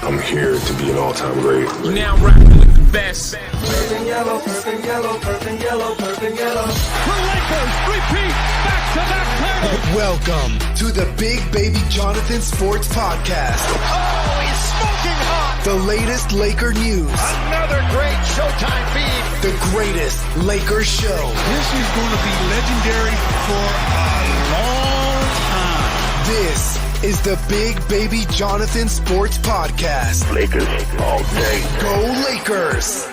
I'm here to be an all-time great. You now rocking with the best. Purple yellow, purple yellow, purple yellow, purple yellow. The Lakers repeat back-to-back titles. Welcome to the Big Baby Jonathan Sports Podcast. Oh, he's smoking hot. The latest Laker news. Another great Showtime feed. The greatest Lakers show. This is going to be legendary for a long time. This is the Big Baby Jonathan Sports Podcast. Lakers all day. Go Lakers!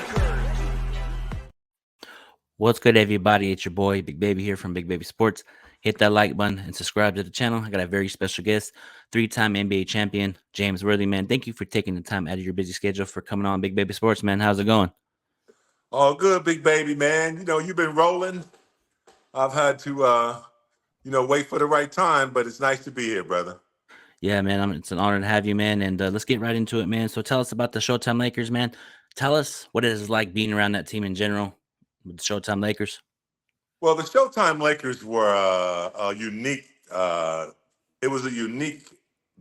What's good, everybody? It's your boy, Big Baby here from Big Baby Sports. Hit that like button and subscribe to the channel. I got a very special guest, three-time NBA champion, James Worthy, man. Thank you for taking the time out of your busy schedule for coming on Big Baby Sports, man. How's it going? Oh, good, Big Baby, man. You know, you've been rolling. I've had to, wait for the right time, but it's nice to be here, brother. Yeah, man, it's an honor to have you, man. And let's get right into it, man. So tell us about the Showtime Lakers, man. Tell us what it is like being around that team in general with the Showtime Lakers. Well, the Showtime Lakers were a unique. It was a unique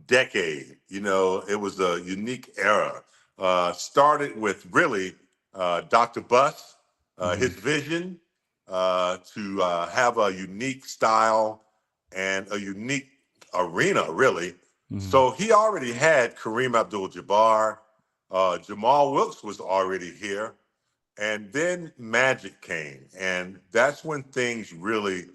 decade. You know, it was a unique era. Started with really Dr. Buss, his vision to have a unique style and a unique arena, really. Mm-hmm. So he already had Kareem Abdul-Jabbar. Jamal Wilkes was already here. And then Magic came. And that's when things really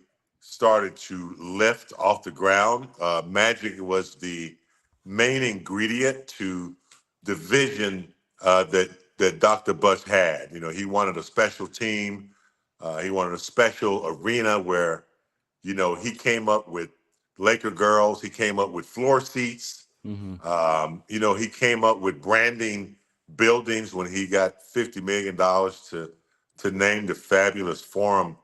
started to lift off the ground. Magic was the main ingredient to the vision that Dr. Buss had. You know, he wanted a special team. He wanted a special arena where, you know, he came up with Laker girls. He came up with floor seats. Mm-hmm. He came up with branding buildings when he got $50 million to name the fabulous forum,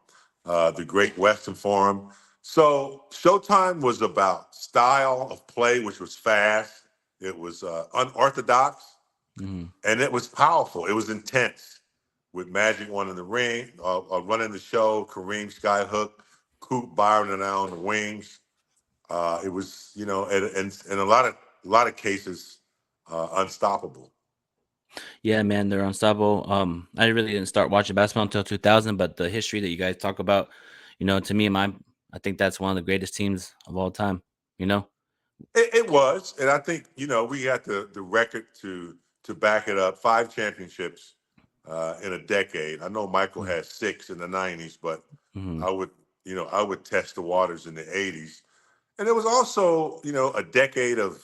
the Great Western Forum. So Showtime was about style of play, which was fast. It was unorthodox, mm-hmm. and it was powerful. It was intense. With Magic running the ring, running the show, Kareem skyhook, Coop Byron and I on the wings. It was, you know, and in a lot of cases, unstoppable. Yeah, man, they're unstoppable. I really didn't start watching basketball until 2000, but the history that you guys talk about, you know, to me, I think that's one of the greatest teams of all time. You know, it was, and I think, you know, we got the record to back it up. 5 championships in a decade. I know Michael had 6 in the 90s, but mm-hmm. I would test the waters in the 80s. And it was also, you know, a decade of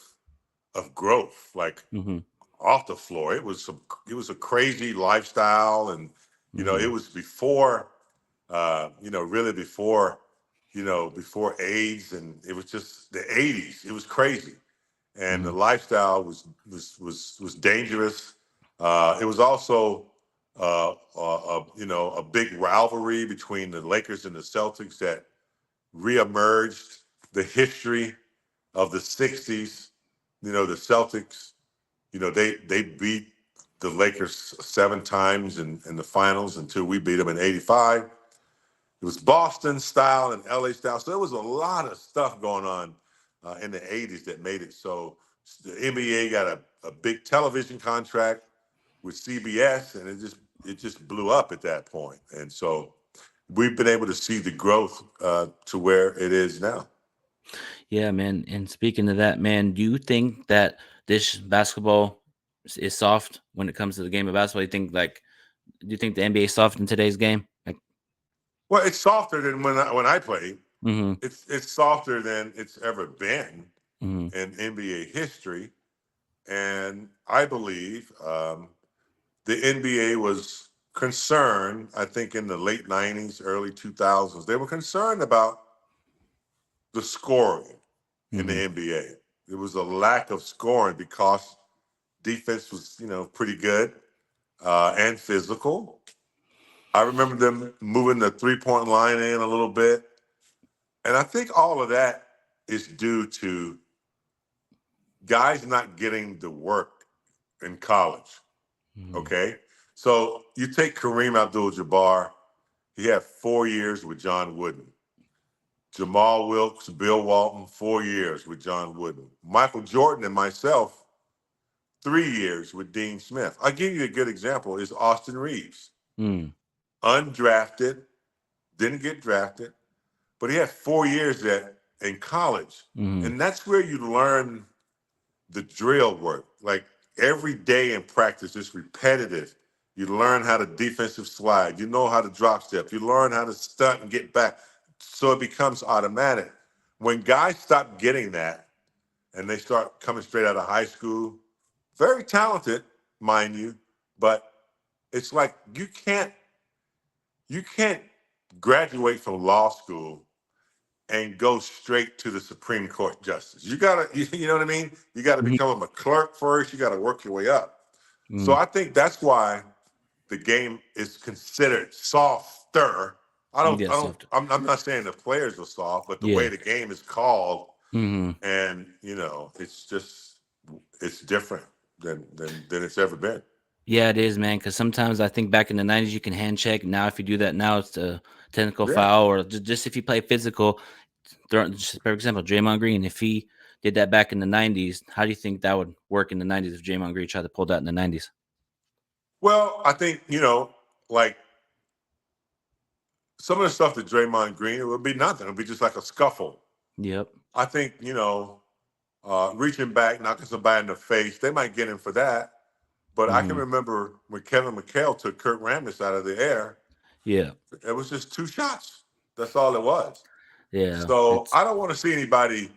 growth, like mm-hmm. off the floor. It was a crazy lifestyle, and you know, it was before, really before, before AIDS, and it was just the 80s. It was crazy, and the lifestyle was dangerous. It was also a big rivalry between the Lakers and the Celtics that reemerged the history of the 60s. You know, the Celtics, you know, they beat the Lakers 7 times in the finals until we beat them in 85. It was Boston style and LA style. So there was a lot of stuff going on in the 80s that made it so. The NBA got a big television contract with CBS, and it just blew up at that point. And so we've been able to see the growth to where it is now. Yeah, man. And speaking of that, man, do you think that this basketball is soft when it comes to the game of basketball? Do you think the NBA is soft in today's game? Well, it's softer than when I played. Mm-hmm. It's softer than it's ever been mm-hmm. in NBA history. And I believe the NBA was concerned, I think in the late 90s, early 2000s, they were concerned about the scoring in the NBA. There was a lack of scoring because defense was, you know, pretty good and physical. I remember them moving the three-point line in a little bit. And I think all of that is due to guys not getting the work in college, okay? So you take Kareem Abdul-Jabbar. He had 4 years with John Wooden. Jamal Wilkes, Bill Walton, 4 years with John Wooden. Michael Jordan and myself, 3 years with Dean Smith. I'll give you a good example is Austin Reeves. Mm, Undrafted, didn't get drafted, but he had 4 years in college. mm, And that's where you learn the drill work. Like every day in practice, it's repetitive. You learn how to defensive slide. You know how to drop step. You learn how to stunt and get back. So it becomes automatic. When guys stop getting that and they start coming straight out of high school, very talented, mind you, but it's like you can't graduate from law school and go straight to the Supreme Court justice. You gotta, you know what I mean? You gotta mhm, become a clerk first. You gotta work your way up. So mm. I think that's why the game is considered softer. Yeah, softer. I'm not saying the players are soft, but the way Yeah. the game is called, Hmm. and it's different than it's ever been. Yeah, it is, man. Because sometimes I think back in the '90s you can hand check. Now, if you do that now, it's a technical Yeah. foul, or just if you play physical. Just for example, Draymond Green, if he did that back in the '90s, how do you think that would work in the '90s if Draymond Green tried to pull that in the '90s? Well, I think like some of the stuff that Draymond Green, it would be nothing. It would be just like a scuffle. Yep. I think, reaching back, knocking somebody in the face, they might get him for that. But I can Hmm. remember when Kevin McHale took Kurt Rambis out of the air, Yeah. it was just 2 shots. That's all it was. Yeah. So It's I don't want to see anybody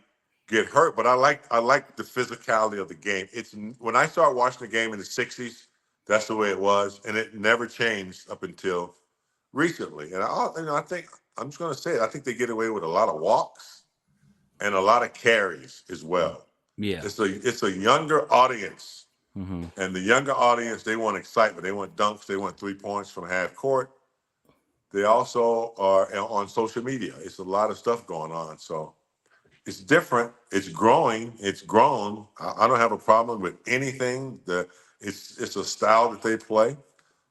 get hurt, but I like the physicality of the game. It's when I started watching the game in the '60s, that's the way it was, and it never changed up until recently. And I think I'm just going to say it. I think they get away with a lot of walks and a lot of carries as well. yeah. It's a younger audience, Hmm. and the younger audience, they want excitement. They want dunks. They want 3 points from half court. They also are on social media. It's a lot of stuff going on. So it's different. It's growing. It's grown. I don't have a problem with anything. It's a style that they play.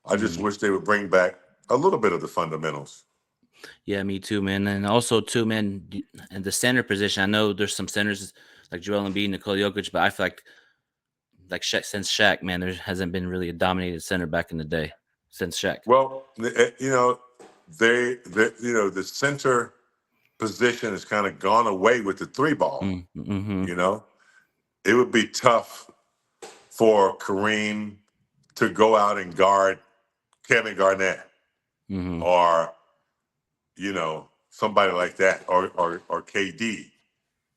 I just Hmm. wish they would bring back a little bit of the fundamentals. Yeah, me too, man. And also too, man, and the center position. I know there's some centers like Joel Embiid, Nikola Jokic, but I feel like since Shaq, man, there hasn't been really a dominated center back in the day since Shaq. Well, the center position has kind of gone away with the 3 ball. Mm-hmm. You know, it would be tough for Kareem to go out and guard Kevin Garnett Mm-hmm. or somebody like that or KD.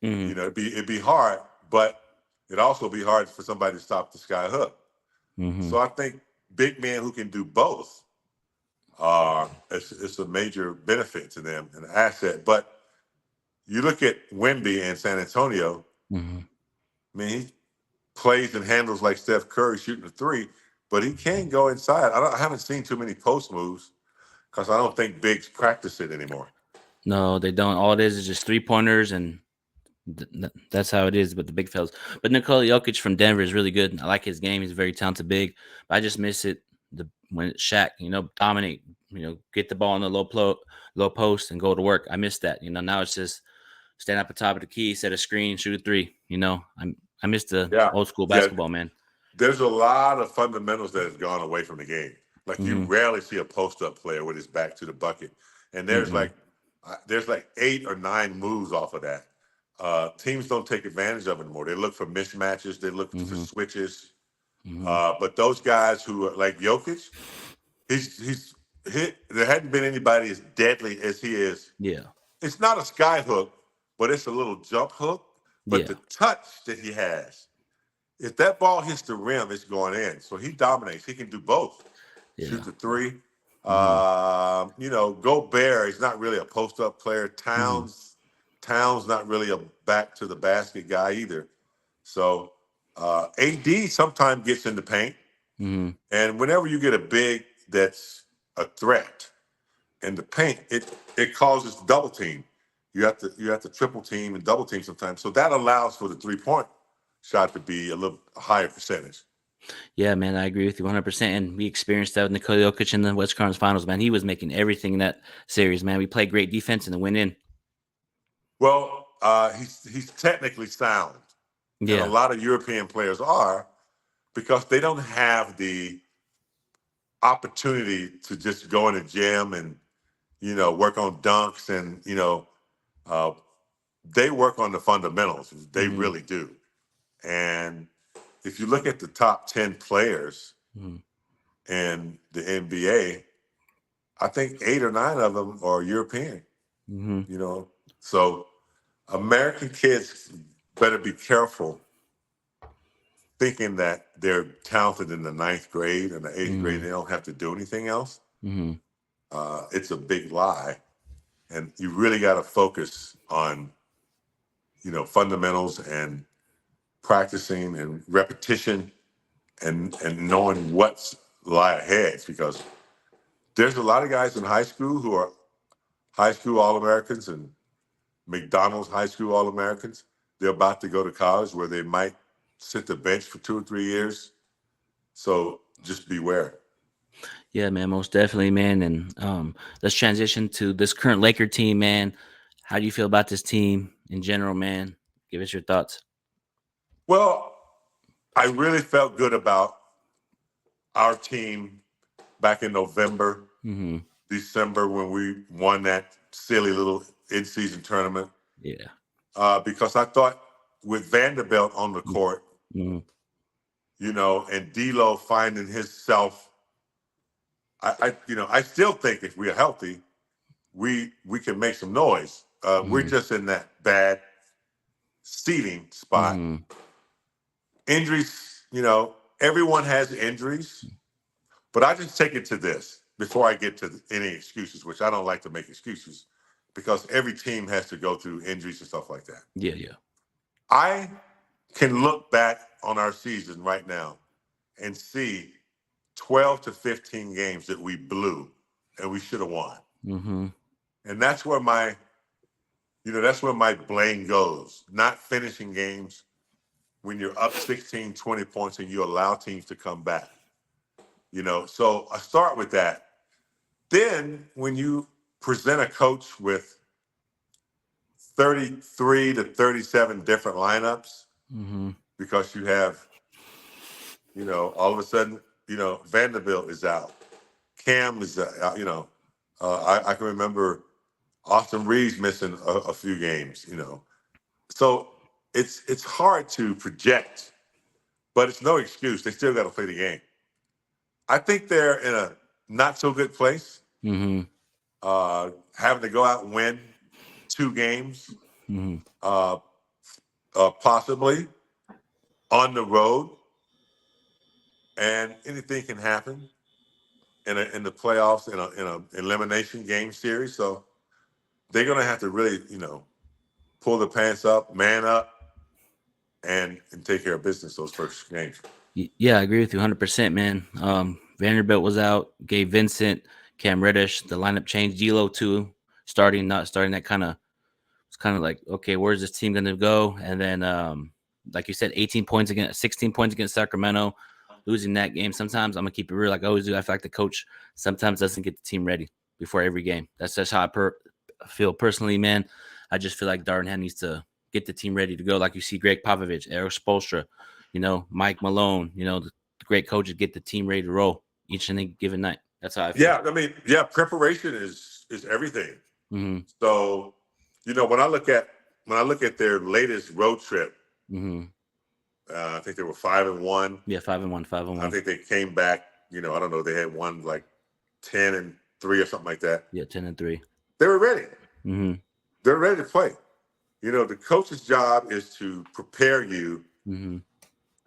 Mm-hmm. It'd be hard, but it'd also be hard for somebody to stop the sky hook. Mm-hmm. So I think big men who can do both it's a major benefit to them, an asset. But you look at Wemby in San Antonio. Mm-hmm. I mean, he plays and handles like Steph Curry shooting a 3, but he can go inside. I haven't seen too many post moves because I don't think bigs practice it anymore. No, they don't. All it is just 3 pointers, and that's how it is with the big fellas. But Nikola Jokic from Denver is really good. I like his game. He's a very talented big. But I just miss it when it's Shaq, dominate, get the ball in the low post and go to work. I miss that. Now it's just stand up at the top of the key, set a screen, shoot a 3. I miss the Yeah, old school yeah. basketball, man. There's a lot of fundamentals that have gone away from the game. Like you Mm-hmm. rarely see a post-up player with his back to the bucket, and Mm-hmm. there's like 8 or 9 moves off of that. Teams don't take advantage of it anymore. They look for mismatches. They look for Mm-hmm. switches. Mm-hmm. But those guys who are like Jokic, he's hit. There hadn't been anybody as deadly as he is. Yeah. It's not a sky hook, but it's a little jump hook. But Yeah. the touch that he has, if that ball hits the rim, it's going in. So he dominates. He can do both. Shoot Yeah. the 3. Mm-hmm. Gobert is not really a post-up player. Mm-hmm. Towns not really a back to the basket guy either. So AD sometimes gets in the paint, Mm-hmm. and whenever you get a big that's a threat in the paint, it causes double team. You have to triple team and double team sometimes. So that allows for the 3-point shot to be a little higher percentage. Yeah, man, I agree with you 100%. And we experienced that with Nikola Jokic in the West Conference Finals, man. He was making everything in that series, man. We played great defense and the win in. Well, he's technically sound, and a Yeah. lot of European players are. because they don't have the opportunity to just go in the gym and, work on dunks and, they work on the fundamentals. They really do. And if you look at the top 10 players in the NBA, I think 8 or 9 of them are European, So American kids better be careful thinking that they're talented in the 9th grade and the 8th grade and they don't have to do anything else. It's a big lie. And you really got to focus on, fundamentals and practicing and repetition and knowing what's lie ahead, because there's a lot of guys in high school who are high school All-Americans and McDonald's high school All-Americans. They're about to go to college where they might sit the bench for 2 or 3 years. So just beware. Yeah, man, most definitely, man. And let's transition to this current Laker team, man. How do you feel about this team in general, man? Give us your thoughts. Well, I really felt good about our team back in November, December, when we won that silly little in-season tournament. Yeah. Because I thought with Vanderbilt on the court, and D'Lo finding himself, I still think if we're healthy, we can make some noise. We're just in that bad seating spot. Injuries, everyone has injuries, but I just take it to this before I get to any excuses, which I don't like to make excuses because every team has to go through injuries and stuff like that. Yeah, yeah. I can look back on our season right now and see 12 to 15 games that we blew and we should have won. And that's where my blame goes, not finishing games when you're up 16, 20 points and you allow teams to come back. So I start with that. Then when you present a coach with 33 to 37 different lineups, because you have, all of a sudden, Vanderbilt is out. Cam is out, I can remember Austin Reeves missing a few games, So it's hard to project, but it's no excuse. They still got to play the game. I think they're in a not so good place. Having to go out and win 2 games, possibly on the road, and anything can happen in the playoffs in a elimination game series. So they're gonna have to really, pull the pants up, man up, and take care of business those first games. Yeah, I agree with you 100%, man. Vanderbilt was out, gave Vincent, Cam Reddish, the lineup changed, D'Lo too, starting, not starting. That it's kind of like, okay, where's this team going to go? And then, like you said, 16 points against Sacramento, losing that game. Sometimes I'm gonna keep it real, like I always do. I feel like the coach sometimes doesn't get the team ready before every game. That's just how I feel personally, man. I just feel like Darvin Ham needs to get the team ready to go. Like you see Greg Popovich, Eric Spoelstra, Mike Malone, the great coaches get the team ready to roll each and every given night. That's how I feel. Yeah, preparation is everything. So, when I look at their latest road trip, I think they were 5-1. Yeah, 5-1. I think they came back. I don't know. They had won like 10-3 or something like that. Yeah, 10-3. They were ready. They're ready to play. The coach's job is to prepare you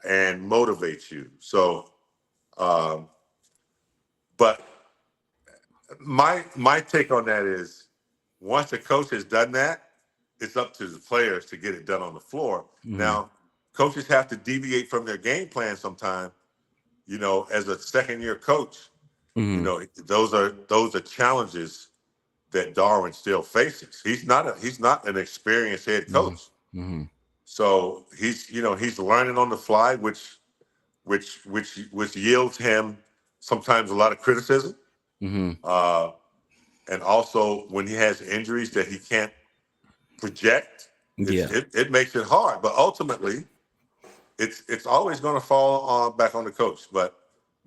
and motivate you. So, but my take on that is, once the coach has done that, it's up to the players to get it done on the floor. Now, coaches have to deviate from their game plan sometime. As a second-year coach, those are challenges that Darwin still faces. He's not an experienced head coach, so he's learning on the fly, which yields him sometimes a lot of criticism. And also when he has injuries that he can't project, it makes it hard. But ultimately, it's always going to fall back on the coach. But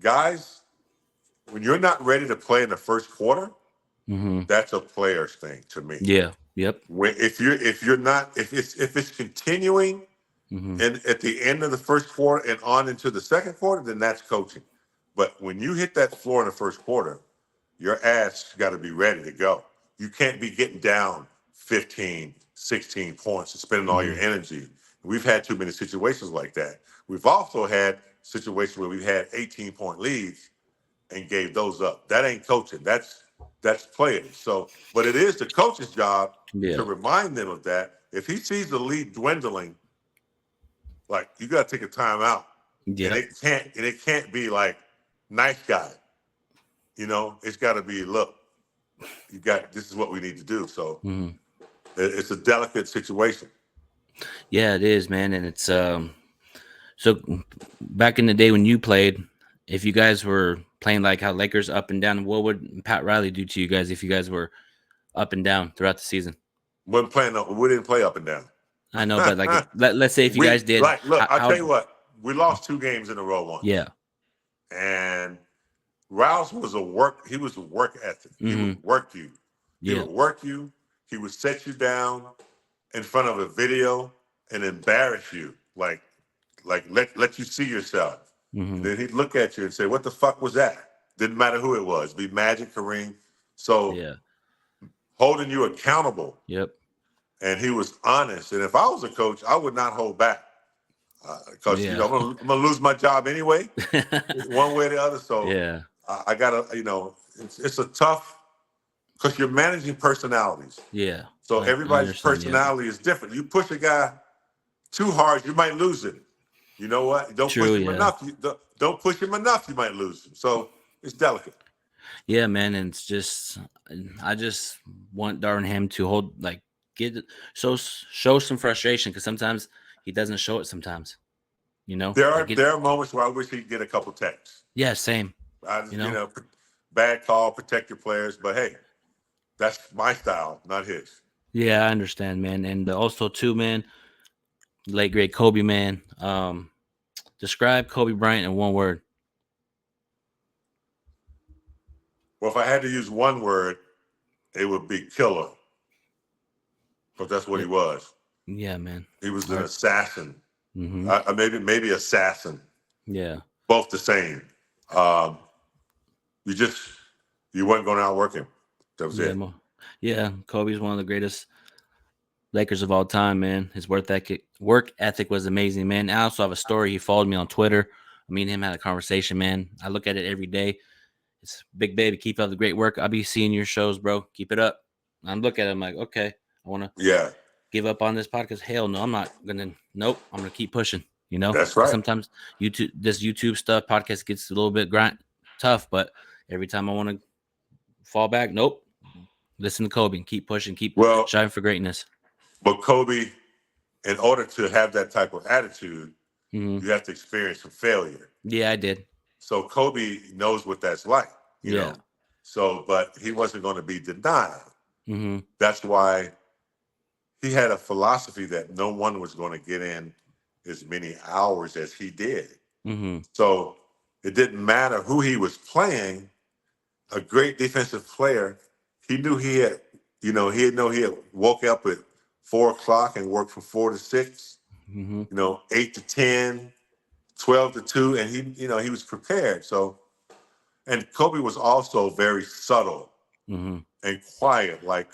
guys, when you're not ready to play in the first quarter, that's a player's thing to me. Yeah. Yep. If it's continuing and at the end of the first quarter and on into the second quarter, then that's coaching. But when you hit that floor in the first quarter, your ass got to be ready to go. You can't be getting down 15, 16 points and spending all your energy. We've had too many situations like that. We've also had situations where we've had 18-point leads and gave those up. That ain't coaching. That's playing. So, but it is the coach's job to remind them of that. If he sees the lead dwindling, like, you got to take a timeout. Yeah. And it can't be like, nice guy. You know, it's got to be, look, this is what we need to do. So it's a delicate situation. Yeah, it is, man. And it's so back in the day when you played, if you guys were playing like how Lakers up and down, what would Pat Riley do to you guys if you guys were up and down throughout the season? We didn't play up and down. I know, but like, let's say if you guys did. Like, look, I'll tell you what, we lost 2 games in a row once. Yeah. And Rouse was a work ethic. He would work you. He would work you. He would set you down in front of a video and embarrass you. Like let you see yourself. And then he'd look at you and say, what the fuck was that? Didn't matter who it was. Be Magic, Kareem. So holding you accountable. Yep. And he was honest. And if I was a coach, I would not hold back. Because I'm going to lose my job anyway, one way or the other. So I got to, it's a tough, because you're managing personalities. Yeah. So everybody's personality is different. You push a guy too hard, you might lose him. You know what? Don't push him enough. Don't push him enough, you might lose him. So it's delicate. Yeah, man. And it's just, I just want Darvinham to hold, like, show some frustration, because sometimes he doesn't show it sometimes. You know? There are moments where I wish he'd get a couple texts. Yeah, same. Bad call, protect your players. But hey, that's my style, not his. Yeah, I understand, man. And also, too, man, late great Kobe, man. Describe Kobe Bryant in one word. Well, if I had to use one word, it would be killer. But that's what he was. Yeah, man. He was an assassin. Maybe assassin. Yeah. Both the same. You weren't going to outwork him. That was it. Yeah, Kobe's one of the greatest Lakers of all time, man. His work ethic was amazing, man. I also have a story. He followed me on Twitter. Me and him had a conversation, man. I look at it every day. It's Big Baby. Keep up the great work. I'll be seeing your shows, bro. Keep it up. I'm looking at him like, okay, I want to give up on this podcast. Hell no, I'm not gonna. Nope, I'm gonna keep pushing. You know, that's right. Sometimes this YouTube stuff, podcast gets a little bit tough, but every time I want to fall back, nope. Listen to Kobe and keep pushing, keep striving for greatness. But Kobe, in order to have that type of attitude, you have to experience some failure. Yeah, I did. So Kobe knows what that's like. You know. So, but he wasn't going to be denied. That's why he had a philosophy that no one was going to get in as many hours as he did. So it didn't matter who he was playing. A great defensive player, he knew he had woke up at 4:00 and worked from 4 to 6, 8 to 10, 12 to 2, and he was prepared. So, and Kobe was also very subtle and quiet. Like,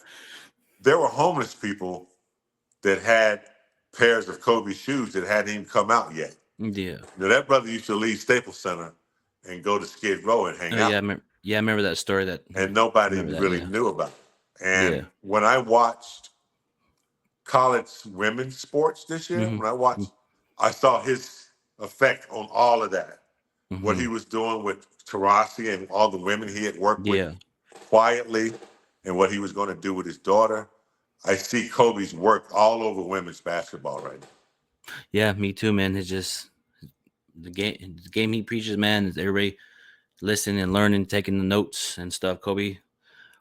there were homeless people that had pairs of Kobe shoes that hadn't even come out yet. Yeah. That brother used to leave Staples Center and go to Skid Row and hang out. I remember that story. And nobody really knew about it. And when I watched college women's sports this year, I saw his effect on all of that. What he was doing with Taurasi and all the women he had worked with quietly, and what he was going to do with his daughter. I see Kobe's work all over women's basketball right now. Yeah, me too, man. It's just the game he preaches, man, is everybody listening and learning, taking the notes and stuff. Kobe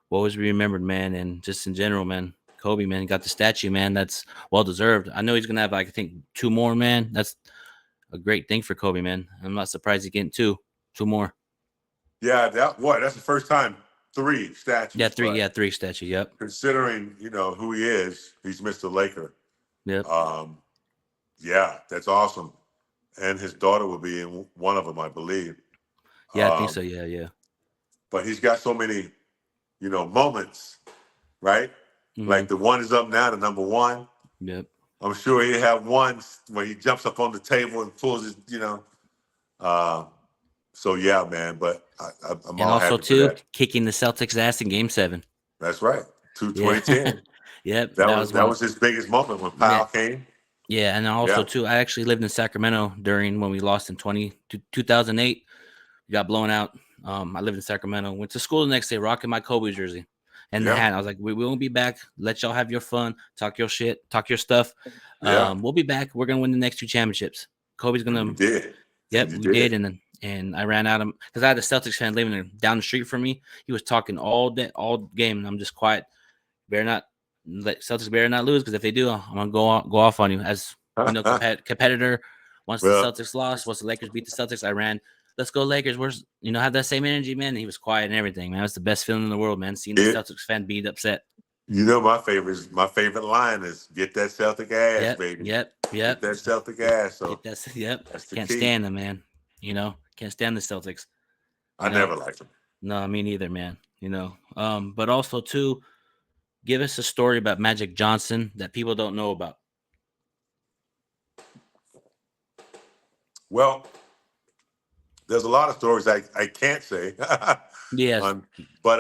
will always be remembered, man. And just in general, man, Kobe, man, got the statue, man. That's well deserved. I know he's gonna have, like, I think 2 more, man. That's a great thing for Kobe, man. I'm not surprised he's getting two more. Yeah, that's the first time 3 statues. Yeah, three. but Yeah, 3 statue. Yep. Considering who he is, he's Mr. Laker. Yep. Yeah, that's awesome. And his daughter will be in one of them, I believe. Yeah, I think so. Yeah. But he's got so many, moments, right? Mhm. Like the one is up now to number 1. Yep. I'm sure he'll have one where he jumps up on the table and pulls his, So yeah, man. But I'm And all also happy for too, that. kicking the Celtics' ass in Game 7. That's right. Yeah. 2010. Yep. That was his biggest moment when Powell came. Yeah, and also Yeah. too, I actually lived in Sacramento during when we lost in 2008. We got blown out. I lived in Sacramento. Went to school the next day, rocking my Kobe jersey and the Yeah. hat. I was like, we won't be back. Let y'all have your fun, talk your shit, talk your stuff. Yeah. We'll be back. We're gonna win the next 2 championships. Kobe's gonna. You did. Yep, And you we did, and I ran out of because I had a Celtics fan living down the street from me. He was talking all game, and I'm just quiet. Celtics better not lose because if they do, I'm gonna go off on you. As competitor. Once the Well, Celtics lost, once the Lakers beat the Celtics, I ran. Let's go Lakers. Where's have that same energy, man. And he was quiet and everything, man. It's the best feeling in the world, man. Seeing the Celtics fan be upset. my favorite line is "Get that Celtic ass, baby." Yep. Get that Celtic ass. So That's the Can't key. stand them, man. Can't stand the Celtics. I never liked them. No, me neither, man. But also too, give us a story about Magic Johnson that people don't know about. Well, there's a lot of stories I can't say. Yes. But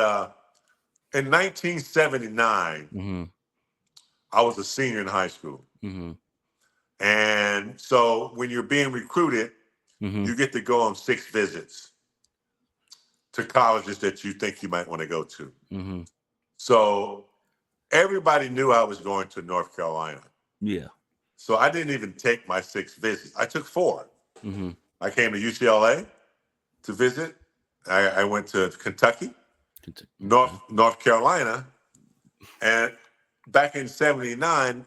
in 1979, Mm-hmm. I was a senior in high school. Mm-hmm. And so when you're being recruited, Mm-hmm. you get to go on 6 visits to colleges that you think you might want to go to. Mm-hmm. So everybody knew I was going to North Carolina. Yeah. So I didn't even take my 6 visits. I took 4. Mm-hmm. I came to UCLA to visit. I went to Kentucky, North Carolina, and back in '79,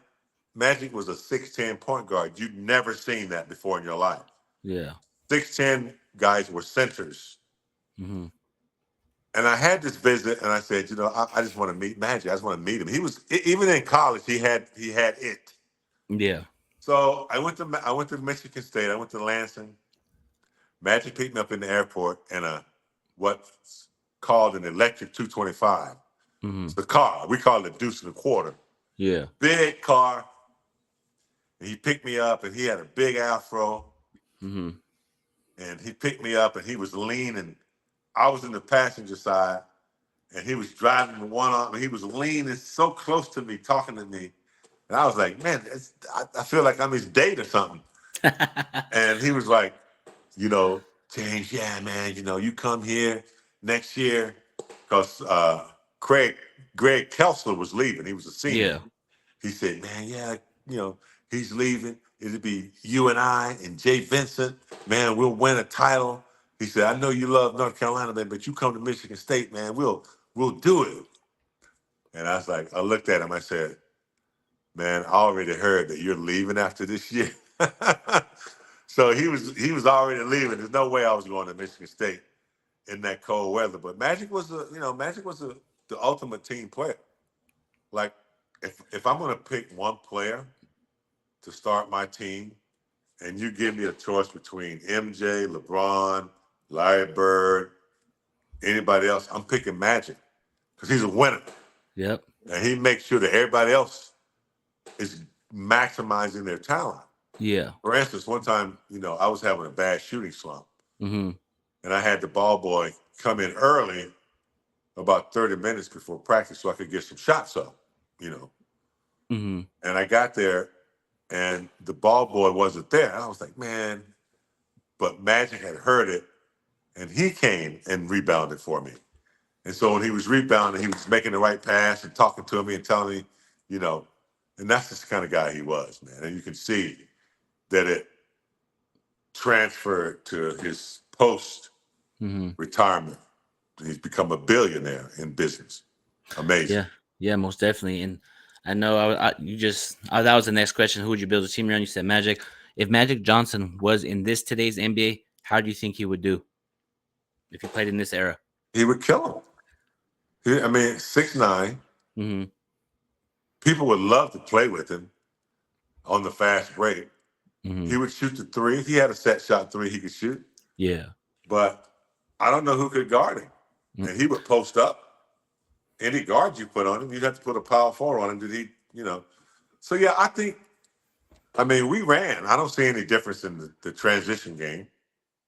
Magic was a 6'10" point guard. You'd never seen that before in your life. Yeah. 6'10" guys were centers. Mm-hmm. And I had this visit, and I said, I just want to meet Magic. I just want to meet him. He was even in college. He had it. Yeah. So I went to Michigan State. I went to Lansing. Magic picked me up in the airport in what's called an electric 225. Mm-hmm. It's the car. We call it a deuce and a quarter. Yeah. Big car. And he picked me up, and he had a big afro. Mm-hmm. And he picked me up, and he was leaning. I was in the passenger side, and he was driving with one arm, and he was leaning so close to me, talking to me. And I was like, man, I feel like I'm his date or something. And he was like, James, yeah, man, you come here next year because Greg Kelsler was leaving. He was a senior. Yeah. He said, man, yeah, he's leaving. It'll be you and I and Jay Vincent. Man, we'll win a title. He said, I know you love North Carolina, man, but you come to Michigan State, man, we'll do it. And I was like, I looked at him, I said, man, I already heard that you're leaving after this year. So he was already leaving. There's no way I was going to Michigan State in that cold weather. But Magic was the ultimate team player. Like if I'm going to pick one player to start my team, and you give me a choice between MJ, LeBron, Larry Bird, anybody else, I'm picking Magic because he's a winner. Yep. And he makes sure that everybody else is maximizing their talent. Yeah. For instance, one time, I was having a bad shooting slump. Mm-hmm. And I had the ball boy come in early, about 30 minutes before practice, so I could get some shots up, Mm-hmm. And I got there, and the ball boy wasn't there. I was like, man, but Magic had heard it, and he came and rebounded for me. And so when he was rebounding, he was making the right pass and talking to me and telling me, and that's just the kind of guy he was, man. And you can see that it transferred to his post-retirement. He's become a billionaire in business. Amazing. Yeah, most definitely. And I know that was the next question. Who would you build a team around? You said Magic. If Magic Johnson was in today's NBA, how do you think he would do if he played in this era? He would kill him. I mean, 6'9". Mm-hmm. People would love to play with him on the fast break. Mm-hmm. He would shoot the three. He had a set shot three he could shoot. Yeah. But I don't know who could guard him. Mm. And he would post up. Any guard you put on him, you'd have to put a power forward on him. Did he, So, yeah, we ran. I don't see any difference in the transition game.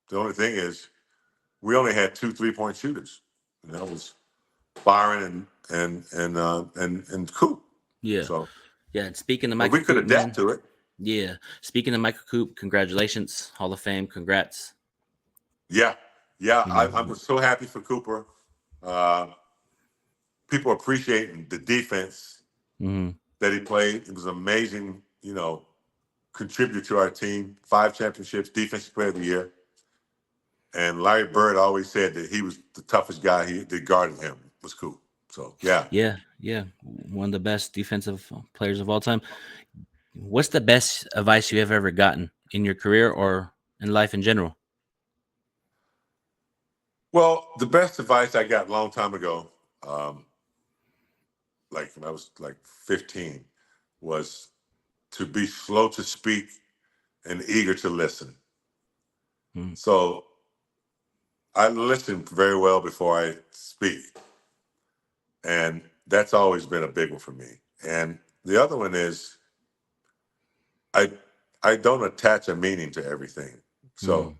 The only thing is we only had 2 3-point shooters. And that was Byron and Coop. Yeah. So, yeah. And speaking of we Michael could Coop, adapt to it. Yeah. Speaking of Michael Coop, congratulations. Hall of Fame. Congrats. Yeah. I'm so happy for Cooper. People appreciating the defense that he played. It was amazing, contributor to our team. 5 championships, defensive player of the year. And Larry Bird always said that he was the toughest guy that guarded him was Coop. So, yeah. Yeah. One of the best defensive players of all time. What's the best advice you have ever gotten in your career or in life in general? Well, the best advice I got a long time ago, like when I was like 15, was to be slow to speak and eager to listen. So I listen very well before I speak. And that's always been a big one for me. And the other one is I don't attach a meaning to everything. So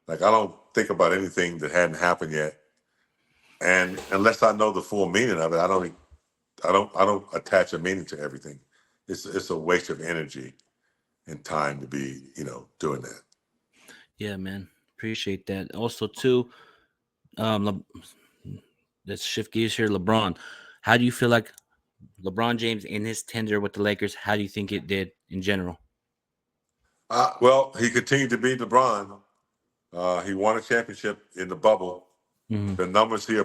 I don't think about anything that hadn't happened yet. And unless I know the full meaning of it, I don't attach a meaning to everything. It's a waste of energy and time to be, doing that. Yeah, man. Appreciate that. Also, too, let's shift gears here. LeBron. How do you feel like LeBron James in his tenure with the Lakers, how do you think it did in general? Well, he continued to be LeBron. He won a championship in the bubble. The numbers he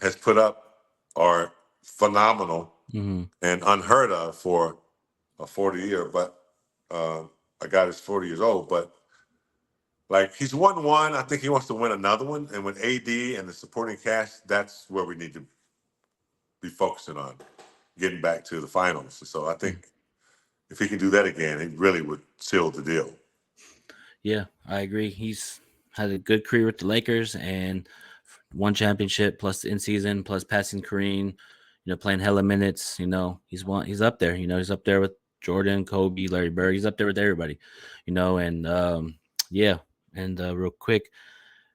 has put up are phenomenal and unheard of for a 40-year. But a guy that's 40 years old. But he's won one. I think he wants to win another one. And with AD and the supporting cast, that's where we need to be focusing on getting back to the finals. So I think if he can do that again, he really would seal the deal. Yeah, I agree. He's had a good career with the Lakers and one championship plus in season plus passing Kareem, playing hella minutes. He's up there. He's up there with Jordan, Kobe, Larry Bird. He's up there with everybody. And yeah. And real quick,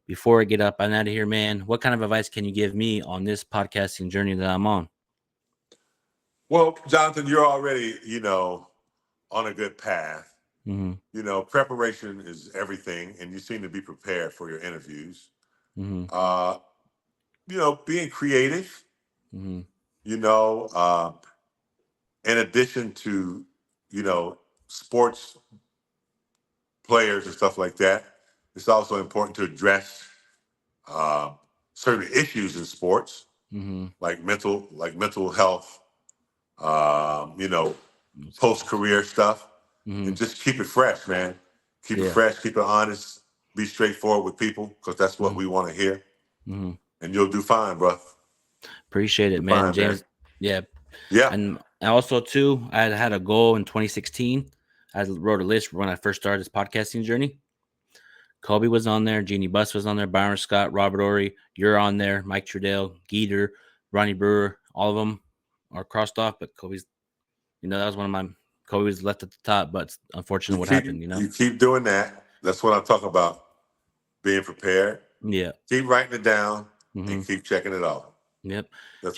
before I get up and out of here, man, what kind of advice can you give me on this podcasting journey that I'm on? Well, Jonathan, you're already, on a good path. Preparation is everything, and you seem to be prepared for your interviews. Being creative, in addition to, sports players and stuff like that, it's also important to address certain issues in sports, like mental health, post-career stuff, and just keep it fresh, man. Keep it fresh, keep it honest, be straightforward with people, because that's what we want to hear. And you'll do fine, bro. Appreciate it, man. Fine, James. man. Yeah. And also, too, I had a goal in 2016. I wrote a list when I first started this podcasting journey. Kobe was on there. Jeanie Buss was on there. Byron Scott, Robert Ory. You're on there. Mike Trudell, Geeter, Ronnie Brewer. All of them are crossed off, but Kobe's, that was one of my – Kobe was left at the top, but unfortunately what happened, You keep doing that. That's what I'm talking about, being prepared. Yeah. Keep writing it down and keep checking it out. Yep. That's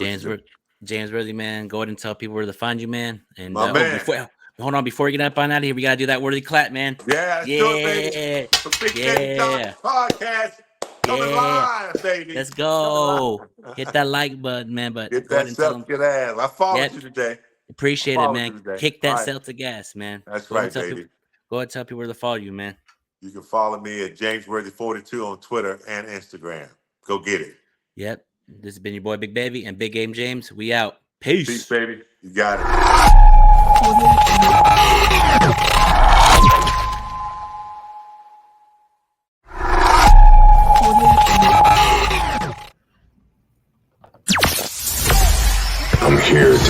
James Worthy, man, go ahead and tell people where to find you, man. And man. Hold on, before you get up on out of here, we gotta do that Worthy clap, man. Yeah, let's do it, baby. The Big Baby John podcast coming live, baby. Let's go. Hit that like button, man. But get that Celtic ass. I followed you today. Appreciate it, man. Kick that Celtic gas, man. That's right, baby. Go ahead and tell people where to follow you, man. You can follow me at JamesWorthy42 on Twitter and Instagram. Go get it. Yep. This has been your boy Big Baby and Big Game James. We out. Peace. Peace, baby. You got it.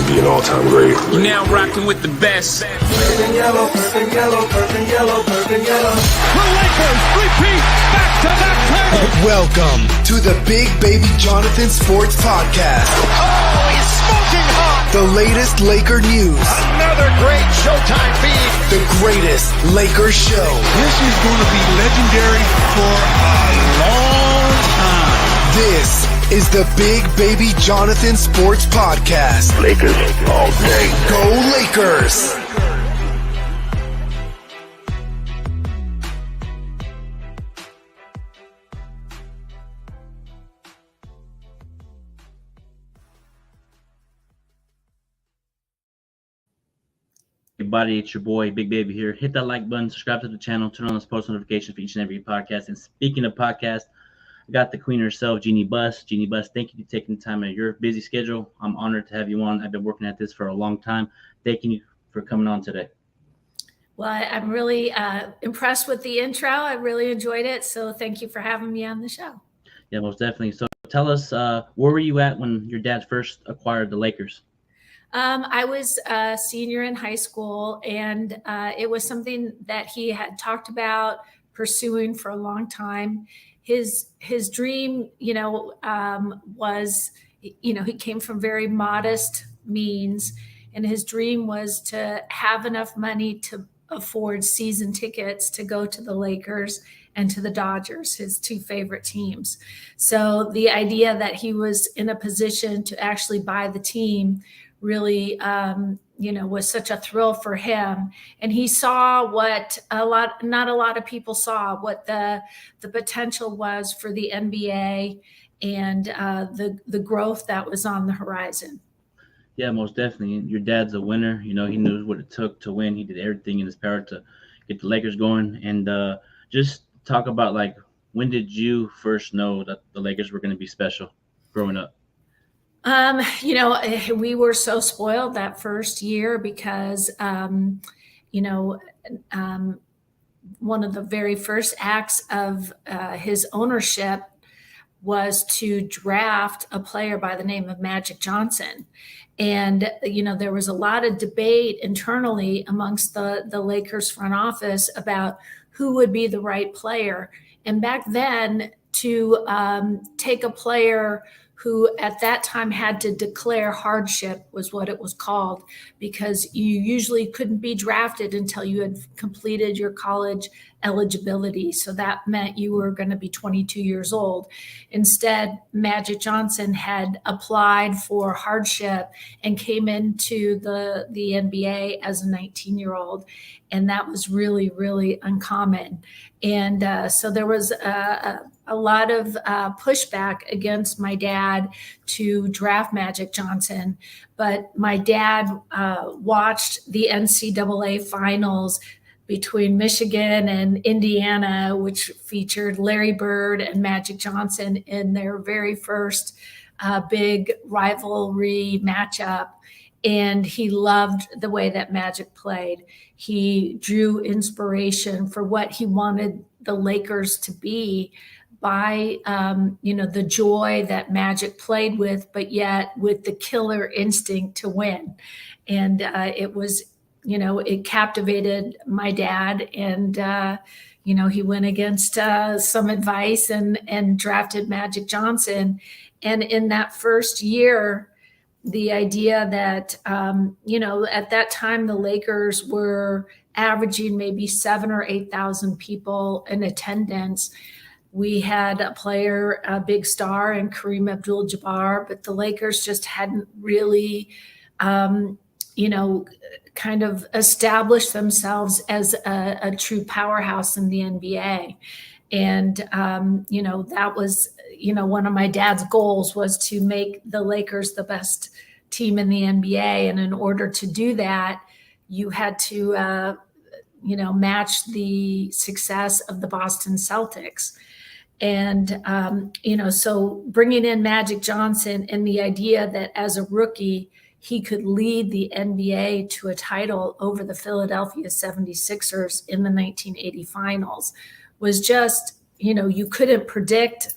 be an all-time great. You're now rocking with the best. Purple yellow, purple yellow, purple yellow, purple yellow. The Lakers repeat back-to-back titles. Welcome to the Big Baby Jonathan Sports Podcast. Oh, he's smoking hot. The latest Laker news. Another great Showtime feed. The greatest Lakers show. This is going to be legendary for a long time. This is the Big Baby Jonathan Sports Podcast. Lakers all day. Go Lakers! Everybody, it's your boy Big Baby here. Hit that like button, subscribe to the channel, turn on those post notifications for each and every podcast. And speaking of podcasts, I got the queen herself, Jeanie Buss. Jeanie Buss, thank you for taking the time out of your busy schedule. I'm honored to have you on. I've been working at this for a long time. Thank you for coming on today. Well, I'm really impressed with the intro. I really enjoyed it. So thank you for having me on the show. Yeah, most definitely. So tell us, where were you at when your dad first acquired the Lakers? I was a senior in high school, and it was something that he had talked about pursuing for a long time. His dream, was, he came from very modest means, and his dream was to have enough money to afford season tickets to go to the Lakers and to the Dodgers, his two favorite teams. So the idea that he was in a position to actually buy the team really, was such a thrill for him. And he saw what not a lot of people saw, what the potential was for the NBA and the growth that was on the horizon. Yeah, most definitely. Your dad's a winner. He knew what it took to win. He did everything in his power to get the Lakers going. And just talk about, when did you first know that the Lakers were going to be special growing up? We were so spoiled that first year because, one of the very first acts of his ownership was to draft a player by the name of Magic Johnson. And, there was a lot of debate internally amongst the Lakers front office about who would be the right player. And back then, to take a player who at that time had to declare hardship was what it was called, because you usually couldn't be drafted until you had completed your college eligibility. So that meant you were going to be 22 years old. Instead, Magic Johnson had applied for hardship and came into the NBA as a 19-year-old. And that was really, really uncommon. And so there was a lot of pushback against my dad to draft Magic Johnson. But my dad watched the NCAA finals between Michigan and Indiana, which featured Larry Bird and Magic Johnson in their very first big rivalry matchup. And he loved the way that Magic played. He drew inspiration for what he wanted the Lakers to be by, the joy that Magic played with, but yet with the killer instinct to win. And it was, it captivated my dad. And, he went against some advice and drafted Magic Johnson. And in that first year, the idea that, at that time, the Lakers were averaging maybe 7,000 or 8,000 people in attendance. We had a player, a big star in Kareem Abdul-Jabbar, but the Lakers just hadn't really, kind of established themselves as a true powerhouse in the NBA. And, that was, one of my dad's goals was to make the Lakers the best team in the NBA. And in order to do that, you had to, match the success of the Boston Celtics. And, so bringing in Magic Johnson and the idea that as a rookie, he could lead the NBA to a title over the Philadelphia 76ers in the 1980 finals was just, you couldn't predict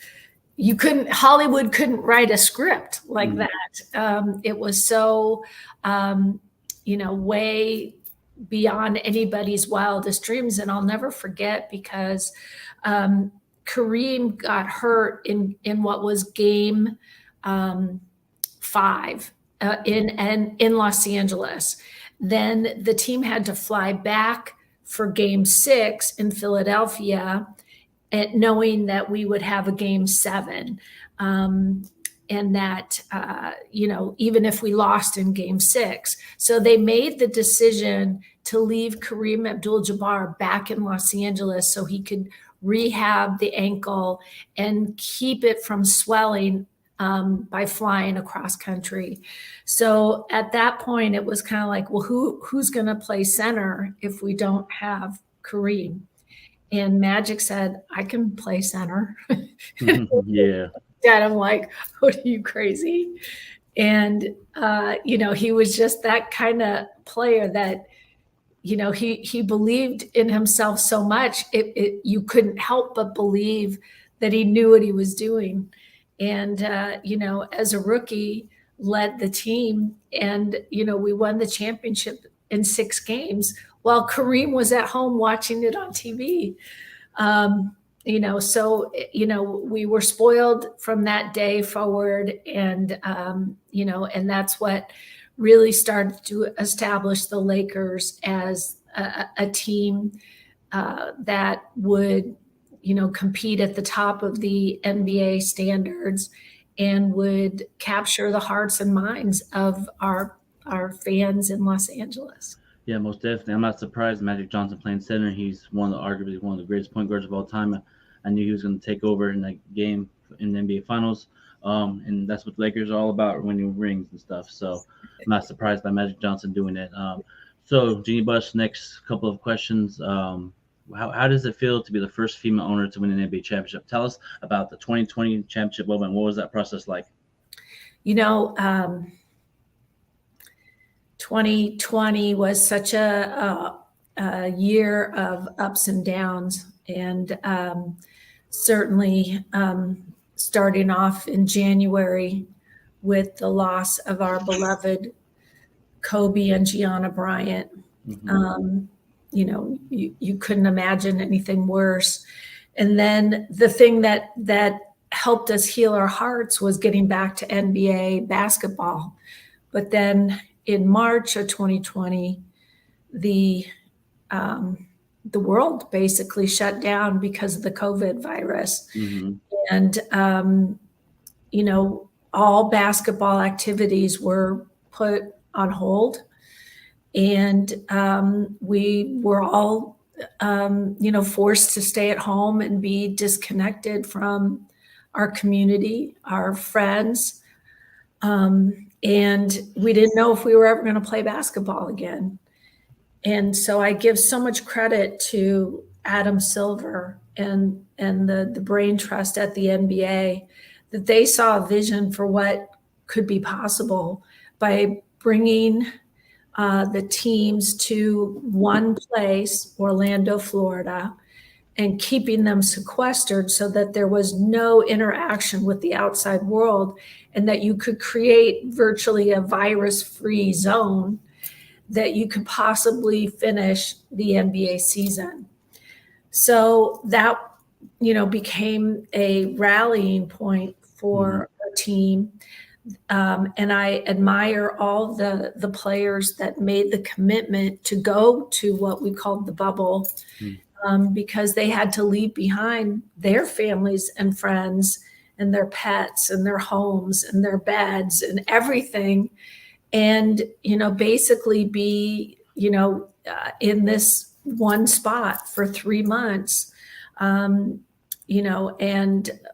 Hollywood couldn't write a script like that. It was so, way beyond anybody's wildest dreams. And I'll never forget because Kareem got hurt in what was game 5 in Los Angeles. Then the team had to fly back for game 6 in Philadelphia, knowing that we would have a game 7. And that, even if we lost in game 6. So they made the decision to leave Kareem Abdul-Jabbar back in Los Angeles so he could rehab the ankle and keep it from swelling by flying across country. So at that point, it was kind of like, well, who's going to play center if we don't have Kareem? And Magic said, I can play center. Yeah. Dad, I'm like, what are you, crazy? And, he was just that kind of player that, he believed in himself so much, you couldn't help but believe that he knew what he was doing. And, as a rookie, led the team. And, we won the championship in 6 games while Kareem was at home watching it on TV. So, we were spoiled from that day forward. And, and that's what really started to establish the Lakers as a team that would, compete at the top of the NBA standards and would capture the hearts and minds of our fans in Los Angeles. Yeah, most definitely. I'm not surprised Magic Johnson playing center. He's arguably one of the greatest point guards of all time. I knew he was going to take over in that game in the NBA Finals. And that's what the Lakers are all about, winning rings and stuff. So I'm not surprised by Magic Johnson doing it. So Jeanie Buss, next couple of questions. How does it feel to be the first female owner to win an NBA championship? Tell us about the 2020 championship moment. What was that process like? 2020 was such a year of ups and downs, and certainly starting off in January with the loss of our beloved Kobe and Gianna Bryant. You couldn't imagine anything worse. And then the thing that helped us heal our hearts was getting back to NBA basketball. But then in March of 2020, the world basically shut down because of the COVID virus. And, all basketball activities were put on hold. And we were all, forced to stay at home and be disconnected from our community, our friends. And we didn't know if we were ever going to play basketball again. And so I give so much credit to Adam Silver and the brain trust at the NBA that they saw a vision for what could be possible by bringing the teams to one place, Orlando, Florida, and keeping them sequestered so that there was no interaction with the outside world and that you could create virtually a virus-free zone that you could possibly finish the NBA season. So that, became a rallying point for our team. And I admire all the players that made the commitment to go to what we called the bubble, because they had to leave behind their families and friends and their pets and their homes and their beds and everything. And, basically be, in this one spot for 3 months, and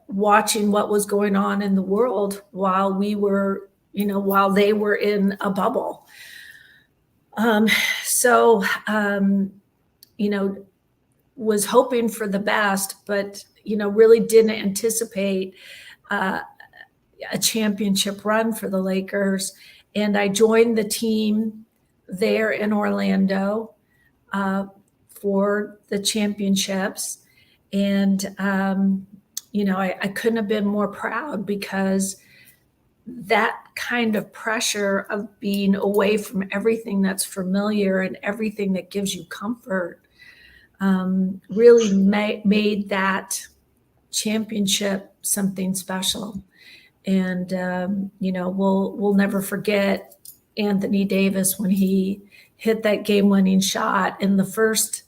watching what was going on in the world while we were, while they were in a bubble. Was hoping for the best, but, really didn't anticipate a championship run for the Lakers. And I joined the team there in Orlando for the championships. And I couldn't have been more proud, because that kind of pressure of being away from everything that's familiar and everything that gives you comfort really made that championship something special. And we'll never forget Anthony Davis when he hit that game-winning shot, and the first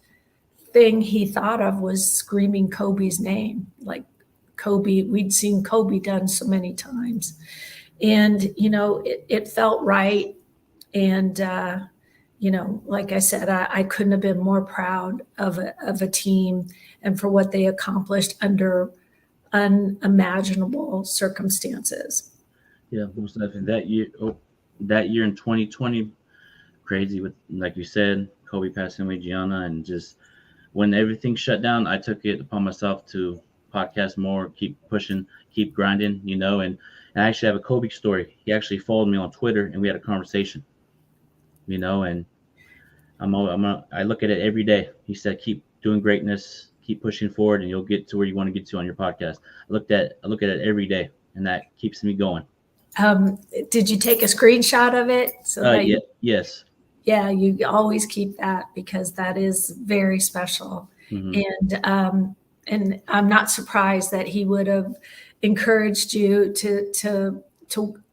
thing he thought of was screaming Kobe's name. Like, Kobe, we'd seen Kobe done so many times, and it felt right. And like I said, I couldn't have been more proud of a team and for what they accomplished under unimaginable circumstances. Yeah, most definitely. That year in 2020, crazy with, like you said, Kobe passing away, Gianna, and just when everything shut down, I took it upon myself to podcast more, keep pushing, keep grinding, and I actually have a Kobe story. He actually followed me on Twitter, and we had a conversation, and I look at it every day. He said, keep doing greatness, keep pushing forward, and you'll get to where you want to get to on your podcast. I look at it every day, and that keeps me going. Did you take a screenshot of it? Yes. Yeah, you always keep that, because that is very special. Mm-hmm. And I'm not surprised that he would have encouraged you to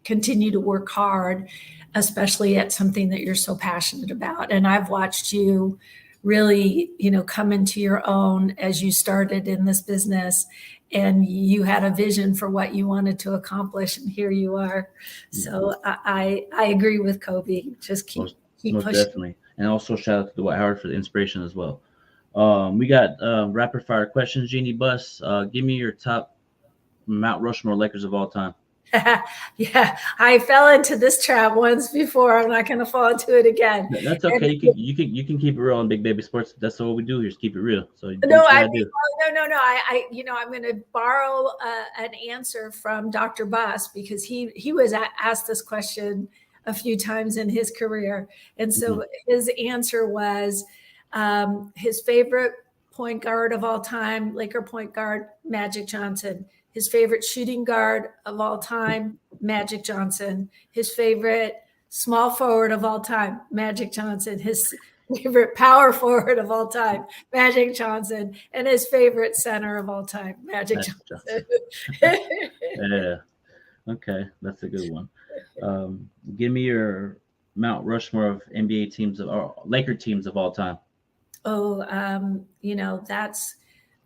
continue to work hard, especially at something that you're so passionate about. And I've watched you really, come into your own as you started in this business, and you had a vision for what you wanted to accomplish, and here you are. So I agree with Kobe. Just keep most pushing. Definitely. And also shout out to Dwight Howard for the inspiration as well. We got rapid fire questions. Jeanie Buss, give me your top Mount Rushmore Lakers of all time. Yeah, I fell into this trap once before. I'm not going to fall into it again. That's okay. You can keep it real on Big Baby Sports. That's what we do here, is keep it real. So no. I'm going to borrow an answer from Dr. Buss, because he was asked this question a few times in his career, and so his answer was his favorite point guard of all time, Laker point guard, Magic Johnson. His favorite shooting guard of all time, Magic Johnson. His favorite small forward of all time, Magic Johnson. His favorite power forward of all time, Magic Johnson. And his favorite center of all time, Magic Johnson. Yeah. Okay, that's a good one. Give me your Mount Rushmore of NBA teams or Laker teams of all time. Oh,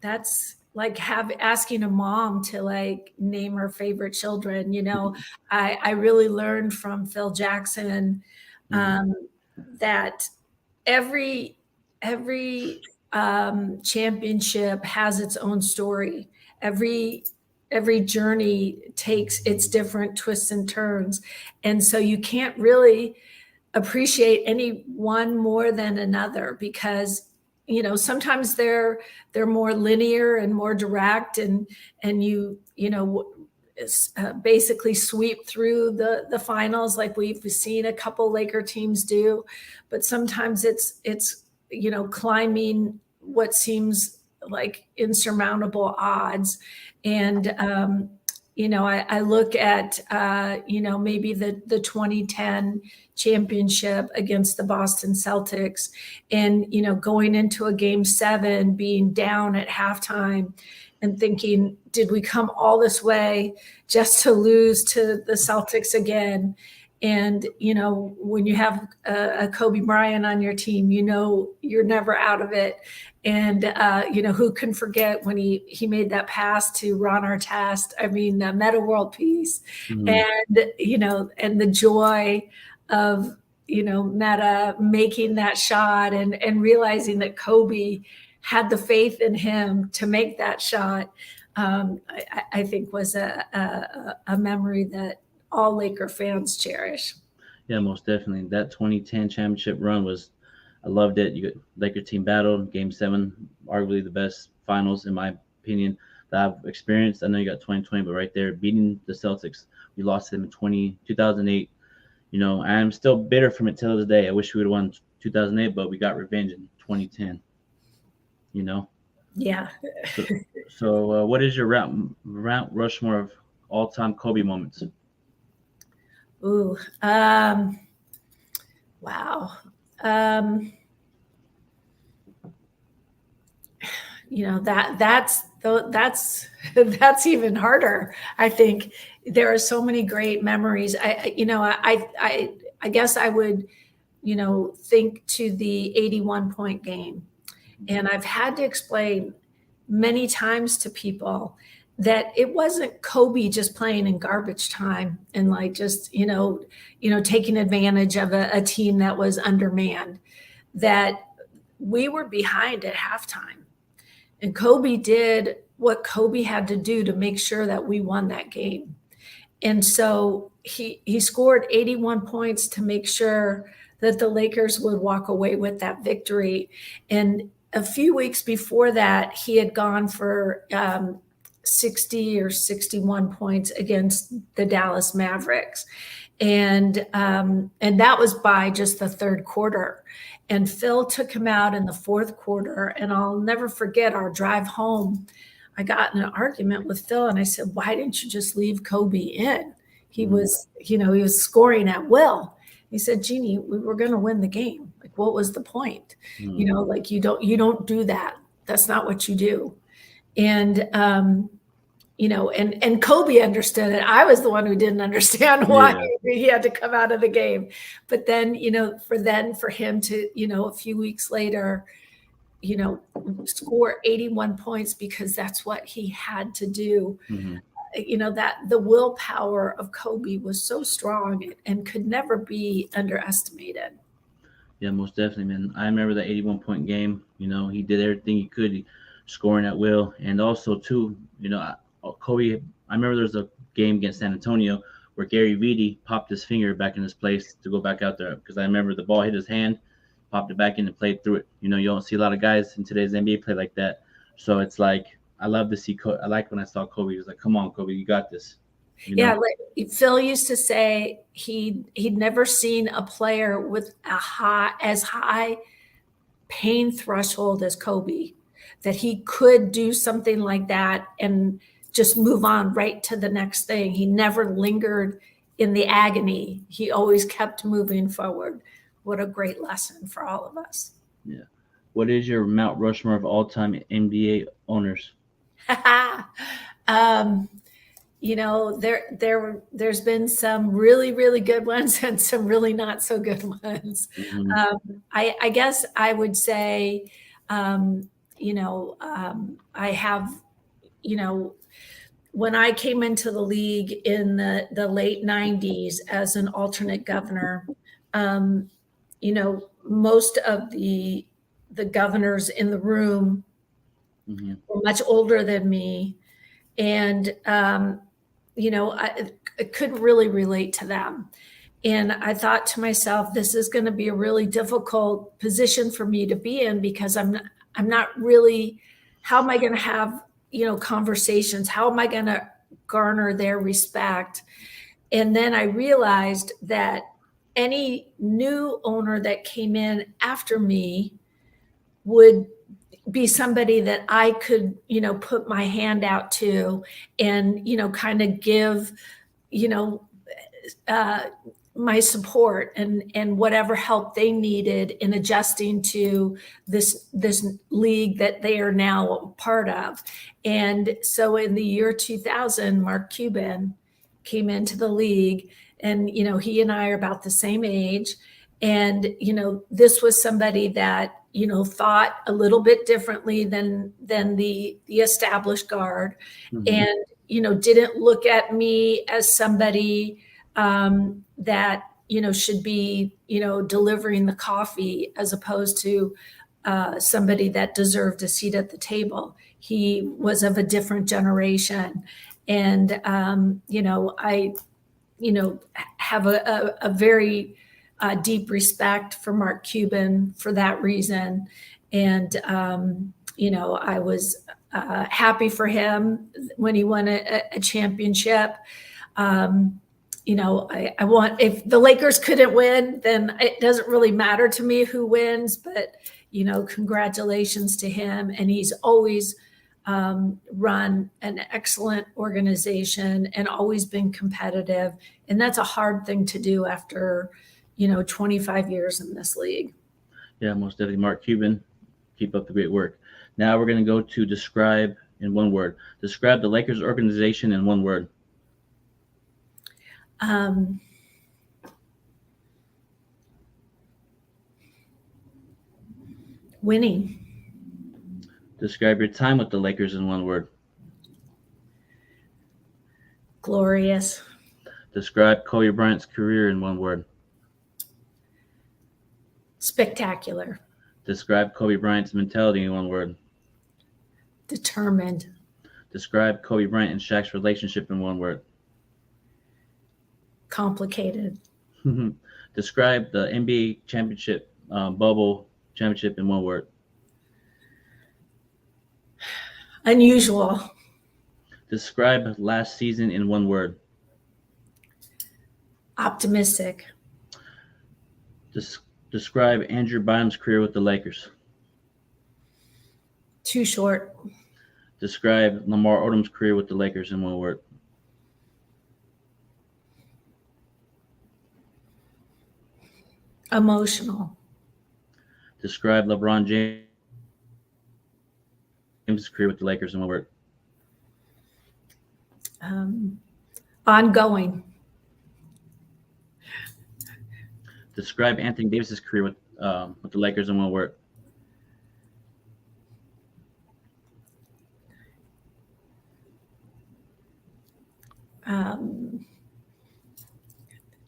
that's like asking a mom to like name her favorite children. I really learned from Phil Jackson that every championship has its own story. Every journey takes its different twists and turns, and so you can't really appreciate any one more than another, because sometimes they're more linear and more direct, and you basically sweep through the finals like we've seen a couple Laker teams do. But sometimes it's climbing what seems like insurmountable odds. And I look at maybe the 2010 championship against the Boston Celtics, and going into a game 7, being down at halftime and thinking, did we come all this way just to lose to the Celtics again? And when you have a Kobe Bryant on your team, you're never out of it. And who can forget when he made that pass to Ron Artest? I mean, Meta World Peace, and and the joy of Meta making that shot and realizing that Kobe had the faith in him to make that shot. I think was a memory that all Laker fans cherish. Yeah, most definitely. That 2010 championship run I loved it. You got Laker team battle, Game 7, arguably the best finals in my opinion that I've experienced. I know you got 2020, but right there, beating the Celtics, we lost them in 2008. I'm still bitter from it till this day. I wish we would have won 2008, but we got revenge in 2010. Yeah. So what is your Mount Rushmore of all-time Kobe moments? Ooh. Wow. That's that's even harder. I think there are so many great memories. I guess I would, think to the 81 point game. And I've had to explain many times to people that it wasn't Kobe just playing in garbage time and like just, taking advantage of a team that was undermanned, that we were behind at halftime. And Kobe did what Kobe had to do to make sure that we won that game. And so he scored 81 points to make sure that the Lakers would walk away with that victory. And a few weeks before that, he had gone for 60 or 61 points against the Dallas Mavericks. And that was by just the third quarter. And Phil took him out in the fourth quarter. And I'll never forget our drive home. I got in an argument with Phil and I said, why didn't you just leave Kobe in? He was, he was scoring at will. He said, Jeanie, we were going to win the game. Like, what was the point? Like you don't do that. That's not what you do. And, and Kobe understood it. I was the one who didn't understand why he had to come out of the game. But then, for him to, a few weeks later, score 81 points because that's what he had to do. That the willpower of Kobe was so strong and could never be underestimated. Yeah, most definitely, man. I remember that 81 point game. He did everything he could, scoring at will. And also, too, Kobe, I remember there was a game against San Antonio where Gary Vitti popped his finger back in his place to go back out there, because I remember the ball hit his hand, popped it back in and played through it. You don't see a lot of guys in today's NBA play like that. So it's like, I love to see I like when I saw Kobe. He was like, come on, Kobe, you got this. Yeah, like Phil used to say he'd never seen a player with as high pain threshold as Kobe, that he could do something like that and just move on right to the next thing. He never lingered in the agony. He always kept moving forward. What a great lesson for all of us. Yeah. What is your Mount Rushmore of all-time NBA owners? There's been some really, really good ones and some really not so good ones. I guess I would say, I have, when I came into the league in the late 90s as an alternate governor, most of the governors in the room were much older than me. And, I couldn't really relate to them. And I thought to myself, this is going to be a really difficult position for me to be in, because I'm not really, how am I going to have, conversations? How am I going to garner their respect? And then I realized that any new owner that came in after me would be somebody that I could, put my hand out to and, kind of give, my support and whatever help they needed in adjusting to this league that they are now a part of. And so in the year 2000, Mark Cuban came into the league, and, he and I are about the same age. And, this was somebody that, thought a little bit differently than the established guard, and, didn't look at me as somebody that, should be, delivering the coffee as opposed to somebody that deserved a seat at the table. He was of a different generation. And, I, have a very deep respect for Mark Cuban for that reason. And, I was happy for him when he won a championship. I want, if the Lakers couldn't win, then it doesn't really matter to me who wins. But, congratulations to him. And he's always run an excellent organization and always been competitive. And that's a hard thing to do after, 25 years in this league. Yeah, most definitely. Mark Cuban, keep up the great work. Now we're going to go to describe in one word. Describe the Lakers organization in one word. Winning. Describe your time with the Lakers in one word. Glorious. Describe Kobe Bryant's career in one word. Spectacular. Describe Kobe Bryant's mentality in one word. Determined. Describe Kobe Bryant and Shaq's relationship in one word. Complicated. Describe the NBA championship, bubble championship in one word. Unusual. Describe last season in one word. Optimistic. Describe Andrew Bynum's career with the Lakers. Too short. Describe Lamar Odom's career with the Lakers in one word. Emotional. Describe LeBron James' career with the Lakers in one word. Ongoing. Describe Anthony Davis's career with the Lakers in one word.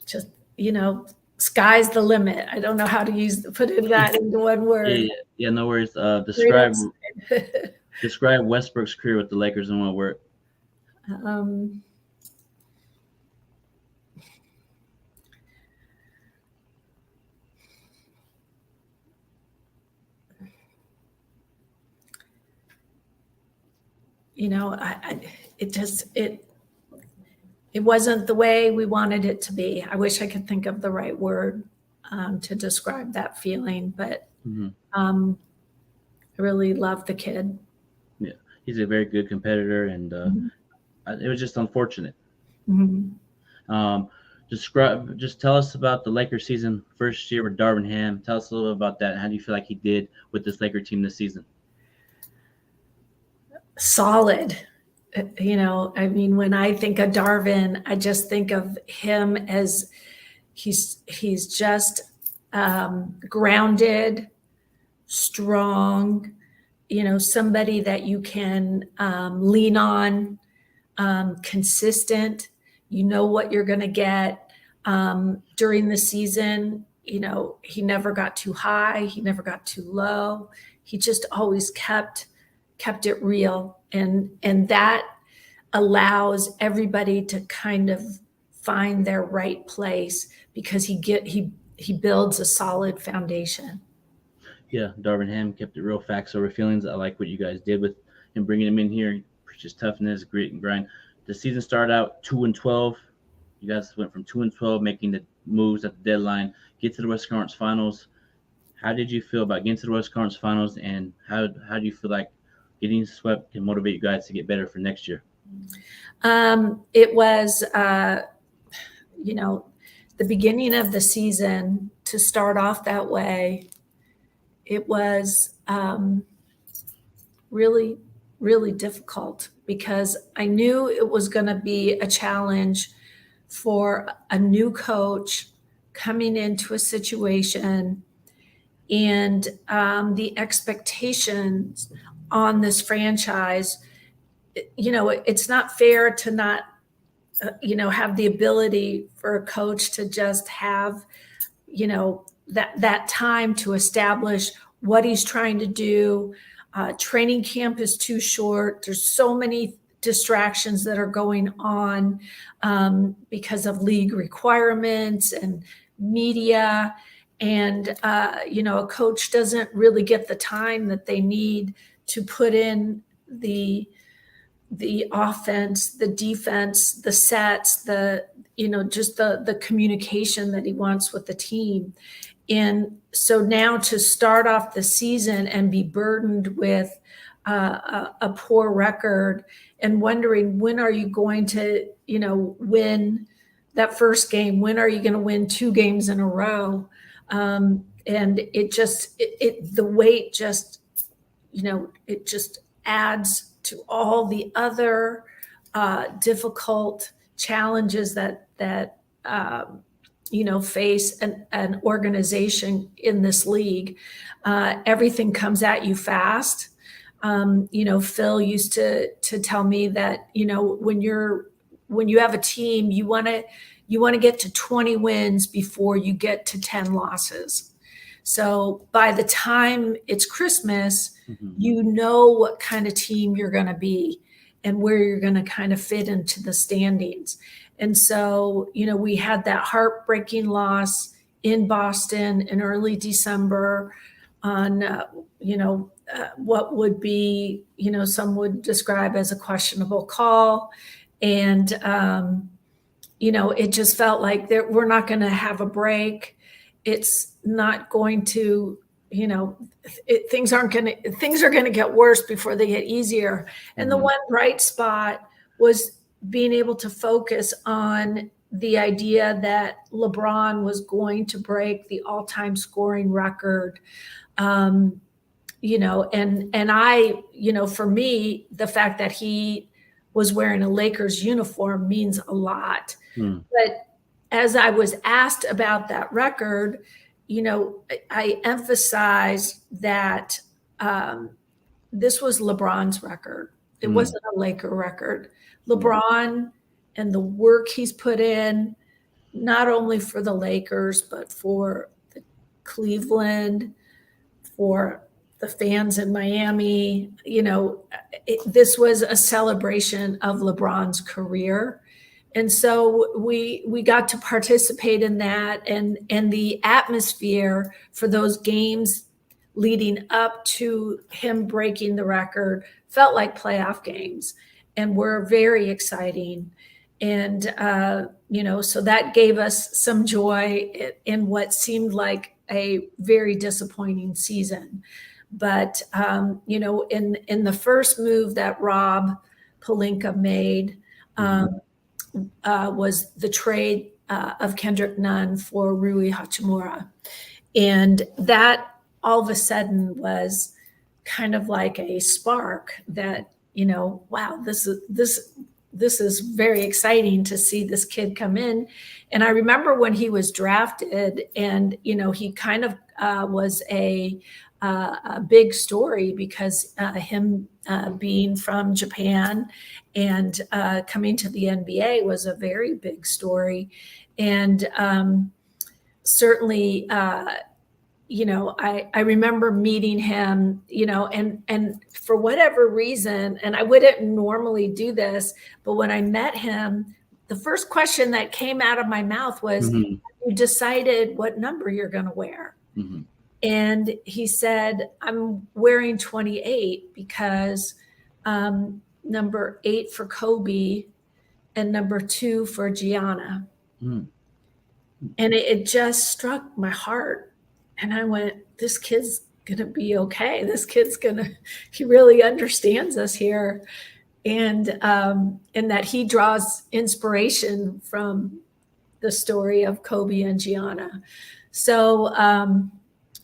Just, sky's the limit. I don't know how to put that into one word. Yeah, no worries. Describe Westbrook's career with the Lakers in one word. It wasn't the way we wanted it to be. I wish I could think of the right word to describe that feeling, but I really love the kid. Yeah, he's a very good competitor, and it was just unfortunate. Just tell us about the Lakers season, first year with Darvin Ham. Tell us a little bit about that. How do you feel like he did with this Laker team this season? Solid. When I think of Darvin, I just think of him as he's just grounded, strong, somebody that you can lean on, consistent. You know what you're going to get during the season. He never got too high. He never got too low. He just always kept it real. And that allows everybody to kind of find their right place because he builds a solid foundation. Yeah, Darvin Ham kept it real, facts over feelings. I like what you guys did with him bringing him in here. Preaches toughness, grit, and grind. The season started out 2-12. You guys went from 2-12, making the moves at the deadline, get to the Western Conference Finals. How did you feel about getting to the Western Conference Finals, and how do you feel like getting swept can motivate you guys to get better for next year? It was, the beginning of the season to start off that way. It was really, really difficult because I knew it was going to be a challenge for a new coach coming into a situation, and the expectations on this franchise. It's not fair to not, have the ability for a coach to just have, that time to establish what he's trying to do. Training camp is too short. There's so many distractions that are going on because of league requirements and media. And, a coach doesn't really get the time that they need to put in the offense, the defense, the sets, just the communication that he wants with the team. And so now to start off the season and be burdened with a poor record and wondering, when are you going to, win that first game? When are you going to win 2 games in a row? And the weight just, it just adds to all the other difficult challenges that face an organization in this league. Everything comes at you fast. Phil used to tell me that, when you have a team, you want to get to 20 wins before you get to 10 losses. So by the time it's Christmas, you know what kind of team you're going to be and where you're going to kind of fit into the standings. And so, we had that heartbreaking loss in Boston in early December on, what would be, some would describe as a questionable call. And, it just felt like we're not going to have a break. It's not going to, things are going to get worse before they get easier. And the one bright spot was being able to focus on the idea that LeBron was going to break the all-time scoring record. And I, for me, the fact that he was wearing a Lakers uniform means a lot. But as I was asked about that record, I emphasized that this was LeBron's record. It wasn't a Laker record. LeBron and the work he's put in, not only for the Lakers, but for the Cleveland, for the fans in Miami, this was a celebration of LeBron's career. And so we got to participate in that, and the atmosphere for those games leading up to him breaking the record felt like playoff games and were very exciting. And, so that gave us some joy in what seemed like a very disappointing season. But, in the first move that Rob Pelinka made, was the trade of Kendrick Nunn for Rui Hachimura. And that all of a sudden was kind of like a spark that, wow, this is very exciting to see this kid come in. And I remember when he was drafted, and, he kind of was a big story because him being from Japan and coming to the NBA was a very big story. And certainly, I remember meeting him, and for whatever reason, and I wouldn't normally do this, but when I met him, the first question that came out of my mouth was, "You decided what number you're going to wear?" And he said, "I'm wearing 28 because number 8 for Kobe and number 2 for Gianna." And it just struck my heart. And I went, this kid's going to be okay. This kid's he really understands us here. And that he draws inspiration from the story of Kobe and Gianna. So,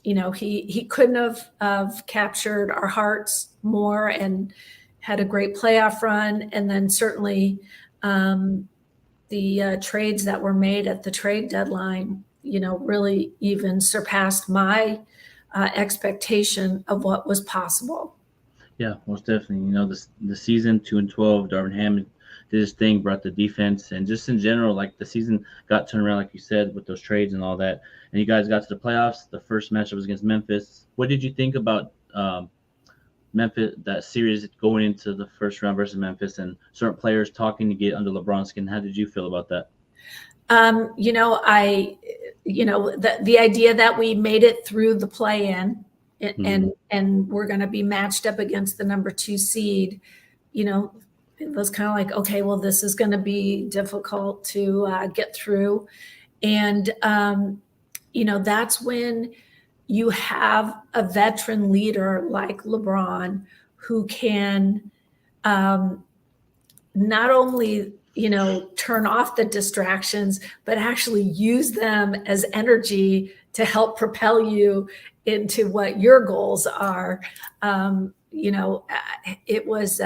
he couldn't have captured our hearts more and had a great playoff run. And then certainly the trades that were made at the trade deadline, really even surpassed my expectation of what was possible. Yeah, most definitely. The season 2-12, Darvin Ham did his thing, brought the defense, and just in general, like the season got turned around, like you said, with those trades and all that. And you guys got to the playoffs. The first matchup was against Memphis. What did you think about Memphis, that series going into the first round versus Memphis, and certain players talking to get under LeBron's skin? How did you feel about that? The idea that we made it through the play-in and we're going to be matched up against the number 2 seed, it was kind of like, okay, well, this is going to be difficult to get through. And, that's when you have a veteran leader like LeBron who can not only, turn off the distractions, but actually use them as energy to help propel you into what your goals are. It was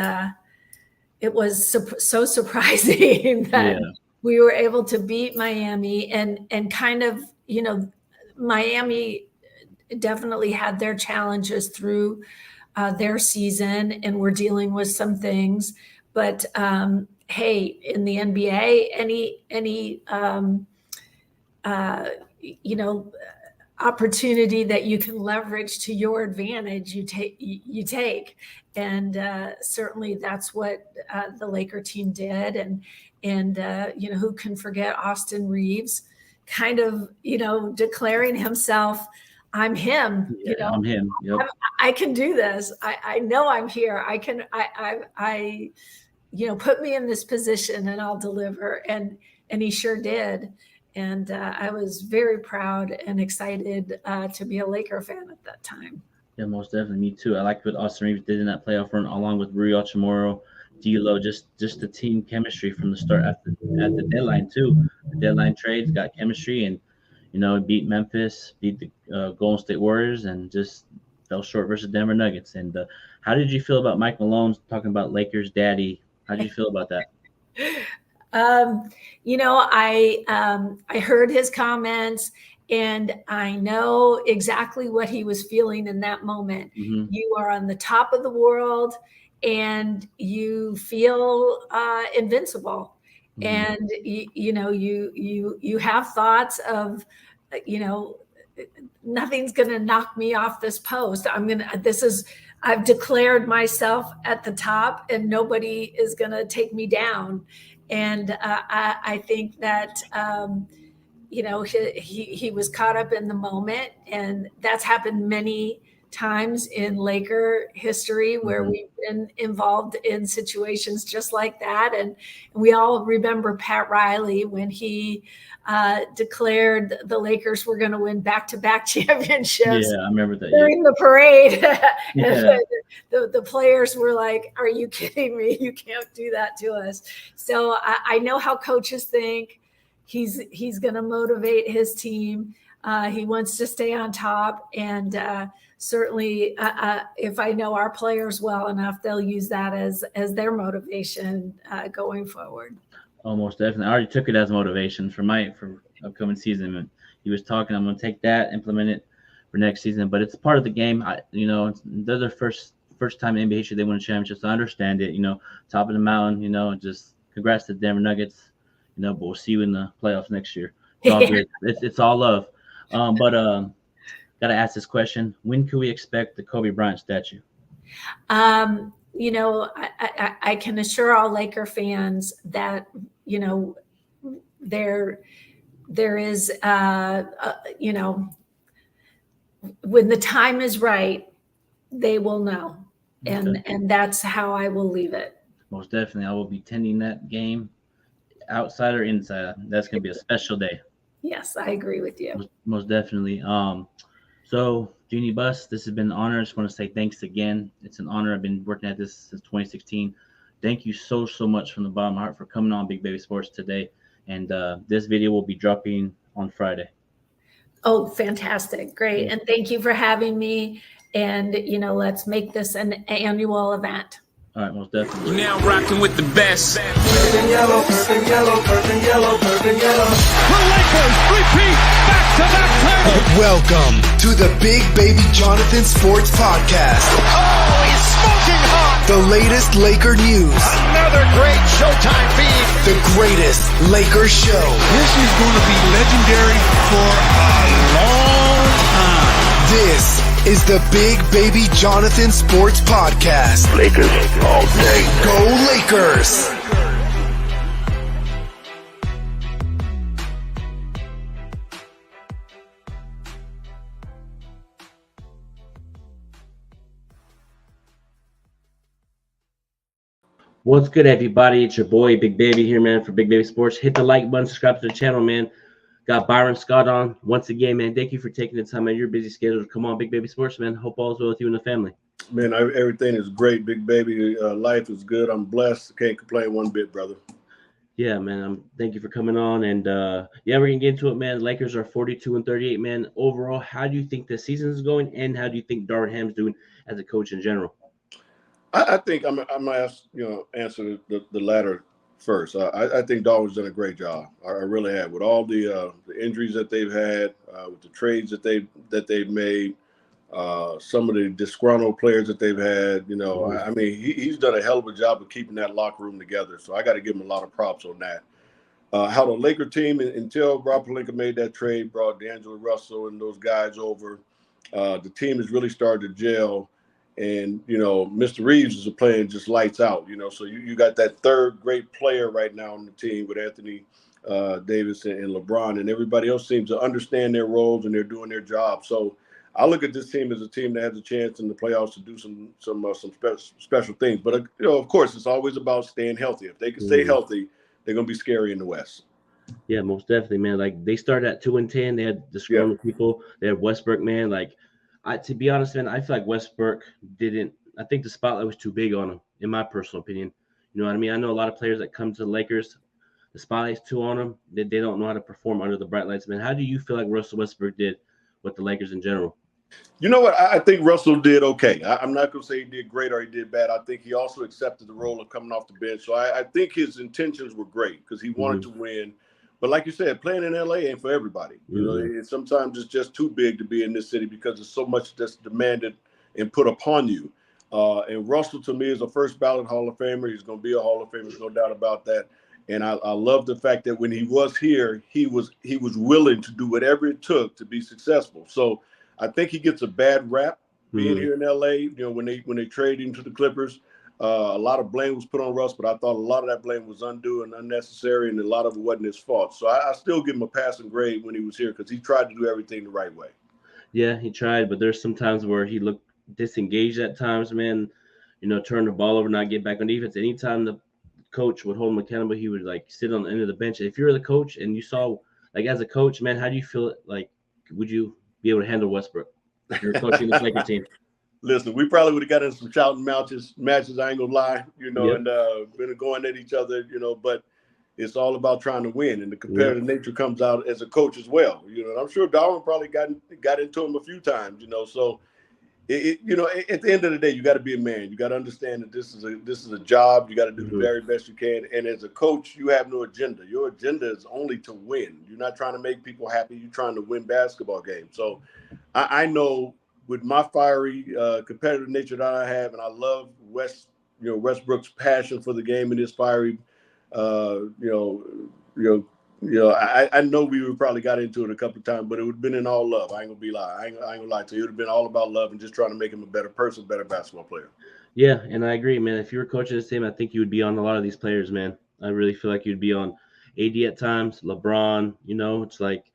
so surprising that we were able to beat Miami, and kind of, Miami definitely had their challenges through their season, and we're dealing with some things. But hey, in the NBA, any opportunity that you can leverage to your advantage, you take. And certainly that's what the Laker team did. And who can forget Austin Reeves kind of, declaring himself, I'm him, I'm him. Yep. I can do this. I know I'm here. I can, put me in this position and I'll deliver. And he sure did. And I was very proud and excited to be a Laker fan at that time. Yeah, most definitely. Me too. I liked what Austin Reeves did in that playoff run, along with Rui Hachimura, D'Lo, just the team chemistry from the start at the deadline too. The deadline trades got chemistry, and beat Memphis, beat the Golden State Warriors, and just fell short versus Denver Nuggets. And how did you feel about Mike Malone talking about Lakers daddy? How did you feel about that? I heard his comments, and I know exactly what he was feeling in that moment. Mm-hmm. You are on the top of the world and you feel invincible. Mm-hmm. And you have thoughts of, nothing's going to knock me off this post. I've declared myself at the top and nobody is going to take me down. And I think that, he was caught up in the moment, and that's happened many times in Laker history where Mm-hmm. we've been involved in situations just like that. And we all remember Pat Riley when he declared the Lakers were going to win back-to-back championships. Yeah, I remember that. During the parade. Yeah. The players were like, are you kidding me? You can't do that to us. So I know how coaches think. He's going to motivate his team. He wants to stay on top. And certainly, if I know our players well enough, they'll use that as their motivation going forward. Almost definitely. I already took it as motivation for upcoming season. And he was talking, I'm going to take that, implement it for next season. But it's part of the game. They're their first time in NBA history they win a championship. So I understand it. Top of the mountain. Just congrats to the Denver Nuggets. But we'll see you in the playoffs next year. It's all good. It's all love. But gotta ask this question: when can we expect the Kobe Bryant statue? I can assure all Laker fans that there is when the time is right, they will know, and that's how I will leave it. Most definitely, I will be tending that game, outside or inside. That's gonna be a special day. Yes, I agree with you. Most definitely. So Jeanie Buss, this has been an honor. I just want to say thanks again. It's an honor. I've been working at this since 2016. Thank you so much from the bottom of my heart for coming on Big Baby Sports today. And this video will be dropping on Friday. Oh, fantastic. Great. And thank you for having me. And, let's make this an annual event. All right, most definitely. You're now rocking with the best. Purple yellow, purple yellow, purple yellow, purple yellow. The Lakers repeat back-to-back titles. Welcome to the Big Baby Jonathan Sports Podcast. Oh, he's smoking hot. The latest Laker news. Another great Showtime feed. The greatest Laker show. This is going to be legendary for a long time. This is the Big Baby Jonathan Sports Podcast. Lakers all day. Go Lakers! What's good, everybody? It's your boy Big Baby here, man, for Big Baby Sports. Hit the like button, subscribe to the channel, man. Got Byron Scott on once again, man. Thank you for taking the time out of your busy schedule to come on Big Baby Sports, man. Hope all is well with you and the family. Man, everything is great, Big Baby. Life is good. I'm blessed. Can't complain one bit, brother. Yeah, man. Thank you for coming on, and we're gonna get into it, man. Lakers are 42-38, man. Overall, how do you think the season is going, and how do you think Darvin Ham's doing as a coach in general? I think I'm gonna answer the latter first. I think Darvin's done a great job. I really have, with all the injuries that they've had, with the trades that they've made. Some of the disgruntled players that they've had, I mean, he's done a hell of a job of keeping that locker room together. So I got to give him a lot of props on that. How the Laker team, until Rob Pelinka made that trade, brought D'Angelo Russell and those guys over, the team has really started to gel. And, Mr. Reeves is playing just lights out, so you got that third great player right now on the team with Anthony Davis and LeBron, and everybody else seems to understand their roles and they're doing their job. So I look at this team as a team that has a chance in the playoffs to do some special things. But, of course, it's always about staying healthy. If they can stay healthy, they're going to be scary in the West. Yeah, most definitely, man. Like, they started at 2-10. They had disgruntled people. They had Westbrook, man. Like, to be honest, man, I feel like Westbrook didn't – I think the spotlight was too big on him, in my personal opinion. You know what I mean? I know a lot of players that come to the Lakers, the spotlight's too on them. They don't know how to perform under the bright lights, man. How do you feel like Russell Westbrook did with the Lakers in general? You know what? I think Russell did okay. I'm not going to say he did great or he did bad. I think he also accepted the role of coming off the bench. So I think his intentions were great because he wanted to win. But like you said, playing in L.A. ain't for everybody. Sometimes it's just too big to be in this city because there's so much that's demanded and put upon you. And Russell, to me, is a first ballot Hall of Famer. He's going to be a Hall of Famer. There's no doubt about that. And I love the fact that when he was here, he was willing to do whatever it took to be successful. So I think he gets a bad rap being here in L.A. When they trade him to the Clippers, a lot of blame was put on Russ, but I thought a lot of that blame was undue and unnecessary, and a lot of it wasn't his fault. So I still give him a passing grade when he was here because he tried to do everything the right way. Yeah, he tried, but there's some times where he looked disengaged at times, man. Turn the ball over, not get back on defense. Anytime the coach would hold him accountable, he would sit on the end of the bench. If you're the coach and you saw, as a coach, man, how do you feel? Would you be able to handle Westbrook if you're coaching this Laker team? Listen, we probably would have got in some shouting matches. I ain't gonna lie, and been going at each other, but it's all about trying to win, and the competitive nature comes out as a coach as well. And I'm sure Darwin probably got into him a few times, so at the end of the day, you got to be a man. You got to understand that this is a job. You got to do the very best you can. And as a coach, you have no agenda. Your agenda is only to win. You're not trying to make people happy. You're trying to win basketball games. So I know with my fiery competitive nature that I have, and I love Westbrook's passion for the game and his fiery, I know we would probably got into it a couple of times, but it would have been in all love. I ain't gonna be lie. I ain't gonna lie to you. It would have been all about love and just trying to make him a better person, better basketball player. Yeah, and I agree, man. If you were coaching this team, I think you would be on a lot of these players, man. I really feel like you'd be on AD at times, LeBron. It's like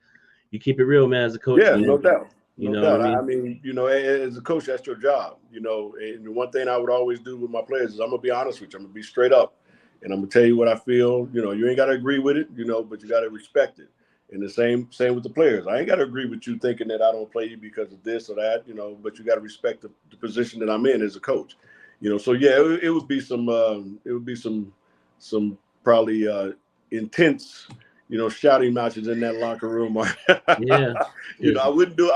you keep it real, man, as a coach. Yeah, no doubt. No doubt. I mean, as a coach, that's your job. And the one thing I would always do with my players is I'm gonna be honest with you. I'm gonna be straight up. And I'm gonna tell you what I feel. You ain't gotta agree with it, but you gotta respect it. And the same with the players. I ain't gotta agree with you thinking that I don't play you because of this or that, but you gotta respect the position that I'm in as a coach. So yeah, it would be some probably intense, shouting matches in that locker room. Yeah. I wouldn't do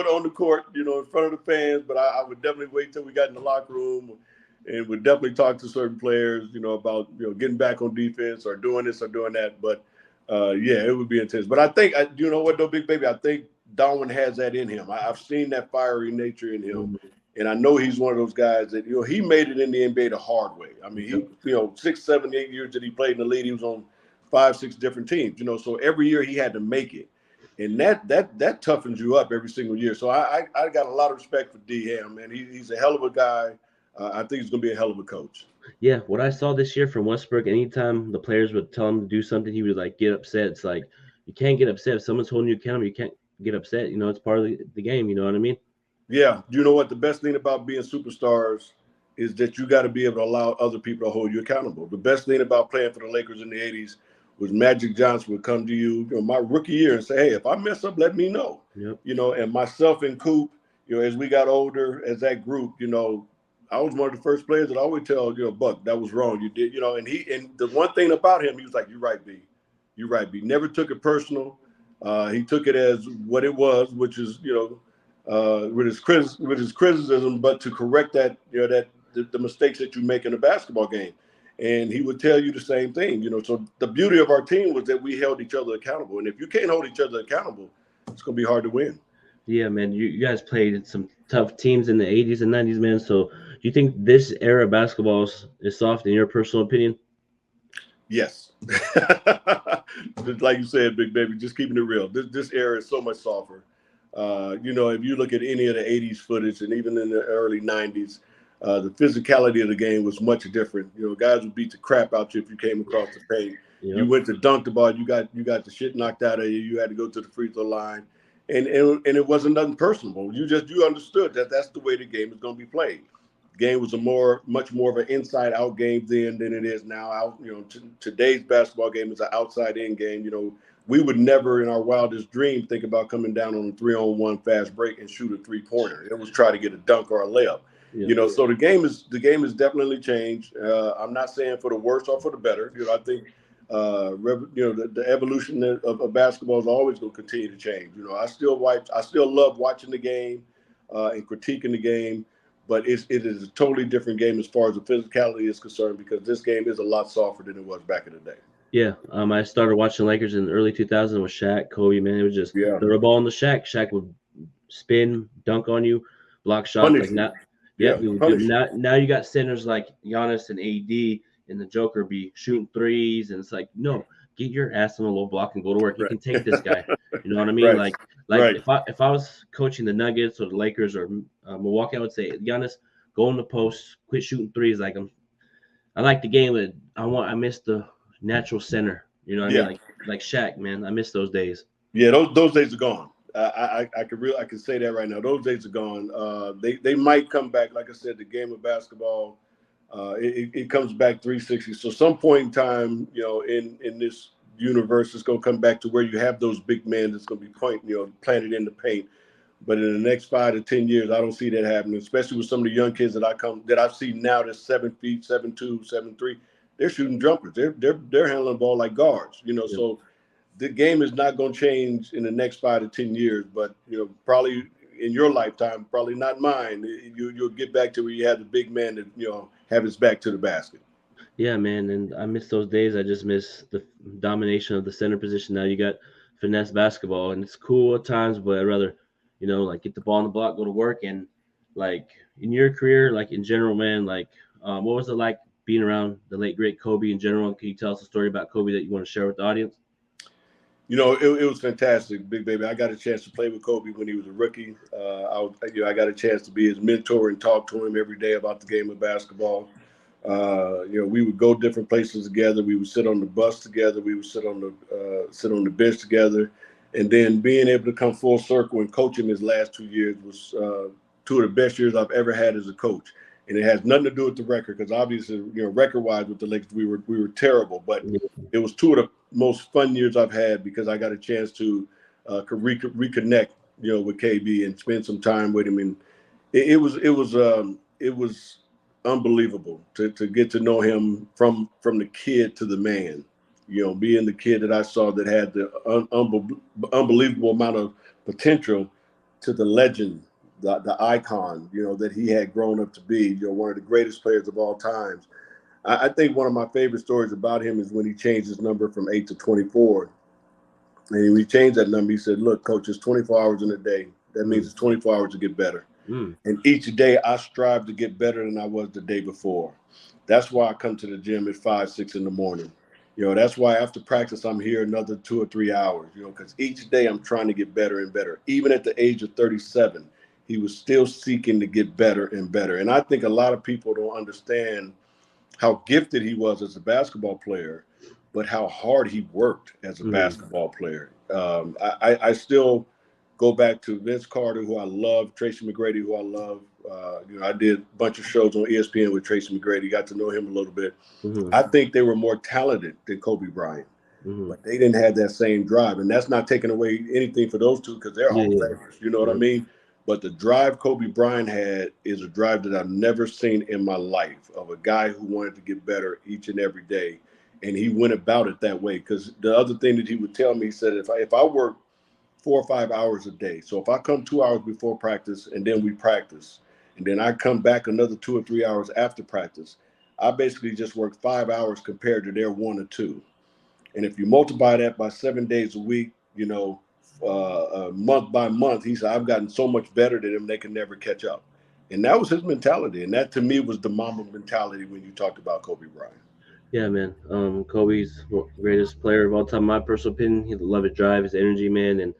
it on the court, in front of the fans, but I would definitely wait till we got in the locker room. And would definitely talk to certain players, about getting back on defense or doing this or doing that. But it would be intense. But I think, you know what though, Big Baby, I think Darwin has that in him. I've seen that fiery nature in him, and I know he's one of those guys that he made it in the NBA the hard way. I mean, he 6, 7, 8 years that he played in the league, he was on 5, 6 different teams. So every year he had to make it, and that toughens you up every single year. So I got a lot of respect for D-Ham, man. He's a hell of a guy. I think he's going to be a hell of a coach. Yeah, what I saw this year from Westbrook, anytime the players would tell him to do something, he would get upset. It's like, you can't get upset. If someone's holding you accountable, you can't get upset. It's part of the game. You know what I mean? Yeah. You know what? The best thing about being superstars is that you got to be able to allow other people to hold you accountable. The best thing about playing for the Lakers in the 80s was Magic Johnson would come to you, my rookie year and say, hey, if I mess up, let me know. Yep. And myself and Coop, as we got older as that group, I was one of the first players that I always tell, Buck, that was wrong. You did, and the one thing about him, he was like, you're right, B. You're right, B. Never took it personal. He took it as what it was, which is, with his criticism, but to correct that, the mistakes that you make in a basketball game. And he would tell you the same thing, So the beauty of our team was that we held each other accountable. And if you can't hold each other accountable, it's going to be hard to win. Yeah, man. You guys played some tough teams in the 80s and 90s, man. So do you think this era of basketball is soft, in your personal opinion? Yes. Like you said, Big Baby, just keeping it real. This era is so much softer. If you look at any of the 80s footage and even in the early 90s, the physicality of the game was much different. Guys would beat the crap out you if you came across the paint. Yep. You went to dunk the ball, you got the shit knocked out of you. You had to go to the free throw line, and it wasn't nothing personal. You understood that that's the way the game is going to be played. The game was much more of an inside out game then than it is now. Today's basketball game is an outside in game. We would never in our wildest dream think about coming down on a 3-on-1 fast break and shoot a 3-pointer. It was try to get a dunk or a layup. Yeah. So the game is definitely changed. I'm not saying for the worse or for the better. I think the evolution of basketball is always going to continue to change. I still love watching the game and critiquing the game, but it is a totally different game as far as the physicality is concerned, because this game is a lot softer than it was back in the day. Yeah, I started watching Lakers in the early 2000s with Shaq, Kobe. Man, it was just throw a ball in the Shaq. Shaq would spin, dunk on you, block shots like that. Yeah, now you got centers like Giannis and AD, and the Joker be shooting threes, and it's like, no, get your ass on a low block and go to work. You can take this guy. You know what I mean? Right. Like if I was coaching the Nuggets or the Lakers or Milwaukee, I would say, Giannis, go in the post, quit shooting threes. Like I like the game, but I miss the natural center. You know what I mean? Like Shaq, man. I miss those days. Yeah, those days are gone. I can say that right now. Those days are gone. They might come back. Like I said, the game of basketball, it comes back 360. So some point in time, in this universe, it's going to come back to where you have those big men that's going to be planted in the paint. But in the next 5 to 10 years, I don't see that happening. Especially with some of the young kids that I see now that's 7 feet, 7'2", 7'3". They're shooting jumpers. They're handling the ball like guards. So. The game is not going to change in the next 5 to 10 years, but probably in your lifetime, probably not mine. You'll get back to where you have the big man that have his back to the basket. Yeah, man, and I miss those days. I just miss the domination of the center position. Now you got finesse basketball, and it's cool at times, but I'd rather like get the ball on the block, go to work. And like in your career, like in general, man, like what was it like being around the late great Kobe in general? Can you tell us a story about Kobe that you want to share with the audience? It was fantastic, Big Baby. I got a chance to play with Kobe when he was a rookie. I got a chance to be his mentor and talk to him every day about the game of basketball. We would go different places together. We would sit on the bus together. We would sit on the bench together. And then being able to come full circle and coaching his last 2 years was 2 of the best years I've ever had as a coach. And it has nothing to do with the record, because obviously, record-wise with the Lakers, we were terrible. But it was 2 of the most fun years I've had, because I got a chance to reconnect, with KB and spend some time with him. And it was unbelievable to get to know him from the kid to the man. Being the kid that I saw that had the unbelievable amount of potential to the legend. The icon, that he had grown up to be, one of the greatest players of all times. I think one of my favorite stories about him is when he changed his number from 8 to 24. And when he changed that number, he said, look, coach, it's 24 hours in a day. That means it's 24 hours to get better. And each day I strive to get better than I was the day before. That's why I come to the gym at 5, 6 in the morning. That's why after practice, I'm here another 2 or 3 hours, because each day I'm trying to get better and better. Even at the age of 37, he was still seeking to get better and better. And I think a lot of people don't understand how gifted he was as a basketball player, but how hard he worked as a basketball player. I still go back to Vince Carter, who I love, Tracy McGrady, who I love. I did a bunch of shows on ESPN with Tracy McGrady, got to know him a little bit. I think they were more talented than Kobe Bryant. but they didn't have that same drive. And that's not taking away anything for those two because they're Hall of Famers. You know what I mean? But the drive Kobe Bryant had is a drive that I've never seen in my life of a guy who wanted to get better each and every day. And he went about it that way. Because the other thing that he would tell me, he said, if I work 4 or 5 hours a day, so if I come 2 hours before practice and then we practice, and then I come back another 2 or 3 hours after practice, I basically just work 5 hours compared to their 1 or 2. And if you multiply that by 7 days a week, month by month, he said, I've gotten so much better than them, they can never catch up. And that was his mentality. And that, to me, was the Mamba mentality when you talked about Kobe Bryant. Yeah, man. Kobe's greatest player of all time, my personal opinion. He loved his drive, his energy, man. And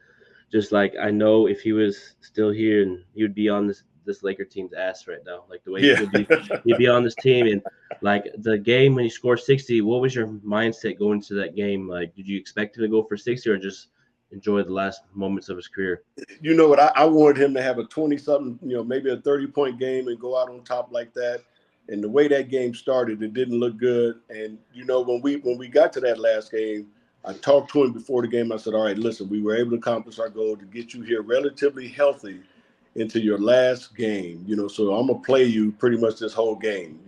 just like, I know if he was still here, and he would be on this Laker team's ass right now. Like the way he'd be on this team. And like the game when he scored 60, what was your mindset going into that game? Like, did you expect him to go for 60 or just enjoy the last moments of his career? You know what? I wanted him to have a 20-something, maybe a 30-point game and go out on top like that. And the way that game started, it didn't look good. And, when we got to that last game, I talked to him before the game. I said, all right, listen, we were able to accomplish our goal to get you here relatively healthy into your last game, so I'm going to play you pretty much this whole game,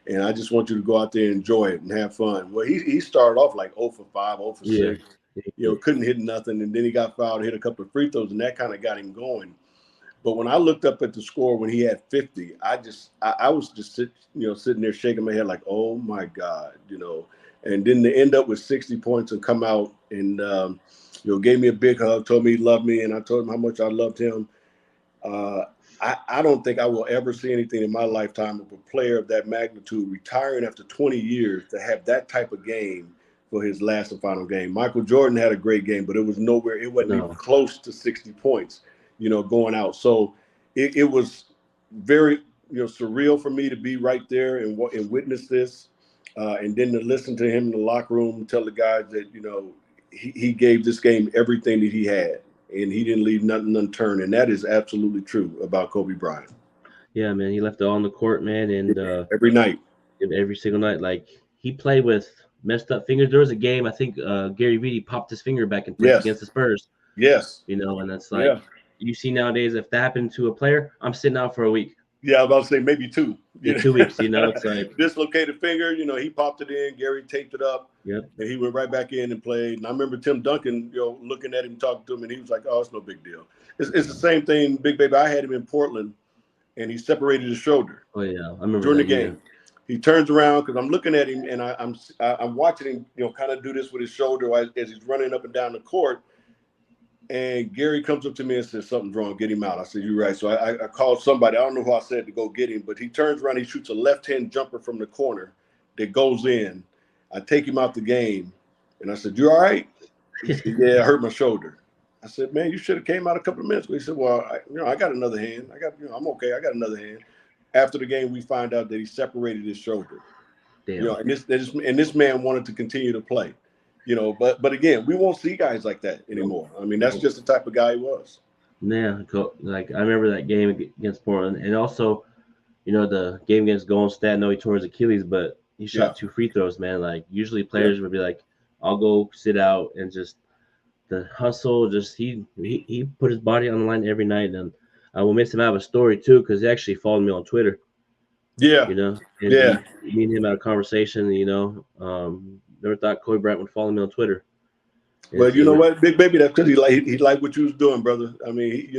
and I just want you to go out there and enjoy it and have fun. Well, he started off like 0 for 5, 0 for 6, couldn't hit nothing. And then he got fouled, hit a couple of free throws, and that kind of got him going. But when I looked up at the score when he had 50, I was just sitting there shaking my head like, oh my God, and then to end up with 60 points and come out and, gave me a big hug, told me he loved me. And I told him how much I loved him. I don't think I will ever see anything in my lifetime of a player of that magnitude retiring after 20 years to have that type of game for his last and final game. Michael Jordan had a great game, but it was nowhere. It wasn't even close to 60 points, going out. So it was very, surreal for me to be right there and witness this. And then to listen to him in the locker room, tell the guys that, he gave this game everything that he had. And he didn't leave nothing unturned. And that is absolutely true about Kobe Bryant. Yeah, man. He left it all on the court, man. And every night. Every single night. Like, he played with messed up fingers. There was a game, I think Gary Vitti popped his finger back in place against the Spurs. Yes. And that's like, you see nowadays, if that happened to a player, I'm sitting out for a week. Yeah, I was about to say maybe 2. Yeah, 2 weeks, it's like dislocated finger, he popped it in, Gary taped it up, and he went right back in and played. And I remember Tim Duncan, looking at him, talking to him, and he was like, oh, it's no big deal. It's the same thing, Big Baby. I had him in Portland, and he separated his shoulder. Oh, yeah. I remember during the game. He turns around because I'm looking at him, and I'm watching him, kind of do this with his shoulder as he's running up and down the court. And Gary comes up to me and says, something's wrong, get him out. I said, you're right. So I called somebody. I don't know who I said to go get him, but he turns around, he shoots a left-hand jumper from the corner that goes in. I take him out the game, and I said, you all right? He said, yeah, I hurt my shoulder. I said, man, you should have came out a couple of minutes ago. He said, well, I got another hand. I'm okay. I got another hand. After the game, we find out that he separated his shoulder. Damn. And this man wanted to continue to play. But again, we won't see guys like that anymore. I mean, that's just the type of guy he was. Yeah, like I remember that game against Portland, and also, the game against Golden State. I know he tore his Achilles, but he shot 2 free throws, man. Like, usually players would be like, "I'll go sit out," and just the hustle. Just he put his body on the line every night, and I will miss him. I have a story too because he actually followed me on Twitter. Yeah, and me and him had a conversation. Never thought Kobe Bryant would follow me on Twitter. Well, you know what, Big Baby, that's because he liked what you was doing, brother. I mean,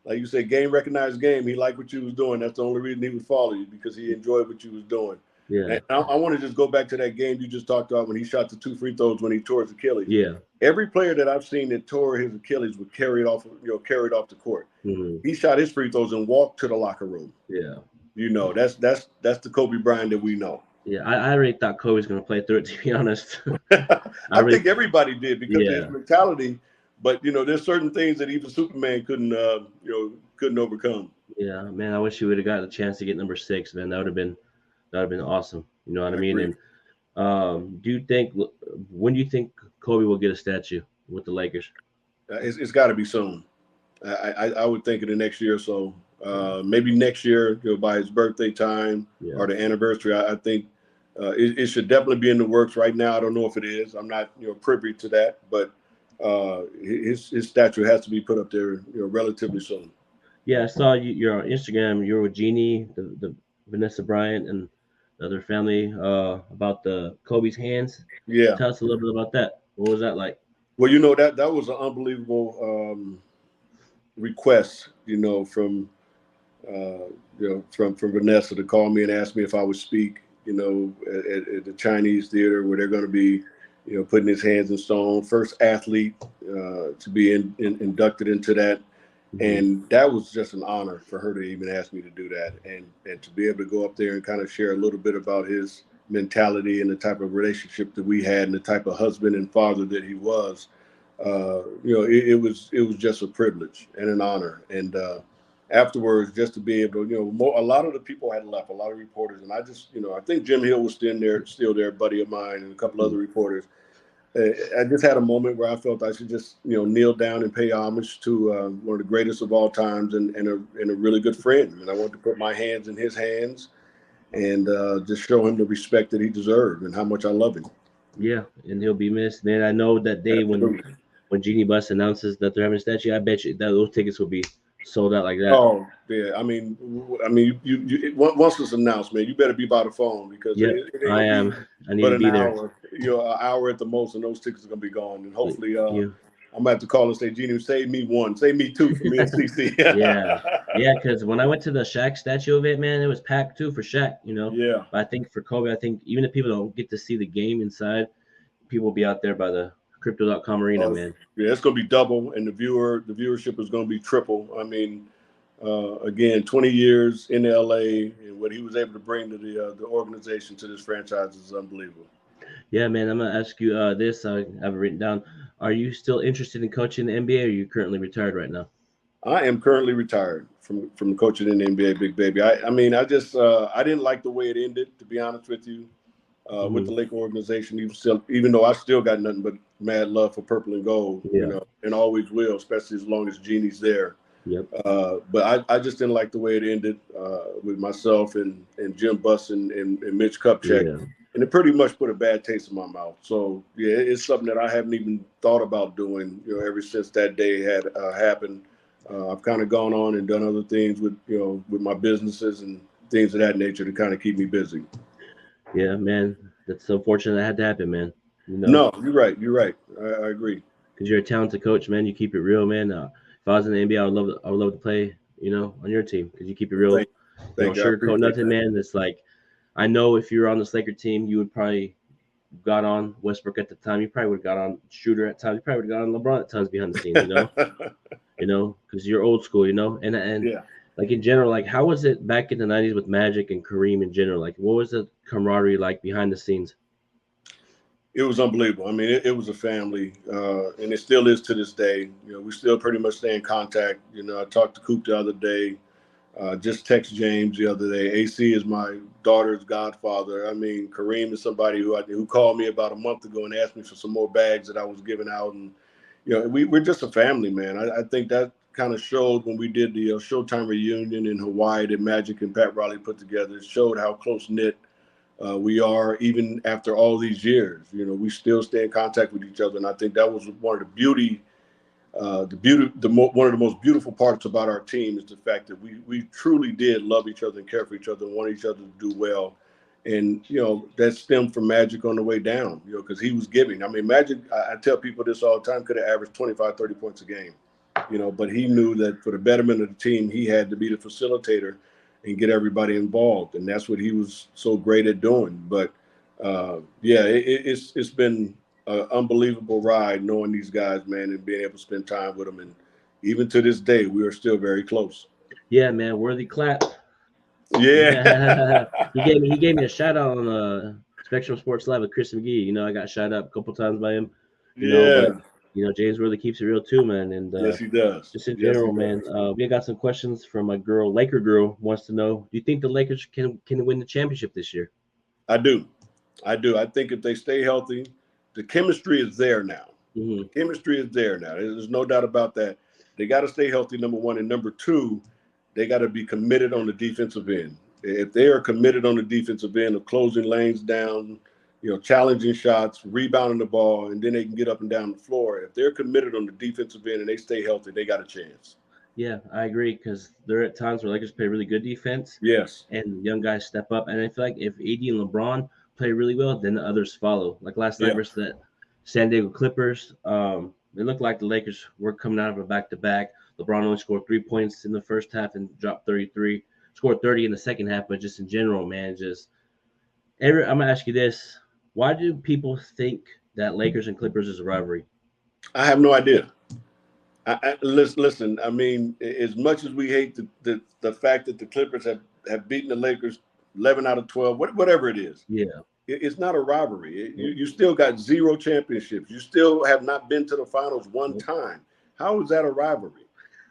like you said, game recognized game. He liked what you was doing. That's the only reason he would follow you, because he enjoyed what you was doing. Yeah. And I want to just go back to that game you just talked about when he shot the 2 free throws when he tore his Achilles. Yeah. Every player that I've seen that tore his Achilles was carried off the court. Mm-hmm. He shot his free throws and walked to the locker room. Yeah. That's the Kobe Bryant that we know. Yeah, I already thought Kobe was going to play through it, to be honest. I think everybody did because of his mentality. But there's certain things that even Superman couldn't overcome. Yeah, man, I wish he would have got a chance to get number 6, man. That would have been awesome. You know what I mean? Agree. And when do you think Kobe will get a statue with the Lakers? It's got to be soon. I would think in the next year or so. Maybe next year, by his birthday time or the anniversary. I think it should definitely be in the works right now. I don't know if it is. I'm not privy to that, but his statue has to be put up there relatively soon. Yeah, I saw you're on Instagram. You're with Jeanie, the Vanessa Bryant, and the other family about the Kobe's hands. Yeah. Tell us a little bit about that. What was that like? Well, that was an unbelievable request, from from Vanessa to call me and ask me if I would speak, at the Chinese theater where they're going to be, putting his hands in stone. First athlete to be inducted into that. And that was just an honor for her to even ask me to do that, and to be able to go up there and kind of share a little bit about his mentality and the type of relationship that we had and the type of husband and father that he was. It was just a privilege and an honor. And afterwards, just to be able to, a lot of the people had left, a lot of reporters, and I just, I think Jim Hill was still there, a buddy of mine, and a couple other reporters. I just had a moment where I felt I should just, kneel down and pay homage to one of the greatest of all times and a really good friend. And I wanted to put my hands in his hands and just show him the respect that he deserved and how much I love him. Yeah, and he'll be missed, man. I know that day when Jeanie Buss announces that they're having a statue, I bet you that those tickets will be sold out like that. Oh yeah, I mean, you once it's announced, man, you better be by the phone because I am. I need to be there. An hour at the most, and those tickets are gonna be gone. And hopefully, I'm gonna have to call and say, Jeanie, save me one, save me two for me and CC. yeah, because when I went to the Shaq statue event, man, it was packed too for Shaq. Yeah. But I think for Kobe, even if people don't get to see the game inside, people will be out there by the Crypto.com arena, man. Yeah, it's gonna be double, and the viewership is gonna be triple. I mean, again, 20 years in LA, and what he was able to bring to the organization, to this franchise, is unbelievable. Yeah, man. I'm gonna ask you this. I have it written down. Are you still interested in coaching the NBA, or are you currently retired right now? I am currently retired from coaching in the NBA, Big Baby. I just I didn't like the way it ended, to be honest with you, with the Laker organization. Even though I still got nothing but mad love for purple and gold, and always will, especially as long as Jeannie's there. Yep. But I just didn't like the way it ended with myself and Jim Buss and Mitch Kupchak. Yeah. And it pretty much put a bad taste in my mouth. So, yeah, it's something that I haven't even thought about doing, ever since that day had happened. I've kind of gone on and done other things with my businesses and things of that nature to kind of keep me busy. Yeah, man. That's unfortunate that had to happen, man. No, you're right. I agree. Because you're a talented coach, man. You keep it real, man. If I was in the NBA, I would love to play, on your team because you keep it real. Thank you. Sugarcoat nothing, man. It's like, I know if you were on this Laker team, you would probably got on Westbrook at the time. You probably would have got on Shooter at times. You probably would have got on LeBron at times behind the scenes, because you're old school, and yeah. Like in general, like how was it back in the 90s with Magic and Kareem in general? Like what was the camaraderie like behind the scenes? It was unbelievable. I mean, it was a family, and it still is to this day. We still pretty much stay in contact. I talked to Coop the other day. Just text James the other day. AC is my daughter's godfather. I mean, Kareem is somebody who called me about a month ago and asked me for some more bags that I was giving out. And, we're just a family, man. I think that kind of showed when we did the Showtime reunion in Hawaii that Magic and Pat Riley put together. It showed how close-knit we are even after all these years. We still stay in contact with each other. And I think that was one of the beauty. One of the most beautiful parts about our team is the fact that we truly did love each other and care for each other and want each other to do well. And, that stemmed from Magic on the way down, because he was giving. I mean, Magic, I tell people this all the time, could have averaged 25, 30 points a game, but he knew that for the betterment of the team, he had to be the facilitator and get everybody involved. And that's what he was so great at doing. But, it's been an unbelievable ride knowing these guys, man, and being able to spend time with them. And even to this day, we are still very close. Yeah, man. Worthy clap. Yeah. he gave me a shout out on Spectrum Sports Live with Chris McGee. I got shot up a couple times by him. But, James Worthy keeps it real too, man. And yes, he does. Just in general, man. We got some questions from my girl, Laker girl, wants to know: do you think the Lakers can win the championship this year? I do. I think if they stay healthy, the chemistry is there now. Mm-hmm. Chemistry is there now. There's no doubt about that. They got to stay healthy, number one. And number two, they got to be committed on the defensive end. If they are committed on the defensive end of closing lanes down, challenging shots, rebounding the ball, and then they can get up and down the floor. If they're committed on the defensive end and they stay healthy, they got a chance. Yeah, I agree, because there are at times where Lakers play really good defense. Yes. And young guys step up. And I feel like if AD and LeBron play really well, then the others follow. Like last night versus the San Diego Clippers, it looked like the Lakers were coming out of a back-to-back. LeBron only scored 3 points in the first half and dropped 33. Scored 30 in the second half, but just in general, man, I'm going to ask you this. Why do people think that Lakers and Clippers is a rivalry? I have no idea. Listen, I mean, as much as we hate the fact that the Clippers have beaten the Lakers 11 out of 12, whatever it is. Yeah. It's not a rivalry. You still got 0 championships. You still have not been to the finals one time. How is that a rivalry?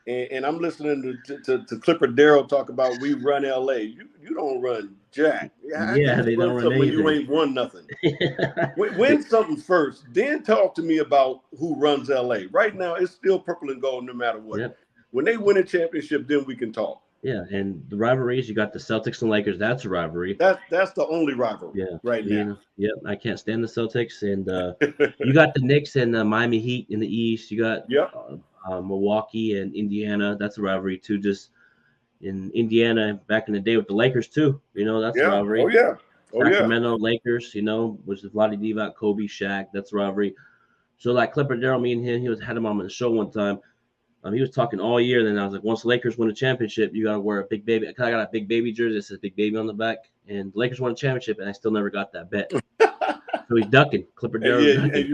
And I'm listening to Clipper Darrell talk about we run LA. You don't run jack. Yeah, they don't run anything. When you ain't won nothing. Win something first, then talk to me about who runs LA. Right now, it's still purple and gold no matter what. Yep. When they win a championship, then we can talk. Yeah, and the rivalries, you got the Celtics and Lakers. That's a rivalry. That's the only rivalry right now. Yep, I can't stand the Celtics. And you got the Knicks and the Miami Heat in the East. You got Milwaukee and Indiana. That's a rivalry too. Just in Indiana back in the day with the Lakers too. That's a rivalry. Sacramento Lakers, which is Vlade Divac, Kobe, Shaq. That's a rivalry. So like Clipper Darrell, me and him, had him on the show one time. He was talking all year. Then I was like, once the Lakers win a championship, you got to wear a big baby. I got a big baby jersey that says big baby on the back. And the Lakers won a championship, and I still never got that bet. So he's ducking. Clipper Darrell. And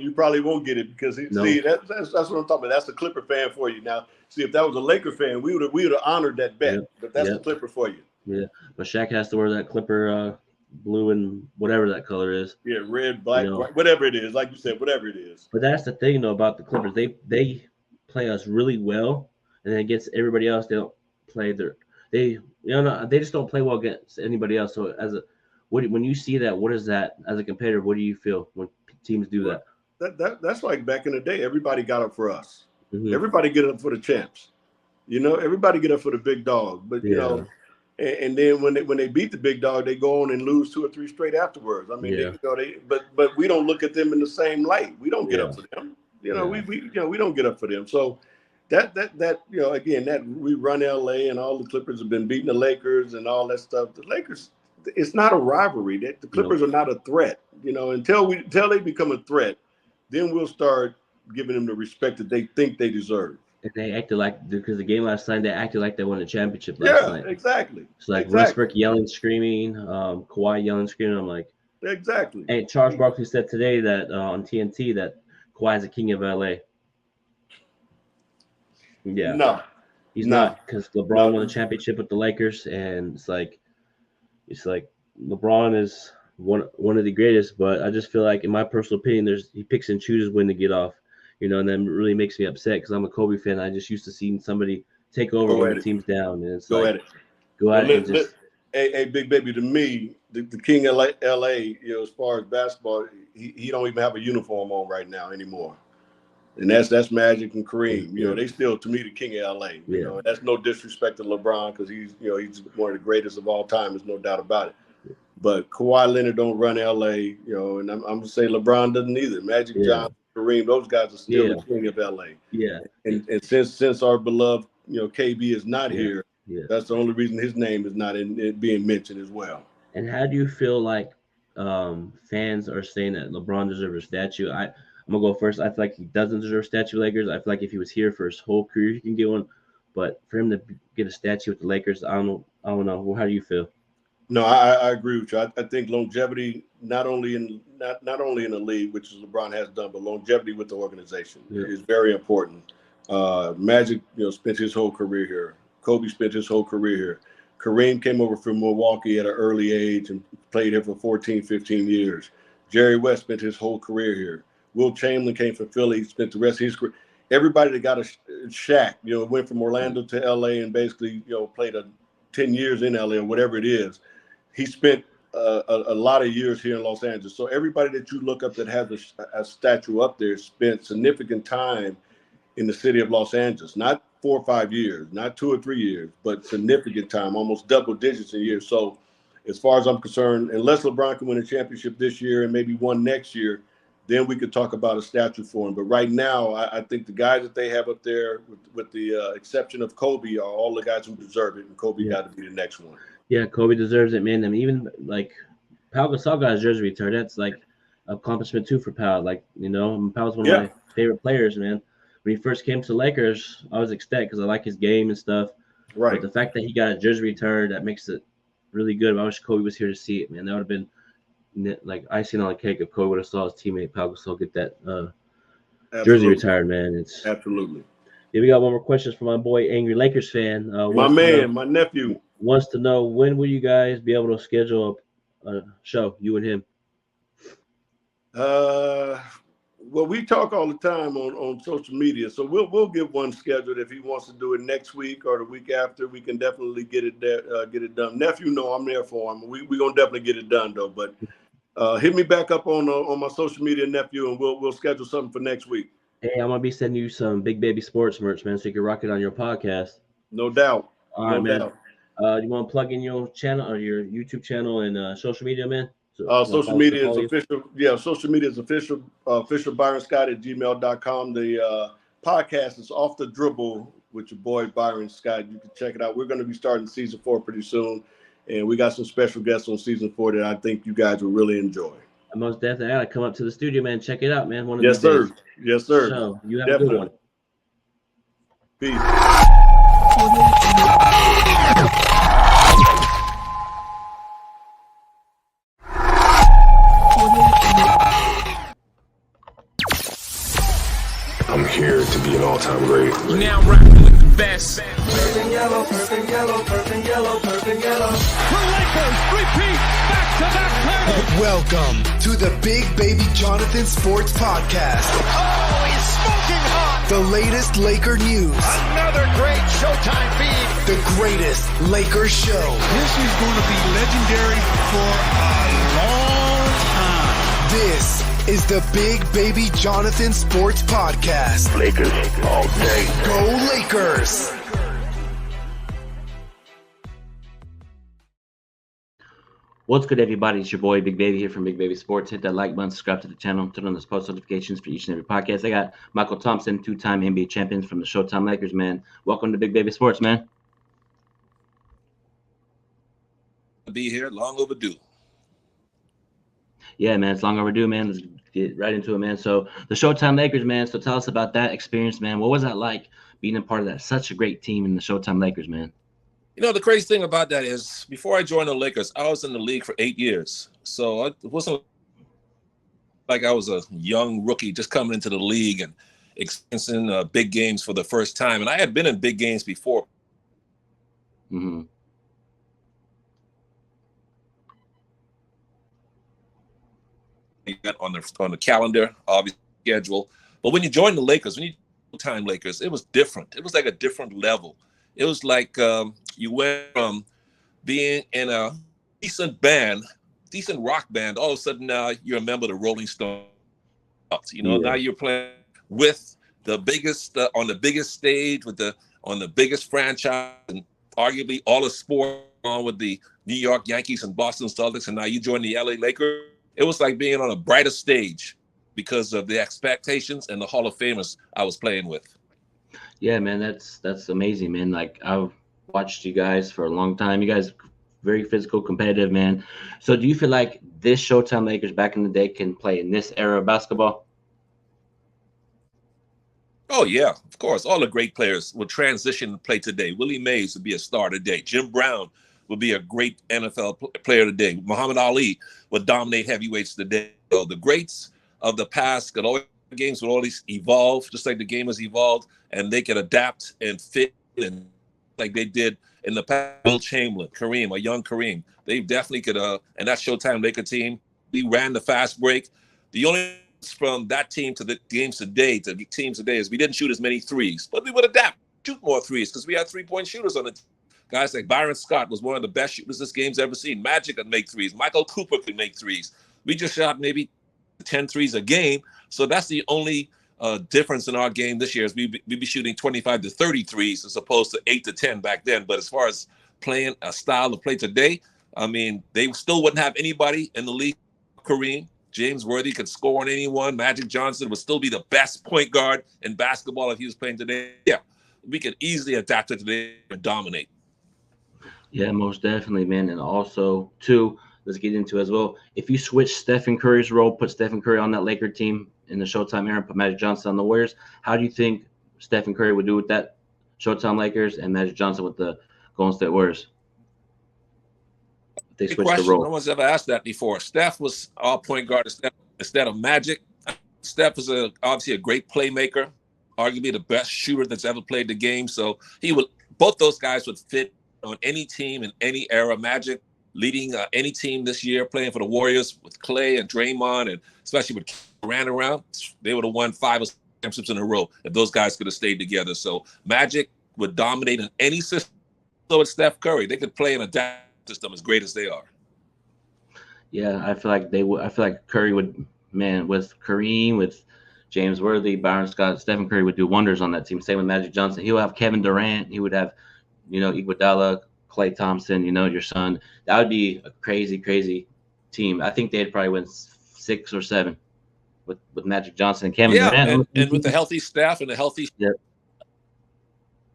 you probably won't get it because see, that's what I'm talking about. That's the Clipper fan for you. Now, see, if that was a Laker fan, we would have honored that bet. But that's the Clipper for you. Yeah, but Shaq has to wear that Clipper blue and whatever that color is. Yeah, red, black, white, whatever it is. Like you said, whatever it is. But that's the thing though about the Clippers. They play us really well, and then against everybody else, they don't play they just don't play well against anybody else. So when you see that, what is that as a competitor? What do you feel when teams do that? That's like back in the day. Everybody got up for us. Mm-hmm. Everybody get up for the champs. Everybody get up for the big dog. But and then when they beat the big dog, they go on and lose 2 or 3 straight afterwards. I mean, but we don't look at them in the same light. We don't get up for them. We don't get up for them. So that again, that we run LA and all the Clippers have been beating the Lakers and all that stuff. The Lakers, it's not a rivalry. That the Clippers are not a threat. Until they become a threat, then we'll start giving them the respect that they think they deserve. And they acted like, because the game last night, they acted like they won a championship last night. Yeah, exactly. It's like Westbrook yelling, screaming, Kawhi yelling, screaming. I'm like, exactly. And Charles Barkley said today that on TNT that Kawhi is the king of LA. Yeah. No. He's not, because LeBron won a championship with the Lakers, and it's like LeBron is one of the greatest, but I just feel like, in my personal opinion, he picks and chooses when to get off. And that really makes me upset because I'm a Kobe fan. I just used to seeing somebody take over when the team's down. And it's Go at it. Hey, big baby, to me, the king of LA, as far as basketball, he don't even have a uniform on right now anymore. And that's Magic and Kareem. They still, to me, the king of LA. And that's no disrespect to LeBron because he's one of the greatest of all time. There's no doubt about it. But Kawhi Leonard don't run LA, and I'm gonna say LeBron doesn't either. Magic Johnson, Kareem, those guys are still the king of LA. Yeah. And since our beloved, KB is not here, that's the only reason his name is not being mentioned as well. And how do you feel like fans are saying that LeBron deserves a statue? I'm gonna go first. I feel like he doesn't deserve a statue with Lakers. I feel like if he was here for his whole career, he can get one. But for him to get a statue with the Lakers, I don't know. Well, how do you feel? No, I agree with you. I think longevity, not only in the league, which is LeBron has done, but longevity with the organization is very important. Magic, spent his whole career here. Kobe spent his whole career here. Kareem came over from Milwaukee at an early age and played here for 14, 15 years. Jerry West spent his whole career here. Wilt Chamberlain came from Philly, spent the rest of his career. Everybody that got a Shaq, went from Orlando to LA and basically, played 10 years in LA or whatever it is. He spent a lot of years here in Los Angeles. So everybody that you look up that has a statue up there spent significant time in the city of Los Angeles, not 4 or 5 years, not 2 or 3 years, but significant time, almost double digits in years. So as far as I'm concerned, unless LeBron can win a championship this year and maybe one next year, then we could talk about a statue for him. But right now, I think the guys that they have up there, with the exception of Kobe, are all the guys who deserve it, and Kobe got to be the next one. Yeah, Kobe deserves it, man. I mean, even like Pau Gasol got his jersey returned. That's like accomplishment too for Pau. Like, you know, Pau's one of my favorite players, man. When he first came to the Lakers, I was ecstatic because I like his game and stuff. Right. But the fact that he got a jersey returned, that makes it really good. I wish Kobe was here to see it, man. That would have been like icing on the cake if Kobe would have saw his teammate Pau Gasol get that jersey retired, man. It's absolutely. Yeah, we got one more question from my boy, Angry Lakers fan. My man, my nephew. Wants to know, when will you guys be able to schedule a show, you and him? Well, we talk all the time on social media, so we'll get one scheduled. If he wants to do it next week or the week after, we can definitely get it done. Nephew, no, I'm there for him. We're gonna definitely get it done though. But hit me back up on my social media, nephew, and we'll schedule something for next week. Hey, I'm gonna be sending you some Big Baby Sports merch, man, so you can rock it on your podcast. No doubt. All right, man. You want to plug in your channel or your YouTube channel and social media, man? Social media is official. Yeah, social media is official. ByronScott@gmail.com. The podcast is Off the Dribble with your boy Byron Scott. You can check it out. We're going to be starting season 4 pretty soon, and we got some special guests on season 4 that I think you guys will really enjoy. I most definitely gotta come up to the studio, man. Check it out, man. Yes, sir. Yes, sir. So you have a good one. Peace. I'm here to be an all-time great. You're now rocking with the best. Purple yellow, purple yellow, purple yellow, purple yellow. The Lakers repeat back-to-back titles. Welcome to the Big Baby Jonathan Sports Podcast. Oh, he's smoking hot. The latest Laker news. Another great Showtime feed. The greatest Lakers show. This is going to be legendary for a long time. This is the Big Baby Jonathan Sports Podcast. Lakers all day. Go Lakers! What's good, everybody? It's your boy Big Baby here from Big Baby Sports. Hit that like button, subscribe to the channel, turn on those post notifications for each and every podcast. I got Michael Thompson, 2-time NBA champions from the Showtime Lakers, man. Welcome to Big Baby Sports, man. Be here, long overdue. Yeah, man, it's long overdue, man. Let's get right into it, man. So the Showtime Lakers, man. So tell us about that experience, man. What was that like being a part of that? Such a great team in the Showtime Lakers, man. You know, the crazy thing about that is before I joined the Lakers, I was in the league for 8 years. So it wasn't like I was a young rookie just coming into the league and experiencing big games for the first time. And I had been in big games before. Mm-hmm. On the calendar, obviously schedule. But when you join the Lakers, when you time Lakers, it was different. It was like a different level. It was like you went from being in a decent rock band, all of a sudden now you're a member of the Rolling Stones. You know, now you're playing with the biggest on the biggest stage on the biggest franchise, and arguably all of sport on with the New York Yankees and Boston Celtics, and now you join the LA Lakers. It was like being on a brighter stage because of the expectations and the Hall of Famers I was playing with. Yeah, man, that's amazing, man. Like, I've watched you guys for a long time. You guys very physical, competitive, man. So do you feel like this Showtime Lakers back in the day can play in this era of basketball? Oh, yeah, of course. All the great players will transition to play today. Willie Mays would be a star today. Jim Brown would be a great NFL player today. Muhammad Ali would dominate heavyweights today. So the greats of the past could always, games would always evolve, just like the game has evolved, and they could adapt and fit in like they did in the past. Will Chamberlain, Kareem, a young Kareem, they definitely could. And that Showtime Laker team, we ran the fast break. The only difference from that team to the games today, to the teams today, is we didn't shoot as many threes, but we would adapt, shoot more threes because we had 3-point shooters on the team. Guys like Byron Scott was one of the best shooters this game's ever seen. Magic could make threes. Michael Cooper could make threes. We just shot maybe 10 threes a game. So that's the only difference in our game this year is we be shooting 25 to 33s as opposed to 8 to 10 back then. But as far as playing a style of play today, I mean, they still wouldn't have anybody in the league. Kareem, James Worthy could score on anyone. Magic Johnson would still be the best point guard in basketball if he was playing today. Yeah, we could easily adapt it today and dominate. Yeah, most definitely, man. And also, too, let's get into as well. If you switch Stephen Curry's role, put Stephen Curry on that Laker team in the Showtime era, put Magic Johnson on the Warriors, how do you think Stephen Curry would do with that Showtime Lakers and Magic Johnson with the Golden State Warriors? If they Good switch question. the role. No one's ever asked that before. Steph was our point guard instead of Magic. Steph is obviously a great playmaker, arguably the best shooter that's ever played the game. So both those guys would fit on any team in any era. Magic leading any team this year, playing for the Warriors with Clay and Draymond, and especially with Durant around, they would have won 5 or 6 championships in a row if those guys could have stayed together. So Magic would dominate in any system. So with Steph Curry, they could play in a system as great as they are. Yeah, I feel like they would. I feel like Curry would, man, with Kareem, with James Worthy, Byron Scott, Stephen Curry would do wonders on that team. Same with Magic Johnson. He would have Kevin Durant. He would have, Iguodala, Klay Thompson. Your son. That would be a crazy, crazy team. I think they'd probably win 6 or 7 with Magic Johnson and Kevin Durant. And with the healthy staff and the healthy. Yeah.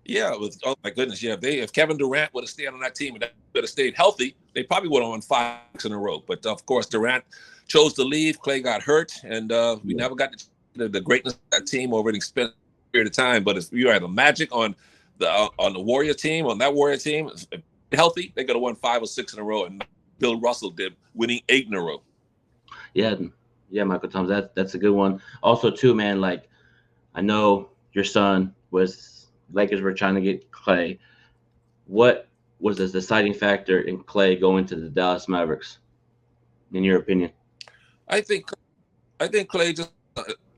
Yeah, oh my goodness, yeah. If Kevin Durant would have stayed on that team and would have stayed healthy, they probably would have won 5 in a row. But of course, Durant chose to leave. Clay got hurt, and we never got the greatness of that team over an extended period of time. But if you had a Magic on the Warrior team, healthy, they could have won 5 or 6 in a row, and Bill Russell did, winning 8 in a row. Yeah, Michael Thomas, that's a good one. Also, too, man, like I know your son was. Lakers were trying to get Clay. What was the deciding factor in Clay going to the Dallas Mavericks, in your opinion? I think Clay just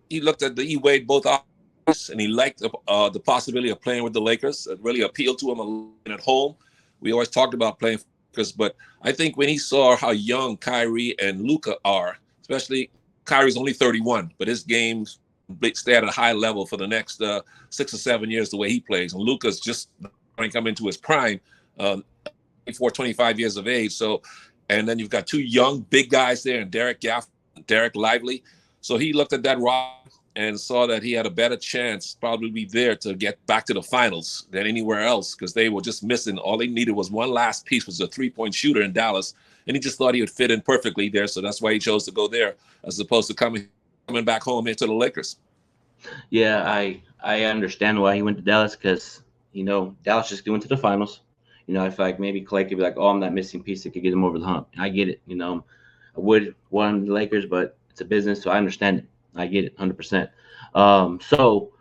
he weighed both options, and he liked the possibility of playing with the Lakers. It really appealed to him at home. We always talked about playing for the Lakers, but I think when he saw how young Kyrie and Luka are, especially Kyrie's only 31, but his game's stay at a high level for the next 6 or 7 years the way he plays. And Luka's just going to come into his prime, 25 years of age. So, and then you've got 2 young, big guys there, and Derek Lively. So he looked at that rock and saw that he had a better chance probably there to get back to the finals than anywhere else, because they were just missing. All they needed was one last piece, was a 3-point shooter in Dallas. And he just thought he would fit in perfectly there. So that's why he chose to go there as opposed to coming back home into the Lakers. Yeah, I understand why he went to Dallas, because Dallas just went to the finals. I feel like maybe Clay could be like, oh, I'm that missing piece that could get him over the hump. I get it. I would want the Lakers, but it's a business, so I understand it. I get it 100%. So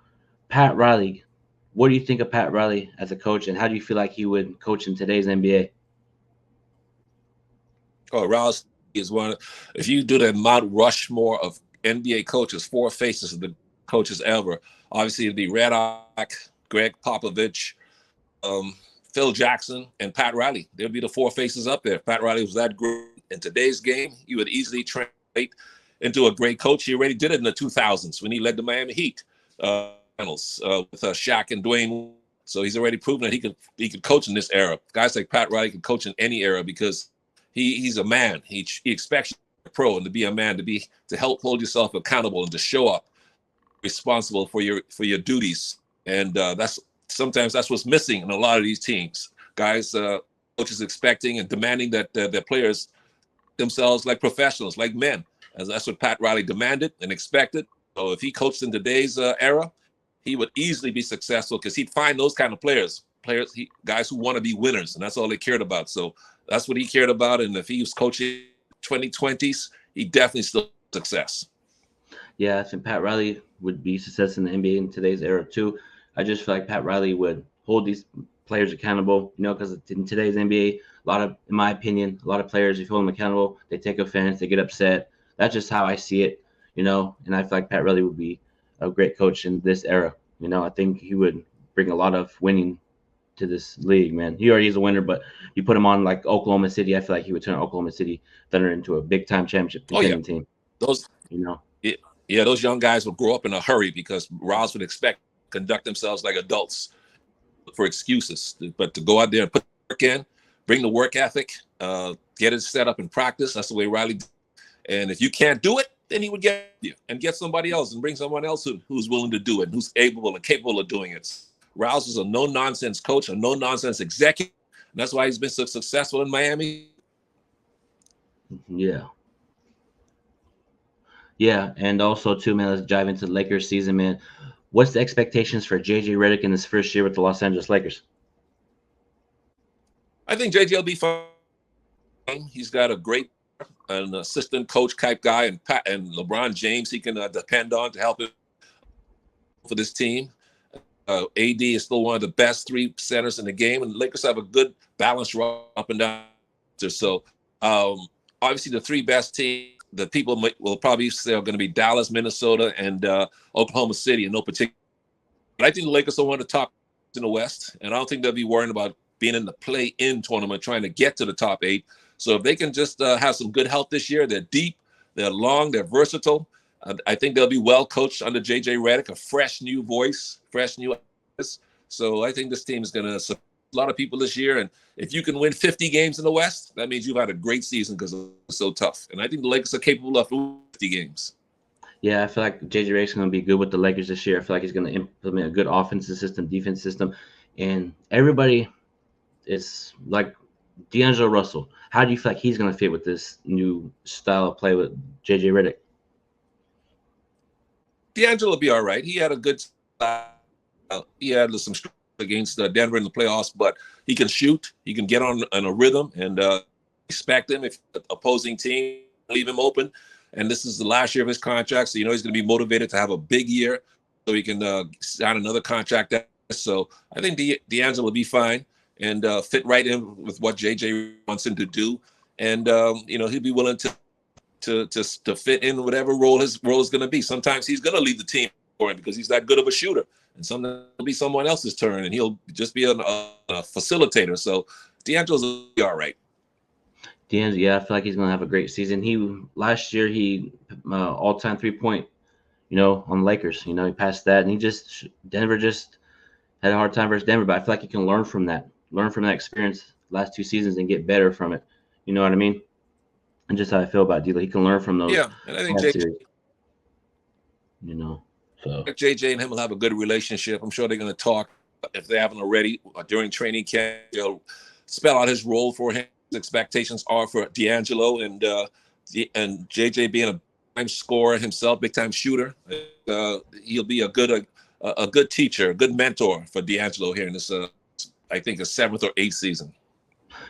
Pat Riley, what do you think of Pat Riley as a coach, and how do you feel like he would coach in today's NBA? Oh, Riley is one. If you do the Mount Rushmore of NBA coaches, 4 faces of the coaches ever, obviously it'd be Red Auerbach, Greg Popovich, Phil Jackson, and Pat Riley. There'd be the 4 faces up there. Pat Riley was that great in today's game. You would easily translate into a great coach. He already did it in the 2000s when he led the Miami Heat finals with Shaq and Dwayne. So he's already proven that he could coach in this era. Guys like Pat Riley can coach in any era because he's a man. He expects you to be a pro and to be a man, to help hold yourself accountable and to show up responsible for your duties. And sometimes that's what's missing in a lot of these teams. Guys, coaches expecting and demanding that their players themselves like professionals, like men. As that's what Pat Riley demanded and expected. So if he coached in today's era, he would easily be successful because he'd find those kind of players, guys who want to be winners, and that's all they cared about. So that's what he cared about. And if he was coaching 2020s, he definitely still success. Yeah, I think Pat Riley would be success in the NBA in today's era too. I just feel like Pat Riley would hold these players accountable, because in today's NBA, in my opinion, a lot of players, if you hold them accountable, they take offense, they get upset. That's just how I see it, and I feel like Pat Riley would be a great coach in this era. I think he would bring a lot of winning to this league, man. He already is a winner, but you put him on like Oklahoma City, I feel like he would turn Oklahoma City Thunder into a big time championship team. Those, Yeah, those young guys will grow up in a hurry because Rouse would expect to conduct themselves like adults for excuses. But to go out there and put the work in, bring the work ethic, get it set up in practice. That's the way Riley did. And if you can't do it, then he would get you and get somebody else and bring someone else who's willing to do it and who's able and capable of doing it. Rouse is a no-nonsense coach, a no-nonsense executive. And that's why he's been so successful in Miami. Yeah. Yeah, and also too, man, let's dive into the Lakers season, man. What's the expectations for JJ Redick in his first year with the Los Angeles Lakers? I think JJ will be fine. He's got a great an assistant coach type guy and LeBron James he can depend on to help him for this team. AD is still one of the best three centers in the game, and the Lakers have a good balance up and down. So obviously the three best teams, the people will probably say are going to be Dallas, Minnesota, and Oklahoma City in no particular. But I think the Lakers are one of the top in the West, and I don't think they'll be worrying about being in the play-in tournament, trying to get to the top 8. So if they can just have some good health this year, they're deep, they're long, they're versatile. I think they'll be well coached under JJ Redick, a fresh new voice, fresh new eyes. So I think this team is going to support a lot of people this year. And if you can win 50 games in the West, that means you've had a great season because it's so tough. And I think the Lakers are capable of 50 games. Yeah, I feel like JJ Redick's going to be good with the Lakers this year. I feel like he's going to implement a good offensive system, defense system. And everybody is like D'Angelo Russell. How do you feel like he's going to fit with this new style of play with JJ Redick? D'Angelo will be all right. He had a good he had some strength against Denver in the playoffs, but he can shoot. He can get on a rhythm and expect him if the opposing team leave him open. And this is the last year of his contract, so he's going to be motivated to have a big year so he can sign another contract. So I think D'Angelo will be fine and fit right in with what JJ wants him to do. And he'll be willing to fit in whatever his role is going to be. Sometimes he's going to lead the team for him because he's that good of a shooter, and sometimes it'll be someone else's turn, and he'll just be a facilitator. So D'Angelo's will be all right. D'Angelo, yeah, I feel like he's going to have a great season. Last year he all-time 3-point, on Lakers. He passed that, and Denver just had a hard time versus Denver. But I feel like he can learn from that experience last 2 seasons and get better from it. You know what I mean? And just how I feel about D'Lo, he can learn from those. Yeah, and I think JJ, so JJ and him will have a good relationship. I'm sure they're going to talk if they haven't already during training camp. They'll spell out his role for him. His expectations are for D'Angelo and JJ being a time scorer himself, big time shooter. He'll be a good teacher, a good mentor for D'Angelo here in this. I think a 7th or 8th season.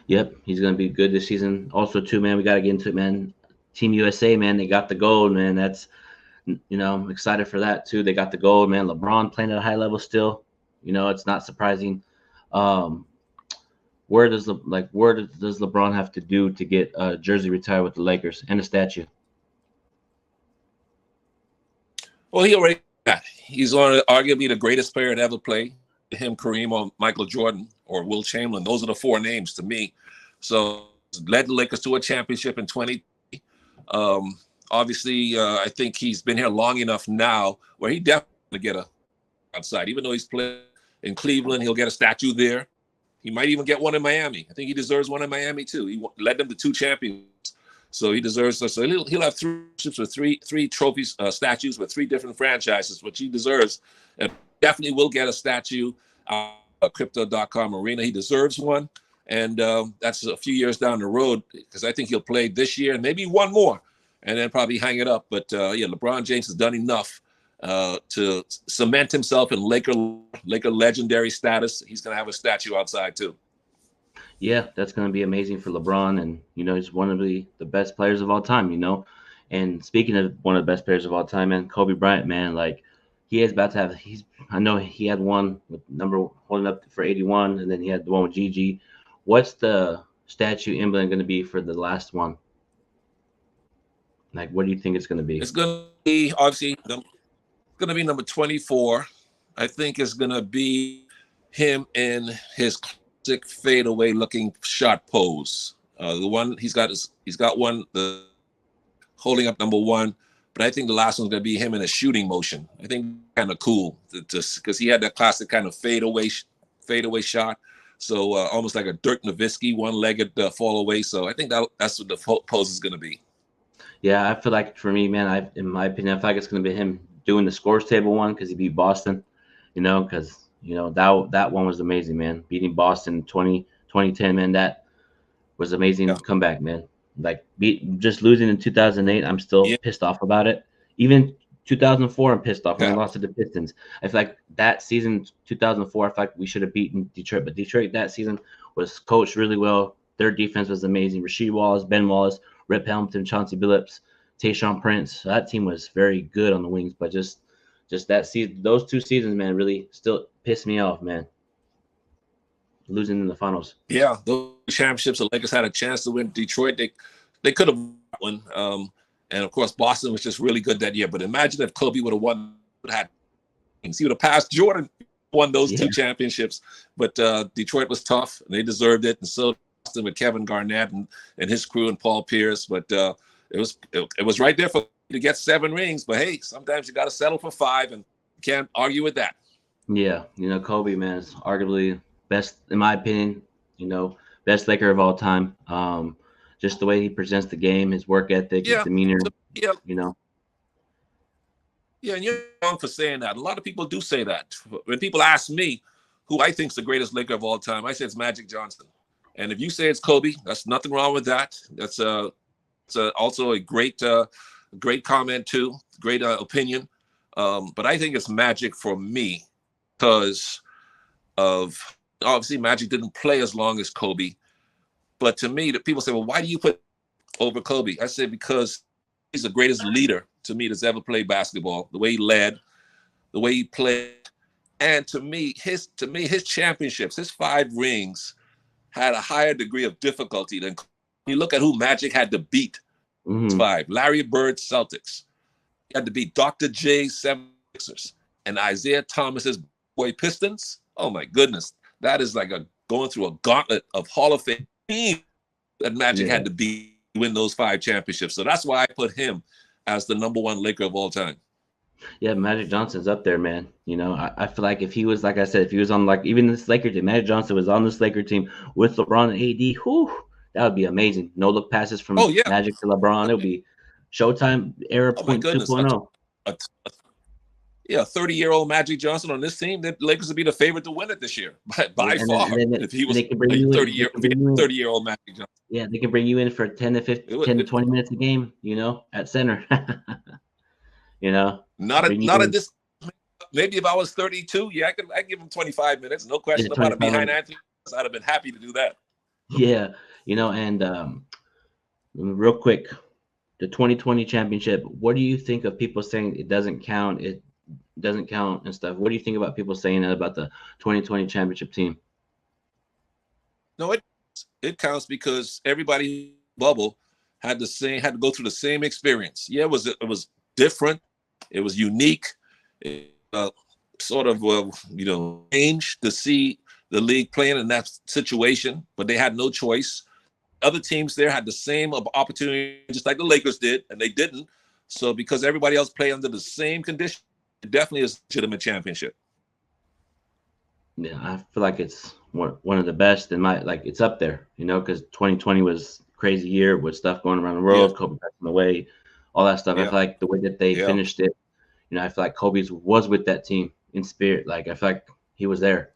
Yep, he's going to be good this season. Also, too, man, we got to get into it, man. Team USA, man, they got the gold, man. That's, I'm excited for that, too. They got the gold, man. LeBron playing at a high level still. It's not surprising. Where does LeBron have to do to get a jersey retired with the Lakers and a statue? Well, he's arguably the greatest player to ever play. Him, Kareem, or Michael Jordan, or Will Chamberlain. Those are the 4 names to me. So led the Lakers to a championship in 20. Obviously, I think he's been here long enough now where he definitely get a outside. Even though he's played in Cleveland, he'll get a statue there. He might even get one in Miami. I think he deserves one in Miami too. He led them to 2 champions, so he deserves. So he'll have 3 with three trophies, statues with 3 different franchises, which he deserves. And definitely will get a statue Crypto.com arena. He deserves one. And that's a few years down the road because I think he'll play this year and maybe one more and then probably hang it up. But LeBron James has done enough to cement himself in Laker legendary status. He's going to have a statue outside too. Yeah, that's going to be amazing for LeBron. And, he's one of the best players of all time, And speaking of one of the best players of all time, man, Kobe Bryant, man, like, he is about to have. I know he had one with number holding up for 81, and then he had the one with Gigi. What's the statue emblem going to be for the last one? Like, what do you think it's going to be? It's going to be obviously going to be number 24. I think it's going to be him in his classic fadeaway looking shot pose. The one he's got one holding up number 1. But I think the last one's going to be him in a shooting motion. I think kind of cool, just because he had that classic kind of fadeaway shot. So almost like a Dirk Nowitzki one-legged fall away. So I think that's what the pose is going to be. Yeah, I feel like for me, man, in my opinion, I feel like it's going to be him doing the scores table one because he beat Boston, because, that one was amazing, man. Beating Boston 2010, man, that was amazing comeback, man. Like just losing in 2008, I'm still pissed off about it. Even 2004, I'm pissed off when we lost to the Pistons. I feel like that season, 2004, I feel like we should have beaten Detroit, but Detroit that season was coached really well. Their defense was amazing. Rasheed Wallace, Ben Wallace, Rip Hamilton, Chauncey Billups, Tayshaun Prince. So that team was very good on the wings, but just that season, those 2 seasons, man, really still pissed me off, man. Losing in the finals. Yeah, those championships, the Lakers had a chance to win. Detroit, they could have won. And of course, Boston was just really good that year. But imagine if Kobe would have won, he would have passed Jordan, won those 2 championships. But Detroit was tough, and they deserved it. And so Boston with Kevin Garnett and his crew and Paul Pierce. But it was right there for to get 7 rings. But hey, sometimes you got to settle for 5, and you can't argue with that. Yeah, Kobe, man, is arguably best, in my opinion, best Laker of all time. Just the way he presents the game, his work ethic, his demeanor, Yeah, and you're wrong for saying that. A lot of people do say that. When people ask me who I think is the greatest Laker of all time, I say it's Magic Johnson. And if you say it's Kobe, that's nothing wrong with that. That's also a great comment too, great opinion. But I think it's Magic for me because of obviously Magic didn't play as long as Kobe. But to me, the people say, well, why do you put over Kobe? I say because he's the greatest leader to me that's ever played basketball. The way he led, the way he played, and to me, his championships, his 5 rings, had a higher degree of difficulty than you look at who Magic had to beat. 5. Larry Bird Celtics. He had to beat Dr. J 76ers and Isaiah Thomas's boy Pistons. Oh my goodness, that is like going through a gauntlet of Hall of Fame that Magic had to beat win those 5 championships. So that's why I put him as the number 1 Laker of all time. Yeah, Magic Johnson's up there, man. I feel like if he was, like I said, if he was on even this Laker team, Magic Johnson was on this Laker team with LeBron and AD, that would be amazing. No look passes from Magic to LeBron. It would be Showtime era 2.0. Yeah, 30-year-old Magic Johnson on this team, the Lakers would be the favorite to win it this year by far. If he was a 30-year-old Magic Johnson. Yeah, they can bring you in for 10 to 20 minutes a game, at center. Not at this. Maybe if I was 32, I give him 25 minutes, no question about it. Behind Anthony, I'd have been happy to do that. Yeah, and real quick, the 2020 championship. What do you think of people saying it doesn't count? It doesn't count and stuff. What do you think about people saying that about the 2020 championship team? No, it counts because everybody bubble had to go through the same experience. Yeah, it was different. It was unique. It, sort of changed to see the league playing in that situation, but they had no choice. Other teams there had the same opportunity, just like the Lakers did, and they didn't. So because everybody else played under the same condition, it definitely is a legitimate championship. Yeah, I feel like it's one of the best in it's up there, because 2020 was a crazy year with stuff going around the world, Kobe passing away, all that stuff. I feel like the way that they finished it, I feel like Kobe was with that team in spirit. Like, I feel like he was there,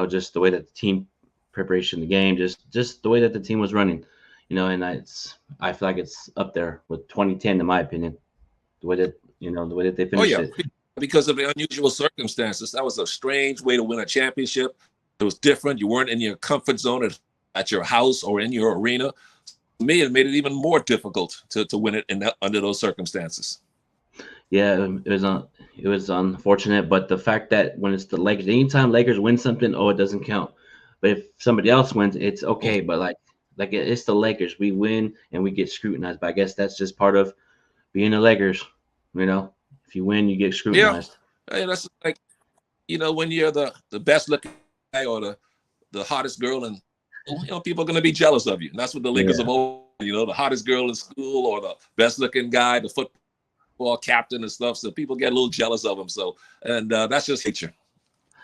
just the way that the team preparation, the game, just the way that the team was running, and I feel like it's up there with 2010, in my opinion, the way that they finished it. Because of the unusual circumstances. That was a strange way to win a championship. It was different. You weren't in your comfort zone at your house or in your arena. To me, it made it even more difficult to win it under those circumstances. Yeah, it was unfortunate, but the fact that when it's the Lakers, anytime Lakers win something, it doesn't count. But if somebody else wins, it's okay. But like it's the Lakers, we win and we get scrutinized. But I guess that's just part of being the Lakers. If you win, you get scrutinized. Yeah, that's like, when you're the best looking guy or the hottest girl, and people are going to be jealous of you. And that's what the Lakers have always, the hottest girl in school or the best looking guy, the football basketball captain and stuff. So people get a little jealous of him. So, and that's just nature.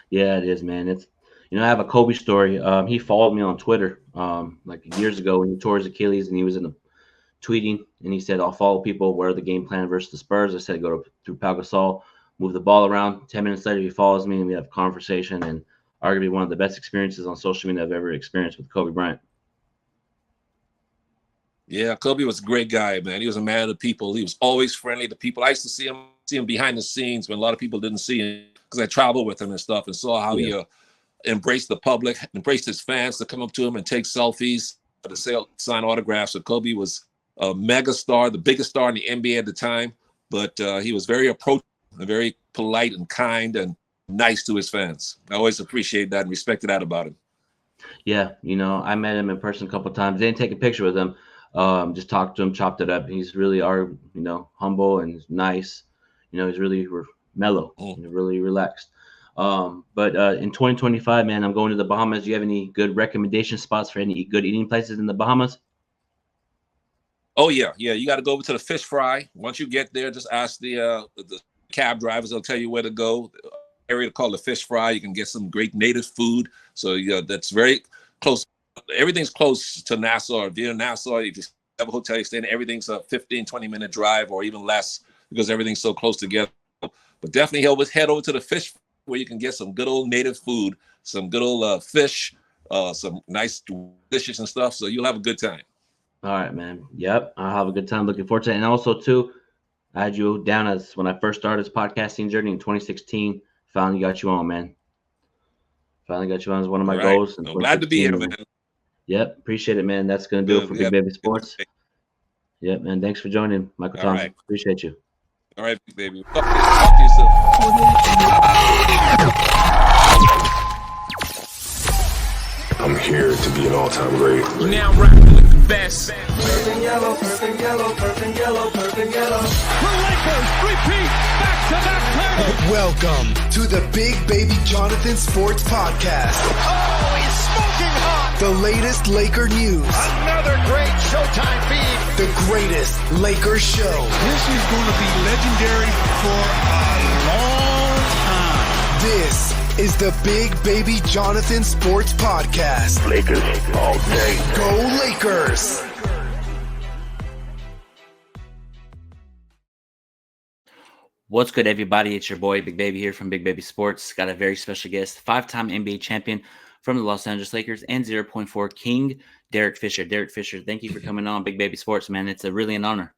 Yeah, it is, man. It's, I have a Kobe story. He followed me on Twitter like years ago when he tore his Achilles, and he was in the tweeting, and he said, "I'll follow people. What are the game plan versus the Spurs?" I said, "Go through Pau Gasol, move the ball around." 10 minutes later, he follows me, and we have a conversation, and arguably one of the best experiences on social media I've ever experienced with Kobe Bryant. Yeah, Kobe was a great guy, man. He was a man of the people. He was always friendly to people. I used to see him behind the scenes when a lot of people didn't see him, because I traveled with him and stuff, and saw how he embraced the public, embraced his fans to come up to him and take selfies, to sign autographs. So Kobe was a mega star, the biggest star in the NBA at the time, but he was very approachable and very polite and kind and nice to his fans. I always appreciated that and respected that about him. Yeah, I met him in person a couple of times. Didn't take a picture with him. Just talked to him, chopped it up. He's really humble and nice. He's really mellow, really relaxed. But in 2025, man, I'm going to the Bahamas. Do you have any good recommendation spots for any good eating places in the Bahamas? Oh yeah. You got to go over to the Fish Fry. Once you get there, just ask the cab drivers. They'll tell you where to go. Area called the Fish Fry. You can get some great native food. So that's very close. Everything's close to Nassau. If you're in Nassau, if you have a hotel you stay in, everything's a 15-20 minute drive or even less, because everything's so close together. But definitely head over to the Fish Fry, where you can get some good old native food, some good old fish, some nice dishes and stuff. So you'll have a good time. All right, man. Yep, I'll have a good time. Looking forward to it. And also, too, I had you down as when I first started this podcasting journey in 2016. Finally got you on, man. Finally got you on as one of my goals. I'm glad to be here, man. Yep, appreciate it, man. That's going to do it for Big Baby Sports. Yep, man. Thanks for joining, Michael Thompson. Right. Appreciate you. All right, Big Baby. Talk to you soon. I'm here to be an all-time great. Now rocking with the best. Purple yellow, purple yellow, purple yellow, purple yellow. The Lakers repeat back-to-back titles. Welcome to the Big Baby Jonathan Sports Podcast. Oh, he's smoking hot. The latest Laker news. Another great Showtime feed. The greatest Lakers show. This is going to be legendary for a long time. This is the Big Baby Jonathan Sports Podcast. Lakers all day. Go Lakers! What's good, everybody? It's your boy, Big Baby, here from Big Baby Sports. Got a very special guest, 5-time NBA champion from the Los Angeles Lakers and 0.4 King, Derek Fisher. Derek Fisher, thank you for coming on Big Baby Sports, man. It's really an honor.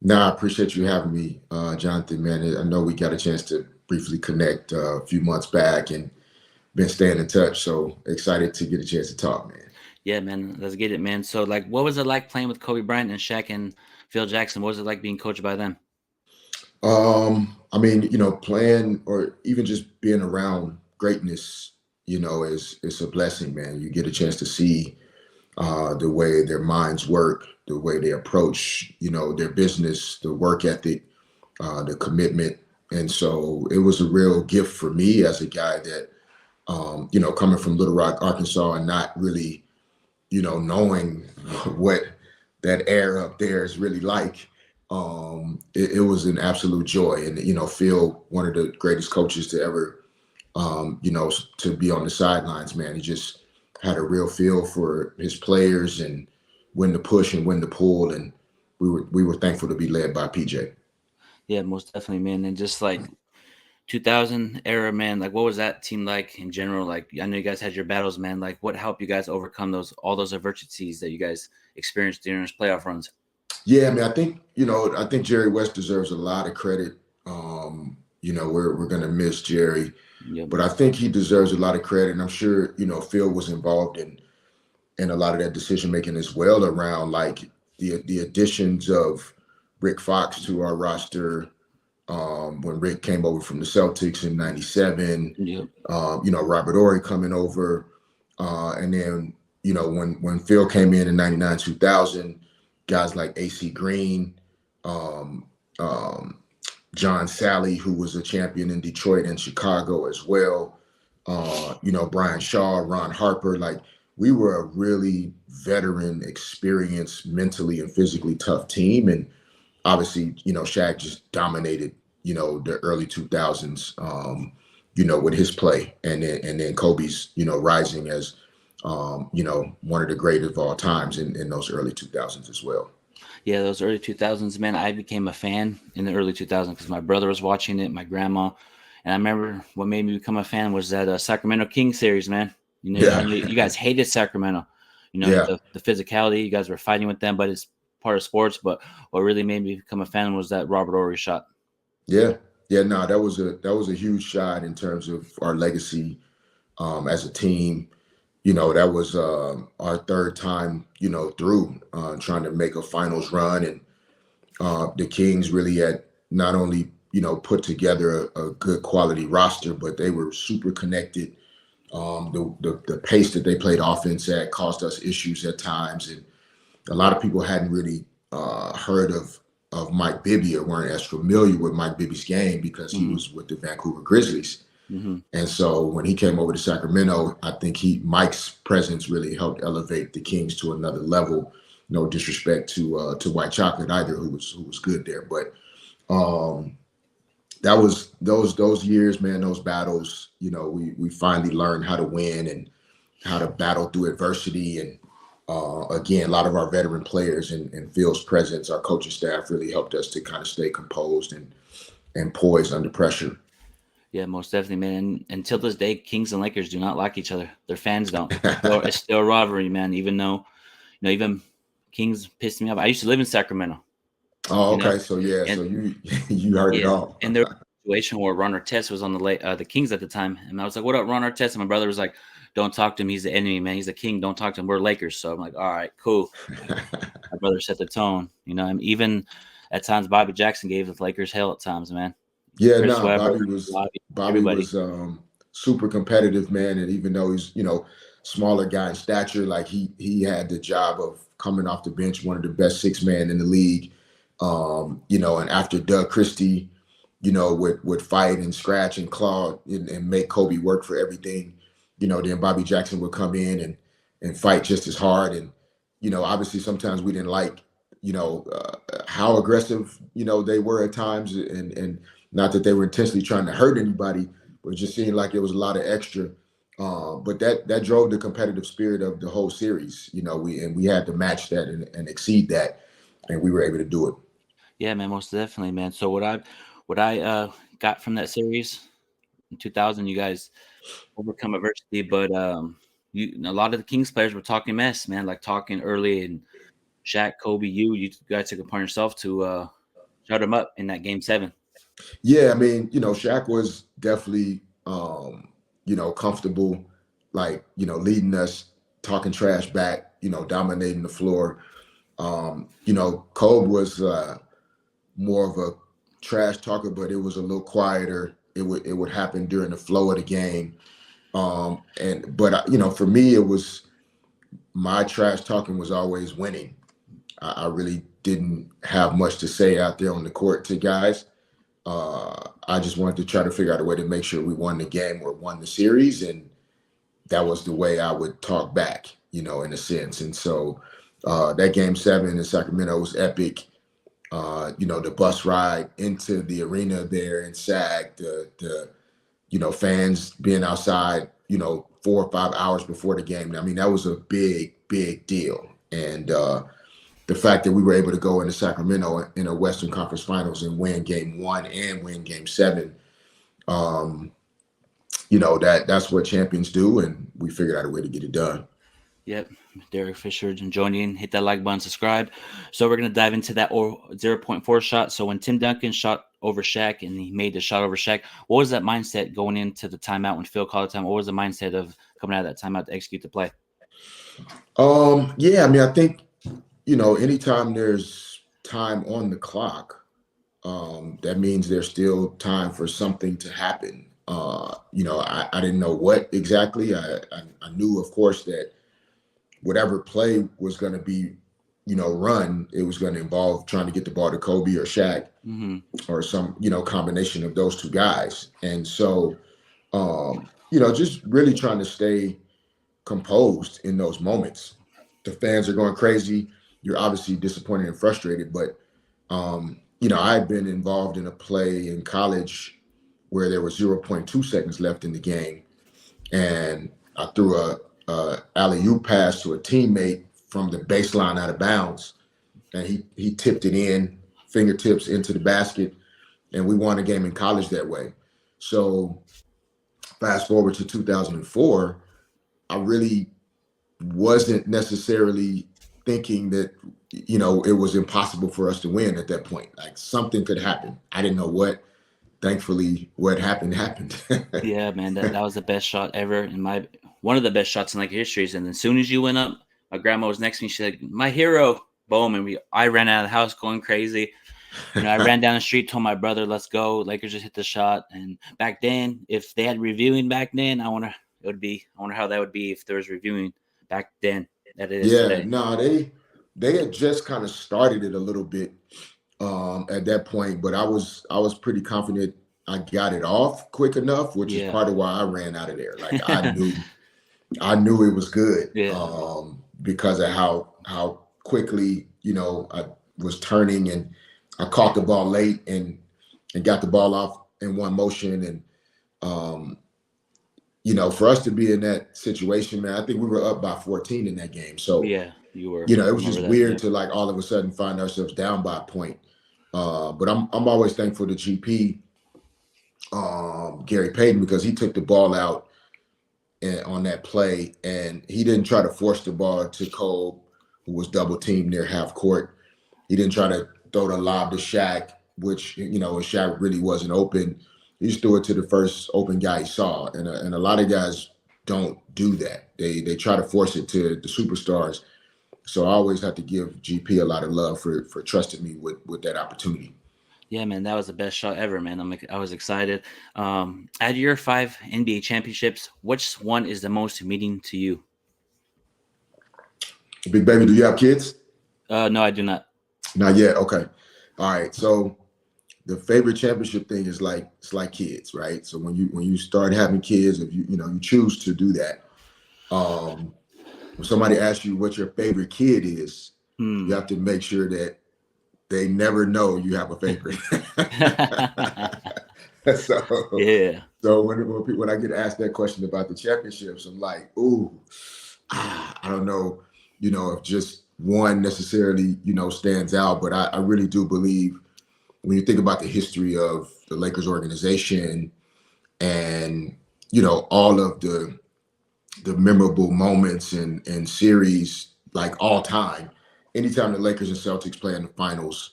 I appreciate you having me, Jonathan, man. I know we got a chance to briefly connect a few months back and been staying in touch. So excited to get a chance to talk, man. Yeah, man. Let's get it, man. So, what was it like playing with Kobe Bryant and Shaq and Phil Jackson? What was it like being coached by them? Playing or even just being around greatness, is a blessing, man. You get a chance to see the way their minds work, the way they approach, their business, the work ethic, the commitment. And so it was a real gift for me as a guy that, coming from Little Rock, Arkansas, and not really, knowing what that air up there is really like. It was an absolute joy. And, Phil, one of the greatest coaches to ever, to be on the sidelines, man. He just had a real feel for his players and when to push and when to pull. And we were thankful to be led by PJ. Yeah, most definitely, man. And just 2000 era, man, what was that team like in general? I know you guys had your battles, man. What helped you guys overcome all those adversities that you guys experienced during those playoff runs? Yeah, I mean, I think Jerry West deserves a lot of credit. We're going to miss Jerry, but I think he deserves a lot of credit. And I'm sure, Phil was involved in a lot of that decision making as well around the additions of Rick Fox to our roster when Rick came over from the Celtics in '97. Robert Horry coming over, and then when Phil came in '99, 2000. Guys like A.C. Green, John Sally, who was a champion in Detroit and Chicago as well. Brian Shaw, Ron Harper. We were a really veteran, experienced, mentally and physically tough team. And, obviously, Shaq just dominated, the early 2000s, with his play, and then Kobe's, rising as, one of the greatest of all times in those early 2000s as well. Yeah, those early 2000s, man, I became a fan in the early 2000s because my brother was watching it, my grandma. And I remember what made me become a fan was that Sacramento Kings series, man. You guys hated Sacramento. The physicality, you guys were fighting with them, but it's part of sports. But what really made me become a fan was that Robert Horry shot. Yeah. No, that was a huge shot in terms of our legacy as a team. That was our third time, through trying to make a finals run, and the Kings really had not only put together a good quality roster, but they were super connected. The pace that they played offense at caused us issues at times, and a lot of people hadn't really heard of Mike Bibby or weren't as familiar with Mike Bibby's game because he was with the Vancouver Grizzlies. And so when he came over to Sacramento, I think Mike's presence really helped elevate the Kings to another level. No disrespect to White Chocolate either, who was good there, but that was those years, man. Those battles, we finally learned how to win and how to battle through adversity. And again, a lot of our veteran players and Phil's presence, our coaching staff really helped us to kind of stay composed and poised under pressure. Yeah, most definitely, man. And until this day, Kings and Lakers do not like each other. Their fans don't. It's still a rivalry, man. Even though, even Kings pissed me off. I used to live in Sacramento. Oh, okay. So you heard it all. And there was a situation where Ron Artest was on the Kings at the time, and I was like, "What up, Ron Artest?" And my brother was like, "Don't talk to him. He's the enemy, man. He's the king. Don't talk to him. We're Lakers." So I'm like, "All right, cool." My brother set the tone, and even at times Bobby Jackson gave the Lakers hell at times, man. Yeah, Bobby was super competitive, man. And even though he's, smaller guy in stature, like he had the job of coming off the bench, one of the best 6-man in the league. And after Doug Christie, would fight and scratch and claw and make Kobe work for everything, then Bobby Jackson would come in and fight just as hard. And, obviously sometimes we didn't like, how aggressive, they were at times, and not that they were intentionally trying to hurt anybody, but it just seemed like it was a lot of extra. But that drove the competitive spirit of the whole series. We had to match that and exceed that, and we were able to do it. Yeah, man, most definitely, man. So what I got from that series in 2000, you guys overcome adversity, but a lot of the Kings players were talking mess, man, like talking early, and Shaq, Kobe, you guys took it upon yourself to shut them up in that Game 7. Yeah, I mean, Shaq was definitely, comfortable, like, leading us, talking trash back, dominating the floor. Kobe was more of a trash talker, but it was a little quieter. It would happen during the flow of the game. But for me, it was my trash talking was always winning. I really didn't have much to say out there on the court to guys. I just wanted to try to figure out a way to make sure we won the game or won the series. And that was the way I would talk back, in a sense. And so that Game 7 in Sacramento was epic. The bus ride into the arena there in SAG, the fans being outside, 4 or 5 hours before the game. I mean, that was a big, big deal. And the fact that we were able to go into Sacramento in a Western Conference Finals and win Game 1 and win Game 7, that's what champions do, and we figured out a way to get it done. Yep. Derek Fisher joining in. Hit that like button, subscribe. So we're going to dive into that 0.4 shot. So when Tim Duncan shot over Shaq and he made the shot over Shaq, what was that mindset going into the timeout when Phil called the time? What was the mindset of coming out of that timeout to execute the play? Yeah, I mean, I think, anytime there's time on the clock, that means there's still time for something to happen. I didn't know what exactly. I knew, of course, that whatever play was going to be, run, it was going to involve trying to get the ball to Kobe or Shaq or some, combination of those two guys. And so, just really trying to stay composed in those moments. The fans are going crazy. You're obviously disappointed and frustrated, but I had been involved in a play in college where there was 0.2 seconds left in the game, and I threw a alley-oop pass to a teammate from the baseline out of bounds, and he tipped it in, fingertips into the basket, and we won a game in college that way. So fast forward to 2004, I really wasn't necessarily thinking that, it was impossible for us to win at that point. Like something could happen. I didn't know what. Thankfully, what happened. Yeah, man, that was the best shot ever one of the best shots in like history. And as soon as you went up, my grandma was next to me. She's like, "My hero!" Boom, and I ran out of the house going crazy. I ran down the street, told my brother, "Let's go." Lakers just hit the shot. And back then, if they had reviewing back then, I wonder how that would be if there was reviewing back then. That it is today. No, they had just kind of started it a little bit at that point, but I was pretty confident I got it off quick enough, which is part of why I ran out of there. Like I knew it was good because of how quickly I was turning, and I caught the ball late and got the ball off in one motion. And for us to be in that situation, man, I think we were up by 14 in that game. So yeah, you were. It was just weird to like all of a sudden find ourselves down by a point. But I'm always thankful to GP, Gary Payton, because he took the ball out on that play, and he didn't try to force the ball to Cole, who was double teamed near half court. He didn't try to throw the lob to Shaq, which Shaq really wasn't open. He just threw it to the first open guy he saw, and a lot of guys don't do that. They try to force it to the superstars. So I always have to give GP a lot of love for trusting me with that opportunity. Yeah, man, that was the best shot ever, man. I was excited. Out of your 5 NBA championships, which one is the most meaning to you? Big baby, do you have kids? No, I do not. Not yet. Okay. All right. So the favorite championship thing is it's like kids, right? So when you start having kids, if you choose to do that, when somebody asks you what your favorite kid is, you have to make sure that they never know you have a favorite. So when I get asked that question about the championships, I'm like, I don't know, if just one necessarily, stands out. But I really do believe when you think about the history of the Lakers organization and, all of the memorable moments and series, like all time, anytime the Lakers and Celtics play in the finals,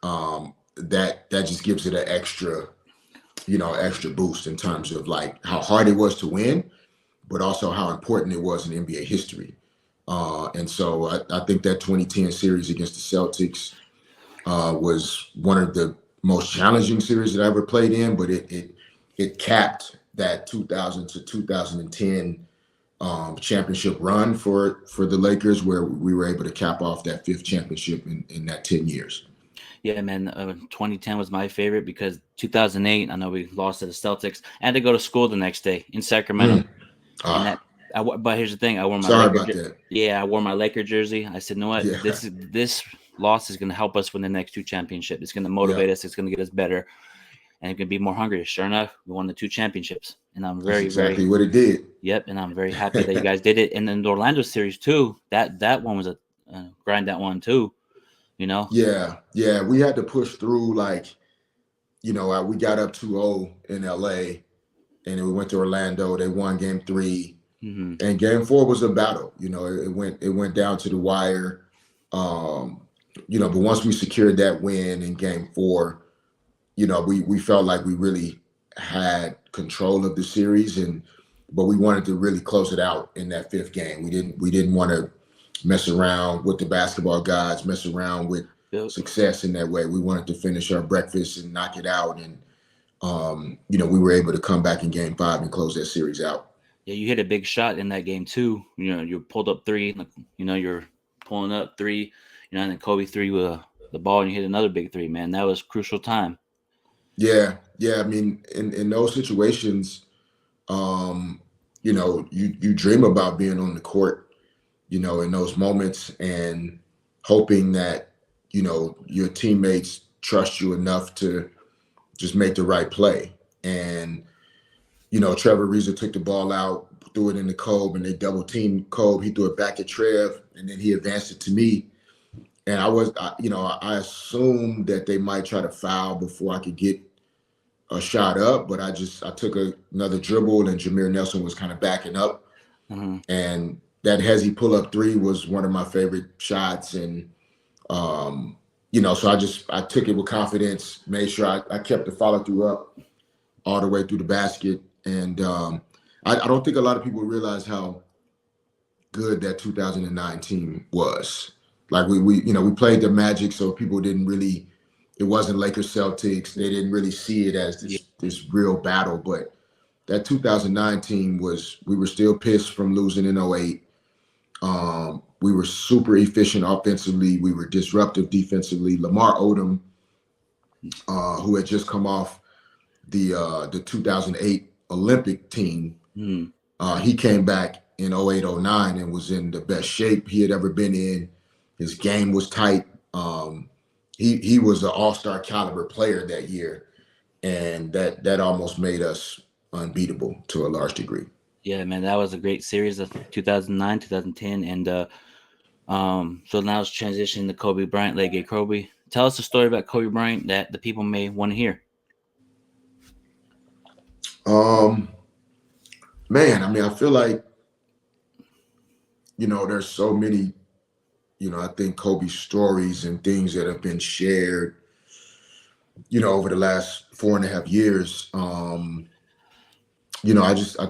that just gives it an extra boost in terms of like how hard it was to win, but also how important it was in NBA history. And so I think that 2010 series against the Celtics was one of the most challenging series that I ever played in, but it capped that 2000 to 2010 championship run for the Lakers, where we were able to cap off that 5th championship in that 10 years. Yeah, man, 2010 was my favorite because 2008, I know we lost to the Celtics. I had to go to school the next day in Sacramento. But here's the thing: I wore my Laker jersey. I said, "You know what? Yeah. This loss is going to help us win the next 2 championships. It's going to motivate us. It's going to get us better, and it's going to be more hungry." Sure enough, we won the 2 championships, and I'm very, That's exactly what it did. Yep, and I'm very happy that you guys did it. And then the Orlando series too. That one was a grind. That one too. Yeah, we had to push through. We got up 2-0 in LA, and then we went to Orlando. They won Game 3. Mm-hmm. And Game 4 was a battle. It went down to the wire. But once we secured that win in Game 4, we felt like we really had control of the series, but we wanted to really close it out in that 5th game. We didn't want to mess around with the basketball gods, mess around with success in that way. We wanted to finish our breakfast and knock it out, and we were able to come back in Game 5 and close that series out. Yeah, you hit a big shot in that game too. You pulled up 3. You're pulling up 3. And then Kobe 3 with the ball, and you hit another big 3. Man, that was crucial time. Yeah. I mean, in those situations, you dream about being on the court, in those moments, and hoping that your teammates trust you enough to just make the right play. And, Trevor Ariza took the ball out, threw it in the Kobe, and they double teamed Kobe. He threw it back at Trev, and then he advanced it to me. And I assumed that they might try to foul before I could get a shot up, but I took another dribble, and Jameer Nelson was kind of backing up. Mm-hmm. And that Hezzy pull-up three was one of my favorite shots. And, so I took it with confidence, made sure I kept the follow-through up all the way through the basket. And I don't think a lot of people realize how good that 2009 team was. Like we played the Magic, so people didn't really, it wasn't Lakers Celtics. They didn't really see it as this real battle. But that 2009 team we were still pissed from losing in 08. We were super efficient offensively. We were disruptive defensively. Lamar Odom, who had just come off the 2008 Olympic team, he came back in 08, 09 and was in the best shape he had ever been in. His game was tight. He was an all-star caliber player that year, and that almost made us unbeatable to a large degree. Yeah, man, that was a great series of 2009, 2010, and so now it's transitioning to Kobe Bryant, Legate Kobe. Tell us a story about Kobe Bryant that the people may want to hear. Man, I feel like, there's so many, I think Kobe stories and things that have been shared, over the last 4.5 years. I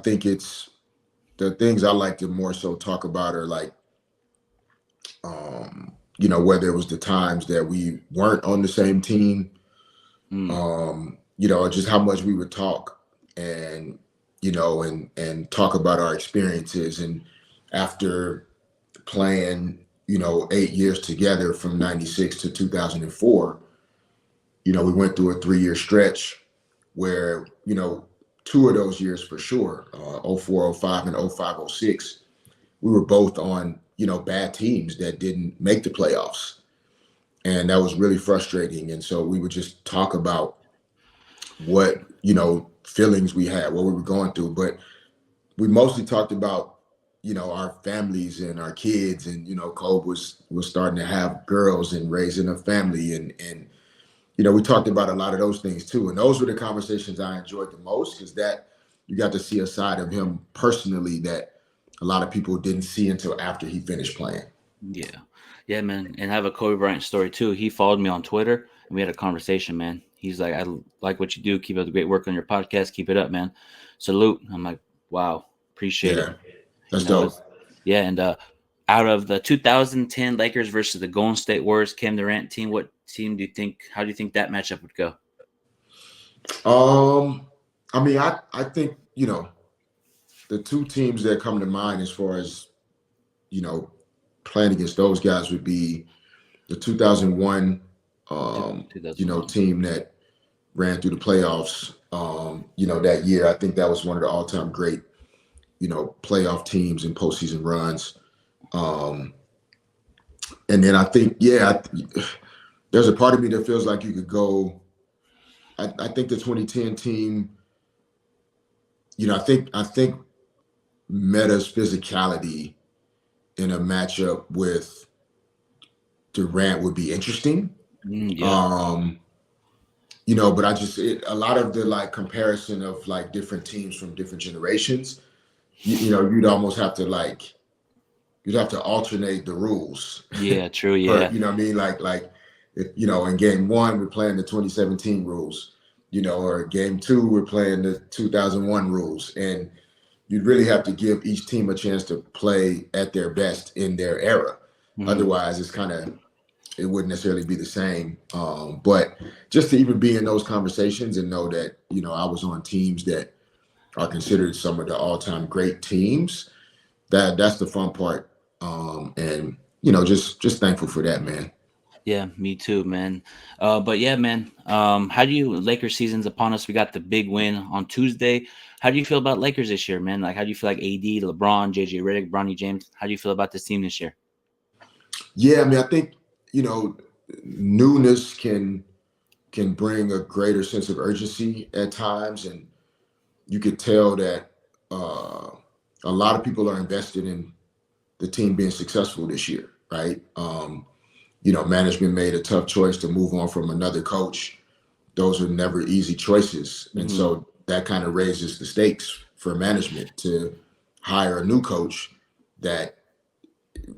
think it's the things I like to more so talk about are like, whether it was the times that we weren't on the same team, just how much we would talk and, and talk about our experiences. And after playing, 8 years together from 96 to 2004, we went through a 3-year stretch where, 2 of those years for sure, 04, 05 and 05, 06, we were both on, bad teams that didn't make the playoffs. And that was really frustrating. And so we would just talk about what, feelings we had, what we were going through. But we mostly talked about, our families and our kids. And, Kobe was starting to have girls and raising a family. And we talked about a lot of those things too. And those were the conversations I enjoyed the most, because that you got to see a side of him personally that a lot of people didn't see until after he finished playing. Yeah, man. And I have a Kobe Bryant story too. He followed me on Twitter and we had a conversation, man. He's like, I like what you do. Keep up the great work on your podcast. Keep it up, man. Salute. I'm like, wow, appreciate it. That's dope. Yeah, and out of the 2010 Lakers versus the Golden State Warriors Kevin Durant team, what team do you think? How do you think that matchup would go? I think the two teams that come to mind as far as playing against those guys would be the 2001 team that ran through the playoffs that year. I think that was one of the all-time great playoff teams and postseason runs. And then I think, there's a part of me that feels like you could go. I think the 2010 team, I think Meta's physicality in a matchup with Durant would be interesting. But a lot of the comparison of different teams from different generations, you'd almost have to you'd have to alternate the rules. Yeah, true. Yeah. You know what I mean? If, in game 1, we're playing the 2017 rules, or game 2, we're playing the 2001 rules. And you'd really have to give each team a chance to play at their best in their era. Otherwise, it wouldn't necessarily be the same. But just to even be in those conversations and know that, I was on teams that are considered some of the all-time great teams, that's the fun part. And, just thankful for that, man. Yeah, me too, man. But yeah, man, how do you, Lakers season's upon us. We got the big win on Tuesday. How do you feel about Lakers this year, man? How do you feel like AD, LeBron, JJ Redick, Bronny James? How do you feel about this team this year? Yeah, I think, newness can bring a greater sense of urgency at times, and you could tell that a lot of people are invested in the team being successful this year, right? Management made a tough choice to move on from another coach. Those are never easy choices. And so that kind of raises the stakes for management to hire a new coach that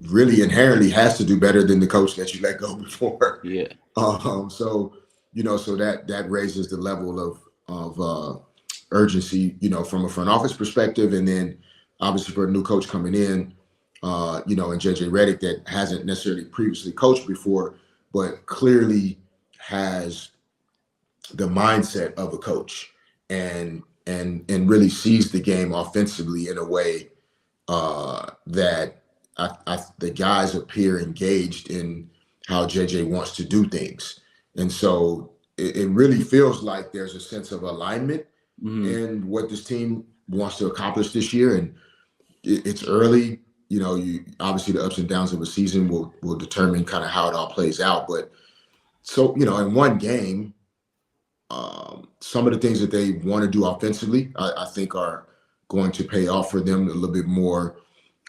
really inherently has to do better than the coach that you let go before. Yeah. So that raises the level of urgency, from a front office perspective. And then obviously for a new coach coming in, and JJ Redick that hasn't necessarily previously coached before, but clearly has the mindset of a coach and really sees the game offensively in a way that the guys appear engaged in how JJ wants to do things. And so it really feels like there's a sense of alignment in what this team wants to accomplish this year. And it's early. You obviously the ups and downs of a season will determine kind of how it all plays out. But so, in one game, some of the things that they want to do offensively, I think are going to pay off for them a little bit more,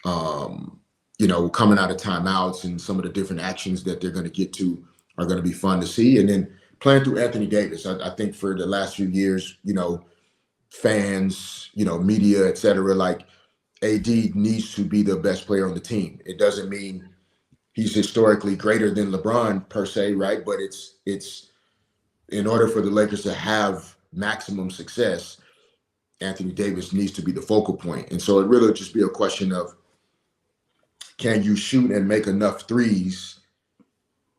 coming out of timeouts, and some of the different actions that they're going to get to are going to be fun to see. And then playing through Anthony Davis, I think for the last few years, fans, media, et cetera, like AD needs to be the best player on the team. It doesn't mean he's historically greater than LeBron per se, right? But it's in order for the Lakers to have maximum success, Anthony Davis needs to be the focal point. And so it really just be a question of, can you shoot and make enough threes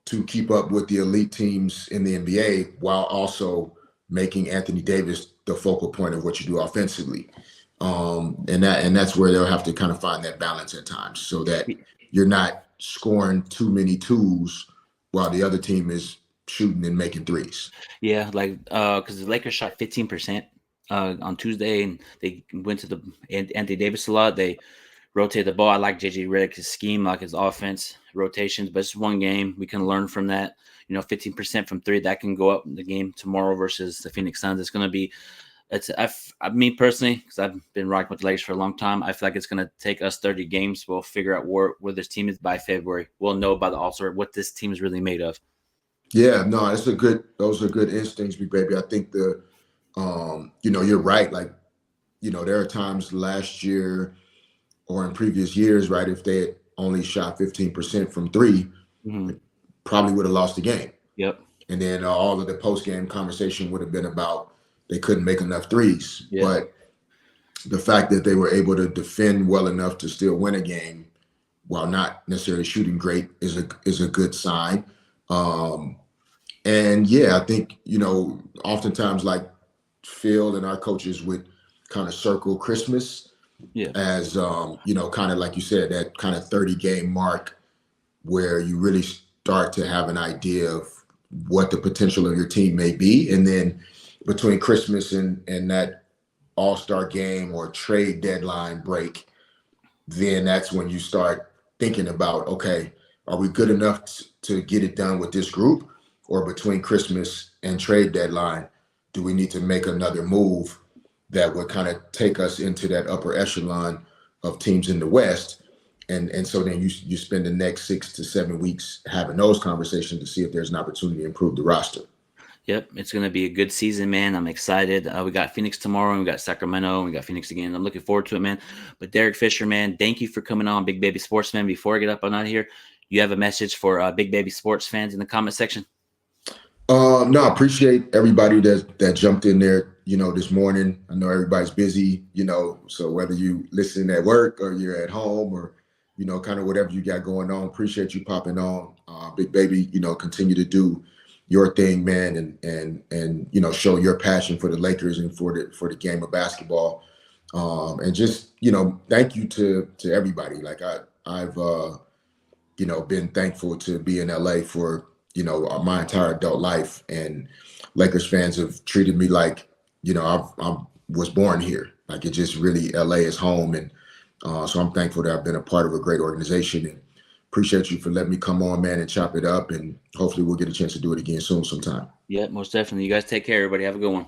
to keep up with the elite teams in the NBA while also making Anthony Davis the focal point of what you do offensively? And that's where they'll have to kind of find that balance at times, so that you're not scoring too many twos while the other team is shooting and making threes. Yeah, because the Lakers shot 15% on Tuesday, and they went to the Anthony Davis a lot. They rotated the ball. I like JJ Redick's scheme, like his offense rotations, but it's one game. We can learn from that. 15% from three, that can go up in the game tomorrow versus the Phoenix Suns. It's going to be, me personally, because I've been rocking with the Lakers for a long time, I feel like it's going to take us 30 games. We'll figure out where this team is by February. We'll know by the All-Star what this team is really made of. Yeah, no, those are good instincts, big baby. I think you're right. There are times last year or in previous years, right, if they had only shot 15% from three, probably would have lost the game. Yep. And then all of the post-game conversation would have been about they couldn't make enough threes. Yeah. But the fact that they were able to defend well enough to still win a game while not necessarily shooting great is a good sign. And yeah, I think, oftentimes like Phil and our coaches would kind of circle Christmas as, kind of like you said, that kind of 30-game mark where you really start to have an idea of what the potential of your team may be. And then between Christmas and that All-Star game or trade deadline break, then that's when you start thinking about, okay, are we good enough to get it done with this group? Or between Christmas and trade deadline, do we need to make another move that would kind of take us into that upper echelon of teams in the West? And so then you spend the next 6 to 7 weeks having those conversations to see if there's an opportunity to improve the roster. Yep, it's going to be a good season, man. I'm excited. We got Phoenix tomorrow, and we got Sacramento, and we got Phoenix again. I'm looking forward to it, man. But Derek Fisher, man, thank you for coming on, Big Baby Sportsman. Before I get up on out of here, you have a message for Big Baby Sports fans in the comment section? No, I appreciate everybody that jumped in there, this morning. I know everybody's busy, so whether you listen at work or you're at home or, kind of whatever you got going on, appreciate you popping on. Big Baby, continue to do your thing, man, and show your passion for the Lakers and for the game of basketball. And just, thank you to everybody. Like I've been thankful to be in LA for, my entire adult life, and Lakers fans have treated me like, I was born here. Like it just really, LA is home. And so I'm thankful that I've been a part of a great organization, and appreciate you for letting me come on, man, and chop it up. And hopefully we'll get a chance to do it again soon sometime. Yeah, most definitely. You guys take care, everybody. Have a good one.